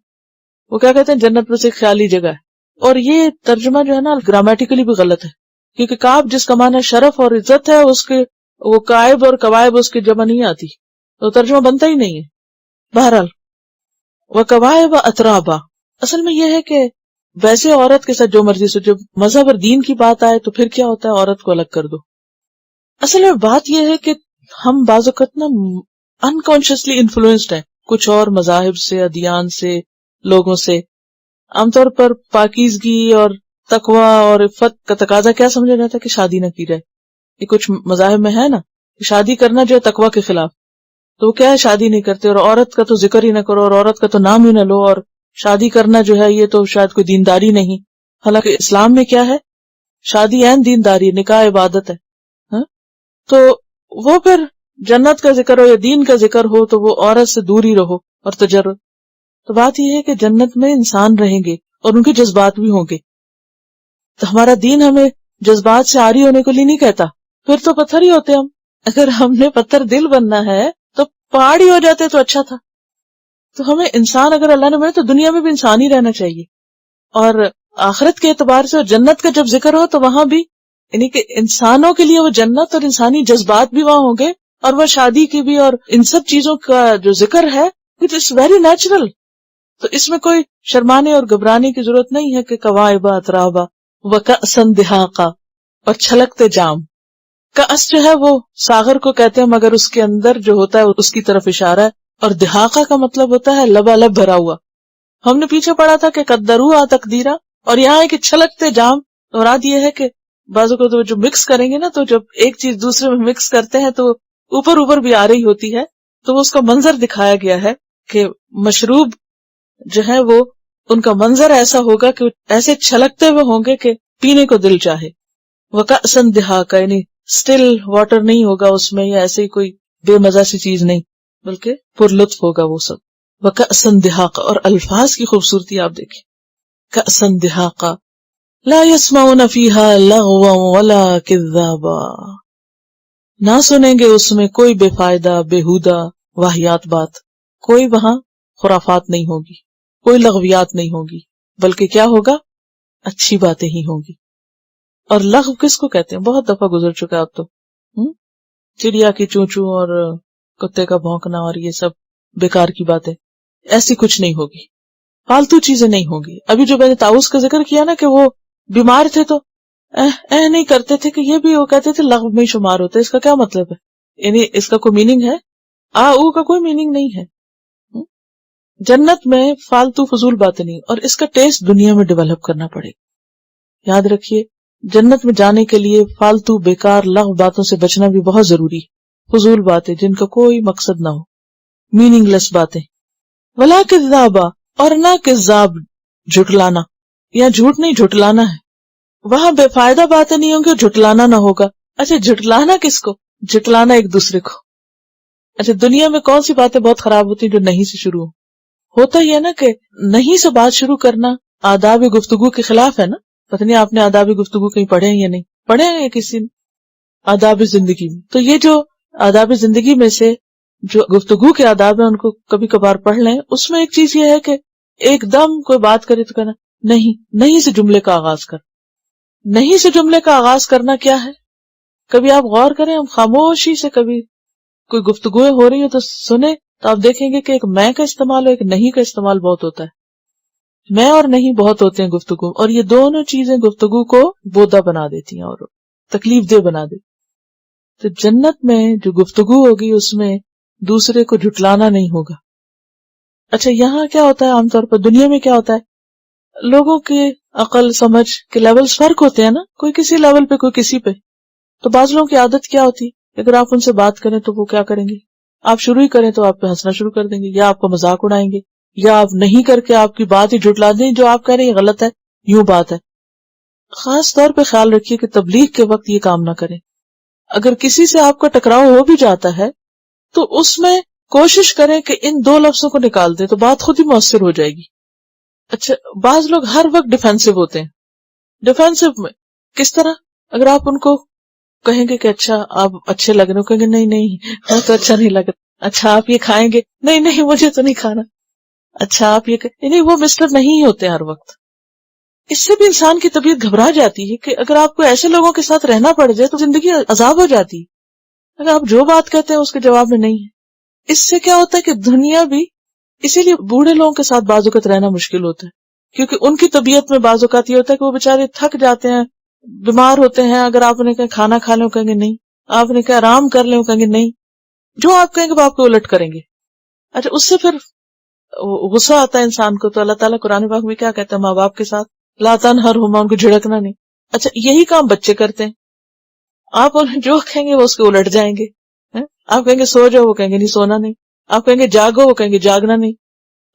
وہ کیا کہتے ہیں جنت بس ایک خیالی جگہ ہے. اور یہ ترجمہ جو ہے نا گرامیٹیکلی بھی غلط ہے، کیونکہ کعب جس کا معنی شرف اور عزت ہے، اس کے وہ قائب اور قوائب اس کی جمع نہیں آتی، تو ترجمہ بنتا ہی نہیں ہے. بہرحال وَكَوَاعِبَ أَتْرَابًا، اصل میں یہ ہے کہ ویسے عورت کے ساتھ جو مرضی سے، جب مذہب اور دین کی بات آئے تو پھر کیا ہوتا ہے، عورت کو الگ کر دو. اصل میں بات یہ ہے کہ ہم بعض اوقات نا انکانشیسلی انفلوئنسڈ ہیں کچھ اور مذاہب سے، ادیان سے، لوگوں سے. عام طور پر پاکیزگی اور تقوی اور عفت کا تقاضا کیا سمجھا جاتا ہے کہ شادی نہ کی جائے. یہ کچھ مذاہب میں ہے نا کہ شادی کرنا جو ہے تقوی کے خلاف، تو وہ کیا ہے شادی نہیں کرتے، اور عورت کا تو ذکر ہی نہ کرو، اور عورت کا تو نام ہی نہ لو، اور شادی کرنا جو ہے یہ تو شاید کوئی دینداری نہیں. حالانکہ اسلام میں کیا ہے، شادی عین دینداری، نکاح عبادت ہے. تو وہ پھر جنت کا ذکر ہو یا دین کا ذکر ہو تو وہ عورت سے دور ہی رہو اور تجرد. تو بات یہ ہے کہ جنت میں انسان رہیں گے اور ان کے جذبات بھی ہوں گے. تو ہمارا دین ہمیں جذبات سے عاری ہونے کو لیے نہیں کہتا، پھر تو پتھر ہی ہوتے ہم. اگر ہم نے پتھر دل بننا ہے تو پہاڑ ہی ہو جاتے تو اچھا تھا. تو ہمیں انسان اگر اللہ نے بنے تو دنیا میں بھی انسان ہی رہنا چاہیے. اور آخرت کے اعتبار سے اور جنت کا جب ذکر ہو تو وہاں بھی یعنی کہ انسانوں کے لیے وہ جنت اور انسانی جذبات بھی وہاں ہوں گے، اور وہ شادی کی بھی اور ان سب چیزوں کا جو ذکر ہے اٹ از ویری نیچرل. تو اس میں کوئی شرمانے اور گھبرانے کی ضرورت نہیں ہے کہ کوائب اترابا وکأسا دہاقا، اور چھلکتے جام. کأس جو ہے وہ ساغر کو کہتے ہیں، مگر اس کے اندر جو ہوتا ہے اس کی طرف اشارہ ہے. اور دہاقا کا مطلب ہوتا ہے لبالب بھرا ہوا. ہم نے پیچھے پڑھا تھا کہ قدروا تقدیرا، اور یہاں ہے کہ چھلکتے جام. مراد یہ ہے کہ بعضوں کو تو جو مکس کریں گے نا، تو جب ایک چیز دوسرے میں مکس کرتے ہیں تو اوپر اوپر بھی آ رہی ہوتی ہے، تو وہ اس کا منظر دکھایا گیا ہے کہ مشروب جو ہے وہ ان کا منظر ایسا ہوگا کہ ایسے چھلکتے ہوئے ہوں گے کہ پینے کو دل چاہے. وکأسا دہاقا یعنی سٹل واٹر نہیں ہوگا اس میں، یا ایسے ہی کوئی بے مزہ سی چیز نہیں، بلکہ پر لطف ہوگا وہ سب. وکأسا دہاقا، اور الفاظ کی خوبصورتی آپ دیکھیں. کأسا دہاقا لا يسمعون فيها لغوا ولا كذابا، نہ سنیں گے اس میں کوئی بے فائدہ، بےہودہ واہیات بات، کوئی وہاں خرافات نہیں ہوگی، کوئی لغویات نہیں ہوگی، بلکہ کیا ہوگا؟ اچھی باتیں ہی ہوں گی۔ اور لغو کس کو کہتے ہیں؟ بہت دفعہ گزر چکا اب تو، چڑیا کی چوں چوں اور کتے کا بھونکنا اور یہ سب بیکار کی باتیں، ایسی کچھ نہیں ہوگی، فالتو چیزیں نہیں ہوگی۔ ابھی جو میں نے طاؤس کا ذکر کیا نا کہ وہ بیمار تھے تو نہیں کرتے تھے، کہ یہ بھی وہ کہتے تھے لغو میں شمار ہوتا ہے۔ اس کا کیا مطلب ہے؟ یعنی اس کا کوئی میننگ ہے؟ او کا کوئی میننگ نہیں ہے۔ جنت میں فالتو فضول باتیں نہیں، اور اس کا ٹیسٹ دنیا میں ڈیولپ کرنا پڑے گا۔ یاد رکھیے، جنت میں جانے کے لیے فالتو بیکار لغو باتوں سے بچنا بھی بہت ضروری ہے، فضول باتیں جن کا کوئی مقصد نہ ہو، میننگ لیس باتیں۔ ولا کذابا، اور نہ کذاب، جھٹلانا، یا جھوٹ نہیں جھٹلانا ہے، وہاں بے فائدہ باتیں نہیں ہوں گی، جھٹلانا نہ ہوگا۔ اچھا جھٹلانا کس کو؟ جھٹلانا ایک دوسرے کو۔ اچھا دنیا میں کون سی باتیں بہت خراب ہوتی ہیں جو نہیں سے شروع ہوتا ہی ہے نا، کہ نہیں سے بات شروع کرنا آداب گفتگو کے خلاف ہے نا۔ پتہ نہیں آپ نے آداب گفتگو کہیں پڑھے ہیں یا نہیں پڑھے ہیں، یا کسی نے آداب زندگی میں؟ تو یہ جو آداب زندگی میں سے جو گفتگو کے آداب ہیں ان کو کبھی کبھار پڑھ لیں۔ اس میں ایک چیز یہ ہے کہ ایک دم کوئی بات کرے تو کہنا نہیں سے جملے کا آغاز کر۔ نہیں سے جملے کا آغاز کرنا کیا ہے؟ کبھی آپ غور کریں، ہم خاموشی سے کبھی کوئی گفتگویں ہو رہی ہو تو سنیں تو آپ دیکھیں گے کہ ایک میں کا استعمال اور ایک نہیں کا استعمال بہت ہوتا ہے۔ میں اور نہیں بہت ہوتے ہیں گفتگو، اور یہ دونوں چیزیں گفتگو کو بودا بنا دیتی ہیں اور تکلیف دہ بنا دیتی۔ تو جنت میں جو گفتگو ہوگی اس میں دوسرے کو جھٹلانا نہیں ہوگا۔ اچھا یہاں کیا ہوتا ہے عام طور پر، دنیا میں کیا ہوتا ہے، لوگوں کے عقل سمجھ کے لیولز فرق ہوتے ہیں نا، کوئی کسی لیول پہ کوئی کسی پہ۔ تو بعض لوگوں کی عادت کیا ہوتی ہے، اگر آپ ان سے بات کریں تو وہ کیا کریں گے، آپ شروع ہی کریں تو آپ پہ ہنسنا شروع کر دیں گے، یا آپ کا مذاق اڑائیں گے، یا آپ نہیں کر کے آپ کی بات ہی جھٹلا دیں، جو آپ کہہ رہے ہیں یہ غلط ہے، یوں بات ہے۔ خاص طور پہ خیال رکھیے کہ تبلیغ کے وقت یہ کام نہ کریں۔ اگر کسی سے آپ کا ٹکراؤ ہو بھی جاتا ہے تو اس میں کوشش کریں کہ ان دو لفظوں کو نکال دیں تو بات خود ہی مؤثر ہو جائے گی۔ اچھا بعض لوگ ہر وقت ڈیفینسو ہوتے ہیں۔ ڈیفینسو میں کس طرح؟ اگر آپ ان کو کہیں گے کہ اچھا آپ اچھے لگ رہے ہو، کہیں گے نہیں وہ تو اچھا نہیں لگ رہا۔ اچھا آپ یہ کھائیں گے، نہیں مجھے تو نہیں کھانا۔ اچھا آپ یہ نہیں، وہ مسٹر نہیں ہوتے ہر وقت۔ اس سے بھی انسان کی طبیعت گھبرا جاتی ہے کہ اگر آپ کو ایسے لوگوں کے ساتھ رہنا پڑ جائے تو زندگی عذاب ہو جاتی ہے۔ اگر آپ جو بات کہتے ہیں اس کے جواب میں نہیں ہے، اس سے کیا ہوتا ہے کہ دنیا بھی، اسی لیے بوڑھے لوگوں کے ساتھ بعض اوقات رہنا مشکل ہوتا ہے، کیونکہ ان کی طبیعت میں بعض اوقات یہ ہوتا ہے کہ وہ بےچارے تھک جاتے ہیں، بیمار ہوتے ہیں۔ اگر آپ نے کہا کھانا کھا لیں وہ کہیں گے نہیں، آپ نے کہا آرام کر لیں وہ کہیں گے نہیں، جو آپ کہیں گے وہ آپ کو الٹ کریں گے۔ اچھا اس سے پھر غصہ آتا ہے انسان کو۔ تو اللہ تعالیٰ قرآن پاک میں کیا کہتا ہے، ماں باپ کے ساتھ لا تنہرہما، ان کو جھڑکنا نہیں۔ اچھا یہی کام بچے کرتے ہیں، آپ انہیں جو کہیں گے وہ اس کے الٹ جائیں گے۔ آپ کہیں گے سو جاؤ، وہ کہیں گے نہیں سونا نہیں۔ آپ کہیں گے جاگو، وہ کہیں گے جاگنا نہیں۔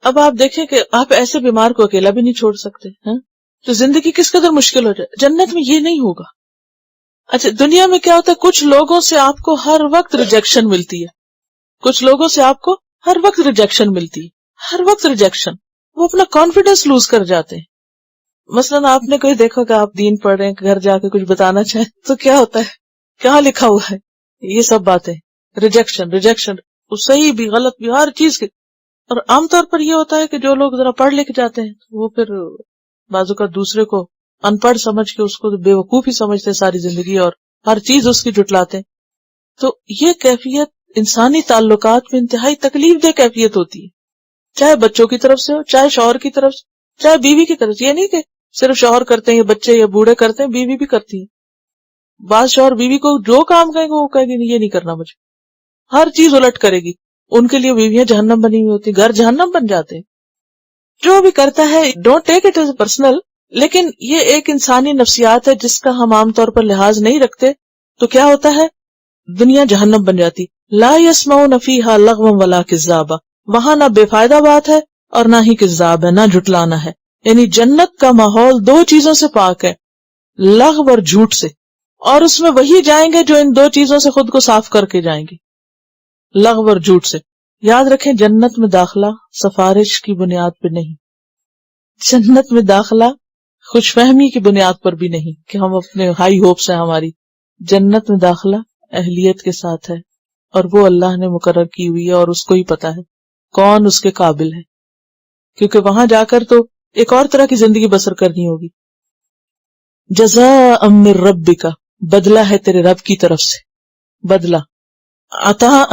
اب آپ دیکھیں کہ آپ ایسے بیمار کو اکیلا بھی نہیں چھوڑ سکتے، تو زندگی کس قدر مشکل ہو جائے۔ جنت میں یہ نہیں ہوگا۔ اچھا دنیا میں کیا ہوتا ہے، کچھ لوگوں سے آپ کو ہر وقت ریجیکشن ملتی ہے، کچھ لوگوں سے آپ کو ہر وقت ریجیکشن ملتی ہے، ہر وقت ریجیکشن، وہ اپنا کانفیڈنس لوز کر جاتے ہیں۔ مثلاً آپ نے کوئی دیکھا کہ آپ دین پڑھ رہے ہیں، گھر جا کے کچھ بتانا چاہیں تو کیا ہوتا ہے، کہاں لکھا ہوا ہے یہ سب باتیں، ریجیکشن، وہ صحیح بھی غلط بھی ہر چیز کے۔ اور عام طور پر یہ ہوتا ہے کہ جو لوگ ذرا پڑھ لکھ جاتے ہیں وہ پھر بازو کا دوسرے کو ان پڑھ سمجھ کے اس کو بے وقوف ہی سمجھتے ہیں ساری زندگی، اور ہر چیز اس کی جھٹلاتے ہیں۔ تو یہ کیفیت انسانی تعلقات میں انتہائی تکلیف دہ کیفیت ہوتی ہے، چاہے بچوں کی طرف سے ہو، چاہے شوہر کی طرف سے، چاہے بیوی کی طرف سے۔ یہ نہیں کہ صرف شوہر کرتے ہیں یا بچے یا بوڑھے کرتے ہیں، بیوی بھی کرتی ہے۔ بعض شوہر بیوی کو جو کام کہیں گے وہ کہے گی نہیں یہ نہیں کرنا مجھے، ہر چیز الٹ کرے گی۔ ان کے لیے بیویاں جہنم بنی ہوئی ہوتی، گھر جہنم بن جاتے ہیں۔ جو بھی کرتا ہے don't take it as a personal, لیکن یہ ایک انسانی نفسیات ہے جس کا ہم عام طور پر لحاظ نہیں رکھتے، تو کیا ہوتا ہے، دنیا جہنم بن جاتی۔ لا یسمعون فیہا لغوا ولا کذابا، وہاں نہ بے فائدہ بات ہے اور نہ ہی کذاب ہے، نہ جھٹلانا ہے۔ یعنی جنت کا ماحول دو چیزوں سے پاک ہے، لغو اور جھوٹ سے، اور اس میں وہی جائیں گے جو ان دو چیزوں سے خود کو صاف کر کے جائیں گے، لغو اور جھوٹ سے۔ یاد رکھیں جنت میں داخلہ سفارش کی بنیاد پہ نہیں، جنت میں داخلہ خوش فہمی کی بنیاد پر بھی نہیں کہ ہم اپنے ہائی ہوپس ہیں ہماری۔ جنت میں داخلہ اہلیت کے ساتھ ہے، اور وہ اللہ نے مقرر کی ہوئی ہے اور اس کو ہی پتا ہے کون اس کے قابل ہے، کیونکہ وہاں جا کر تو ایک اور طرح کی زندگی بسر کرنی ہوگی. جزاء من ربک، بدلہ ہے تیرے رب کی طرف سے، بدلہ. عطاء،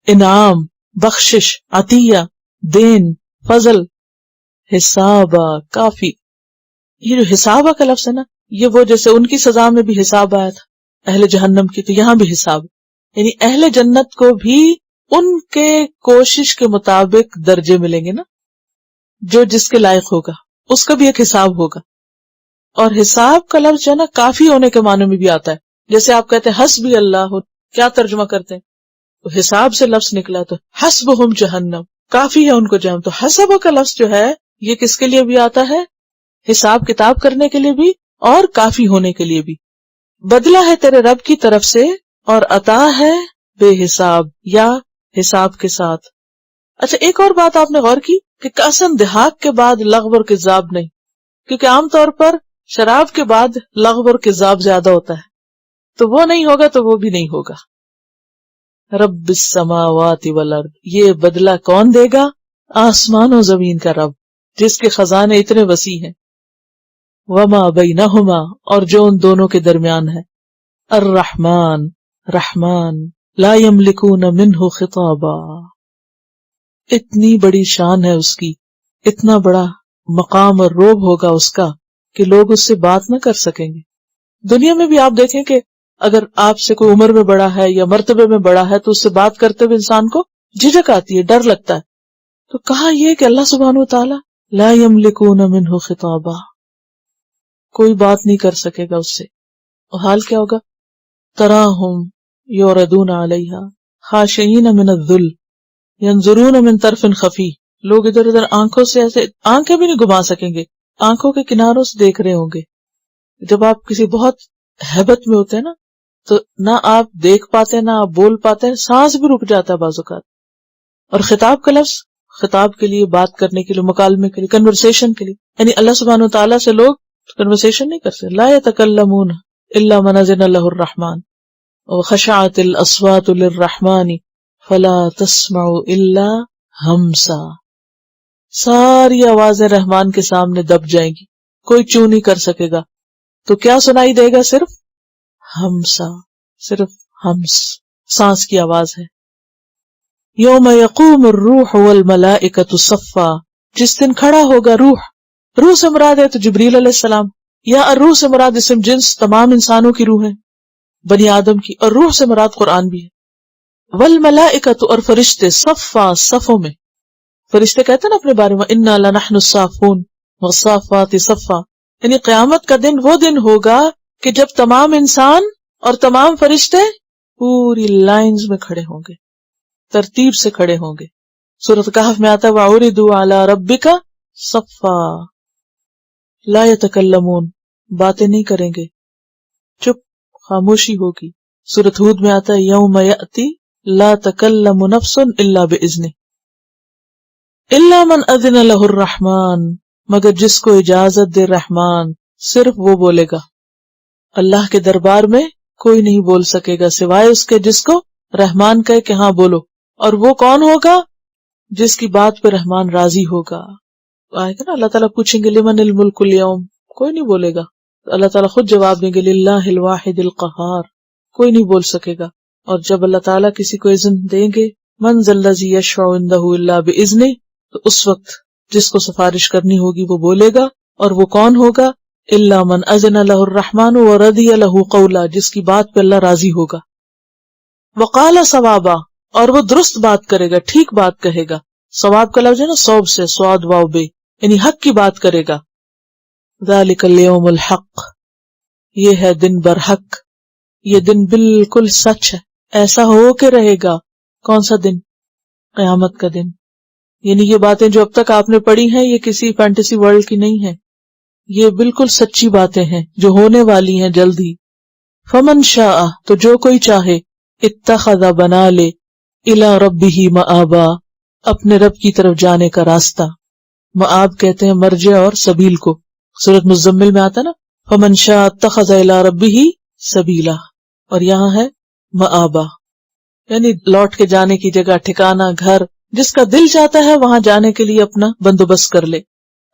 انعام، بخشش، عطیہ، دین، فضل. حسابا، کافی. یہ جو حسابہ کا لفظ ہے نا، یہ وہ جیسے ان کی سزا میں بھی حساب آیا تھا اہل جہنم کی، تو یہاں بھی حساب، یعنی اہل جنت کو بھی ان کے کوشش کے مطابق درجے ملیں گے نا، جو جس کے لائق ہوگا اس کا بھی ایک حساب ہوگا. اور حساب کا لفظ جو ہے نا کافی ہونے کے معنی میں بھی آتا ہے. جیسے آپ کہتے ہیں حسبی اللہ، کیا ترجمہ کرتے ہیں؟ تو حساب سے لفظ نکلا تو حسبہم جہنم، کافی ہے ان کو جہنم. تو حسب کا لفظ جو ہے یہ کس کے لیے بھی آتا ہے؟ حساب کتاب کرنے کے لیے بھی اور کافی ہونے کے لیے بھی. بدلہ ہے تیرے رب کی طرف سے اور عطا ہے بے حساب یا حساب کے ساتھ. اچھا، ایک اور بات آپ نے غور کی کہ قسم دہاق کے بعد لغو اور کذاب نہیں، کیونکہ عام طور پر شراب کے بعد لغو اور کذاب زیادہ ہوتا ہے، تو وہ نہیں ہوگا تو وہ بھی نہیں ہوگا. رب السماوات والارض، یہ بدلہ کون دے گا؟ آسمان و زمین کا رب، جس کے خزانے اتنے وسیع ہیں. وما بینہما، اور جو ان دونوں کے درمیان ہے. الرحمن، رحمان، لا یملکون منہ خطابا، اتنی بڑی شان ہے اس کی، اتنا بڑا مقام اور روب ہوگا اس کا کہ لوگ اس سے بات نہ کر سکیں گے. دنیا میں بھی آپ دیکھیں کہ اگر آپ سے کوئی عمر میں بڑا ہے یا مرتبے میں بڑا ہے تو اس سے بات کرتے ہوئے انسان کو جھجک آتی ہے، ڈر لگتا ہے. تو کہا یہ کہ اللہ سبحانہ و تعالی لا یملکون منہ خطابا، کوئی بات نہیں کر سکے گا اس سے. اور حال کیا ہوگا؟ تراہم یوردون علیہا خاشعین من الذل ینظرون من طرف خفی، لوگ ادھر ادھر آنکھوں سے ایسے آنکھیں بھی نہیں گھما سکیں گے، آنکھوں کے کناروں سے دیکھ رہے ہوں گے. جب آپ کسی بہت ہیبت میں ہوتے ہیں نا تو نہ آپ دیکھ پاتے نہ آپ بول پاتے ہیں، سانس بھی رک جاتا ہے بعض اوقات. اور خطاب کا لفظ خطاب کے لیے، بات کرنے کے لیے، مکالمے کے لیے، کنورسیشن کے لیے، یعنی اللہ سبحانہ وتعالیٰ سے لوگ کنورسیشن نہیں کر سکتے. لا یتکلمون الا من اذن له الرحمن وخشعت الاصوات للرحمن فلا تسمع الا ہمسا، ساری آوازیں رحمان کے سامنے دب جائیں گی، کوئی چوں نہیں کر سکے گا. تو کیا سنائی دے گا؟ صرف ہمسا، صرف ہمس، سانس کی آواز ہے. یوم یقوم الروح والملائکۃ صفا، جس دن کھڑا ہوگا روح، روح سے مراد ہے تو جبریل علیہ السلام، یا الروح سے مراد اسم جنس تمام انسانوں کی روح ہے، بنی آدم کی، اور روح سے مراد قرآن بھی ہے. والملائکۃ، اور فرشتے، صفا، صفوں میں. فرشتے کہتے ہیں نا اپنے بارے میں انا لنحن الصافون والصافات صفا، یعنی قیامت کا دن وہ دن ہوگا کہ جب تمام انسان اور تمام فرشتے پوری لائنز میں کھڑے ہوں گے، ترتیب سے کھڑے ہوں گے. سورۃ کہف میں آتا ہے وَعُرِضُوا عَلَىٰ رَبِّكَ صَفًّا، لا يتکلمون، باتیں نہیں کریں گے، چپ، خاموشی ہوگی. سورۃ ہود میں آتا ہے یوم یأتی لا تکلم نفس الا بإذنہ الا من اذن له الرحمن، مگر جس کو اجازت دے رحمان، صرف وہ بولے گا. اللہ کے دربار میں کوئی نہیں بول سکے گا سوائے اس کے جس کو رحمان کہے کہ ہاں بولو. اور وہ کون ہوگا؟ جس کی بات پہ رحمان راضی ہوگا. آئے گا نا اللہ تعالیٰ پوچھیں گے لمن الملک اليوم، کوئی نہیں بولے گا. اللہ تعالیٰ خود جواب دیں گے للہ الواحد القہار، کوئی نہیں بول سکے گا. اور جب اللہ تعالیٰ کسی کو اذن دیں گے من ذا الذی یشفع عندہ الا باذنہ، تو اس وقت جس کو سفارش کرنی ہوگی وہ بولے گا. اور وہ کون ہوگا؟ الا من اذن له الرحمن ورضی له قولا، جس کی بات پہ اللہ راضی ہوگا. وقال صوابا، اور وہ درست بات کرے گا، ٹھیک بات کہے گا. صواب کا لفظ ہے نا صوب سے، صاد واو بے، یعنی حق کی بات کرے گا. ذالک الیوم الحق، یہ ہے دن برحق، یہ دن بالکل سچ ہے، ایسا ہو کے رہے گا. کون سا دن؟ قیامت کا دن. یعنی یہ باتیں جو اب تک آپ نے پڑھی ہیں یہ کسی فینٹیسی ورلڈ کی نہیں ہیں، یہ بالکل سچی باتیں ہیں جو ہونے والی ہیں جلد ہی. فمن شاء، تو جو کوئی چاہے، اتخذ، بنا لے، الی ربہ مآبا، اپنے رب کی طرف جانے کا راستہ. مآب کہتے ہیں مرجع اور سبیل کو. سورۃ مزمل میں آتا نا فمن شاء اتخذ الی ربہ سبیلا، اور یہاں ہے مآبا. یعنی لوٹ کے جانے کی جگہ، ٹھکانہ، گھر، جس کا دل چاہتا ہے وہاں جانے کے لیے اپنا بندوبست کر لے.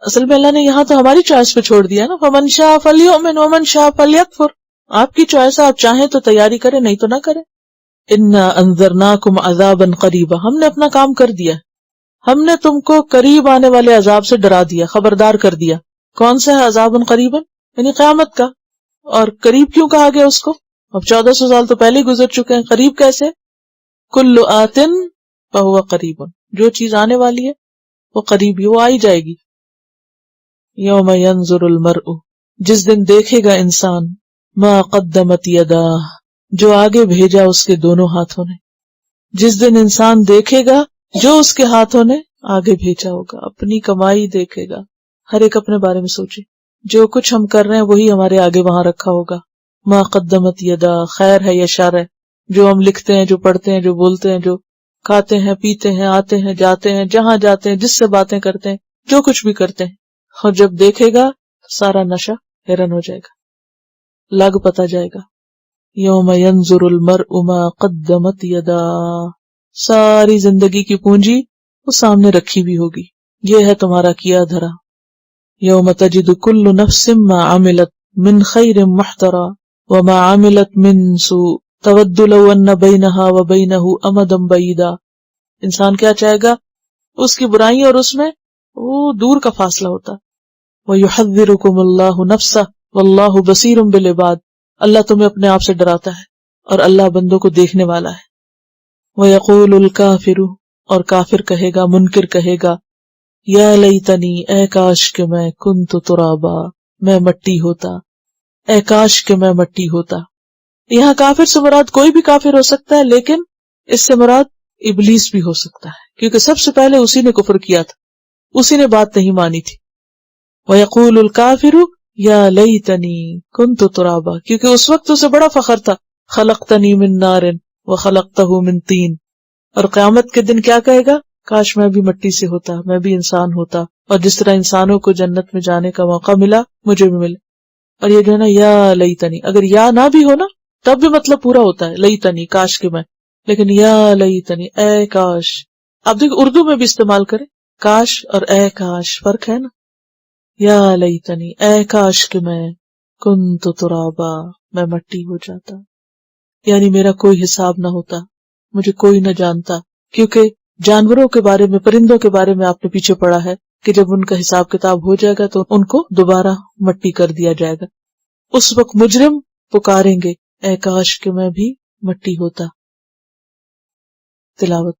اصل میں اللہ نے یہاں تو ہماری چوائس پہ چھوڑ دیا نا، فمن شاء فلیؤمن ومن شاء فلیکفر. آپ کی چوائس ہے، آپ چاہیں تو تیاری کریں، نہیں تو نہ کریں. انا انذرناکم عذابا قریبا، ہم نے اپنا کام کر دیا، ہم نے تم کو قریب آنے والے عذاب سے ڈرا دیا، خبردار کر دیا. کون سا ہے عذابا قریبا؟ یعنی قیامت کا. اور قریب کیوں کہا گیا اس کو؟ اب 1400 سال تو پہلے گزر چکے ہیں، قریب کیسے؟ کل آتن فہو قریب، جو چیز آنے والی ہے وہ قریب ہی، وہ آئی جائے گی. یوم ینظر المرء، جس دن دیکھے گا انسان، ما قدمت یداہ، جو آگے بھیجا اس کے دونوں ہاتھوں نے. جس دن انسان دیکھے گا جو اس کے ہاتھوں نے آگے بھیجا ہوگا، اپنی کمائی دیکھے گا. ہر ایک اپنے بارے میں سوچے، جو کچھ ہم کر رہے ہیں وہی ہمارے آگے وہاں رکھا ہوگا. ما قدمت یدا، خیر ہے یا شر ہے، جو ہم لکھتے ہیں، جو پڑھتے ہیں، جو بولتے ہیں، جو کھاتے ہیں، پیتے ہیں، آتے ہیں، جاتے ہیں، جہاں جاتے ہیں، جس سے باتیں کرتے ہیں، جو کچھ بھی کرتے ہیں. اور جب دیکھے گا سارا نشہ حیران ہو جائے گا، لگ پتا جائے گا. یوم ینظر المرء ما قدمت یدا، ساری زندگی کی پونجی وہ سامنے رکھی بھی ہوگی، یہ ہے تمہارا کیا دھرا. یوم تجد کل نفس ما عملت من خیر محترا وما عملت من سوء تود لو ان بینہا وبینہ امدا بعیدا. انسان کیا چاہے گا؟ اس کی برائی اور اس میں وہ دور کا فاصلہ ہوتا. وَيُحَذِّرُكُمُ اللَّهُ نَفْسَهُ وَاللَّهُ بَصِيرٌ بِالْعِبَادِ، اللہ تمہیں اپنے آپ سے ڈراتا ہے اور اللہ بندوں کو دیکھنے والا ہے. وَيَقُولُ الْكَافِرُ، اور کافر کہے گا، منکر کہے گا، یا لیتنی، اے کاش کہ میں کنت ترابا، میں مٹی ہوتا، اے کاش کہ میں مٹی ہوتا. یہاں کافر سے مراد کوئی بھی کافر ہو سکتا ہے، لیکن اس سے مراد ابلیس بھی ہو سکتا ہے، کیونکہ سب سے پہلے اسی نے کفر کیا تھا، اسی نے بات نہیں مانی تھی. وَيَقُولُ الْكَافِرُ يَا لَيْتَنِي كُنْتُ تُرَابًا، کیونکہ اس وقت اسے بڑا فخر تھا، خَلَقْتَنِي مِن نَارٍ وَخَلَقْتَهُ مِن طِين. اور قیامت کے دن کیا کہے گا؟ کاش میں بھی مٹی سے ہوتا، میں بھی انسان ہوتا، اور جس طرح انسانوں کو جنت میں جانے کا موقع ملا مجھے بھی ملے. اور یہ جو ہے نا یا لیتنی، اگر یا نہ بھی ہو نا تب بھی مطلب پورا ہوتا ہے، لیتنی کاش کہ میں، لیکن یا لیتنی اے کاش. آپ دیکھ اردو میں بھی استعمال کریں، کاش اور اے کاش فرق ہے نا. یا لیتنی، اے کاش کہ میں کنت ترابا، میں مٹی ہو جاتا، یعنی میرا کوئی حساب نہ ہوتا، مجھے کوئی نہ جانتا. کیونکہ جانوروں کے بارے میں، پرندوں کے بارے میں آپ نے پیچھے پڑھا ہے کہ جب ان کا حساب کتاب ہو جائے گا تو ان کو دوبارہ مٹی کر دیا جائے گا. اس وقت مجرم پکاریں گے اے کاش کہ میں بھی مٹی ہوتا. تلاوت.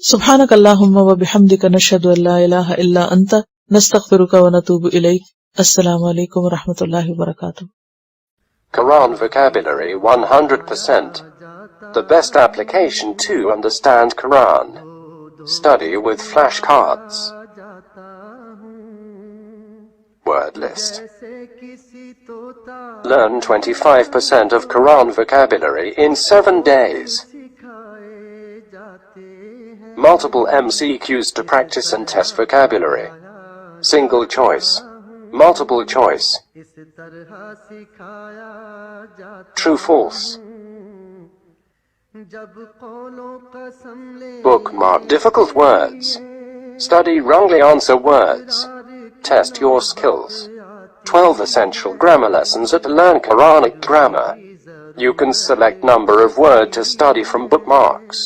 سبحانک اللہم و بحمدک نشہد ان لا الہ الا انت نستغفرک و نتوب الیک. السلام علیکم و رحمۃ اللہ وبرکاتہ. Quran vocabulary 100%. The best application to understand Quran. Study with flashcards. Word list. Learn 25% of Quran vocabulary in 7 days. Multiple MCQs to practice and test vocabulary. Single choice. Multiple choice. True, false. Bookmark difficult words. Study wrongly answer words. Test your skills. 12 essential grammar lessons at Learn Quranic Grammar. You can select number of word to study from bookmarks.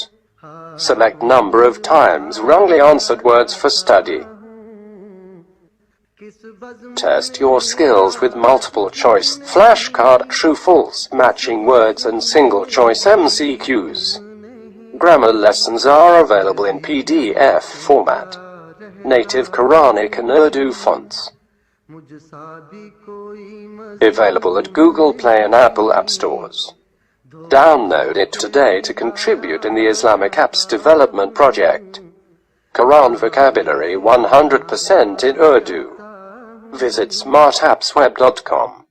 Select number of times wrongly answered words for study. Test your skills with multiple choice flashcard, true, false, matching words and single choice MCQs. Grammar lessons are available in PDF format. Native Quranic and Urdu fonts. Available at Google Play and Apple App Stores. Download it today to contribute in the Islamic Apps Development Project. Quran vocabulary 100% in Urdu. Visit smartappsweb.com.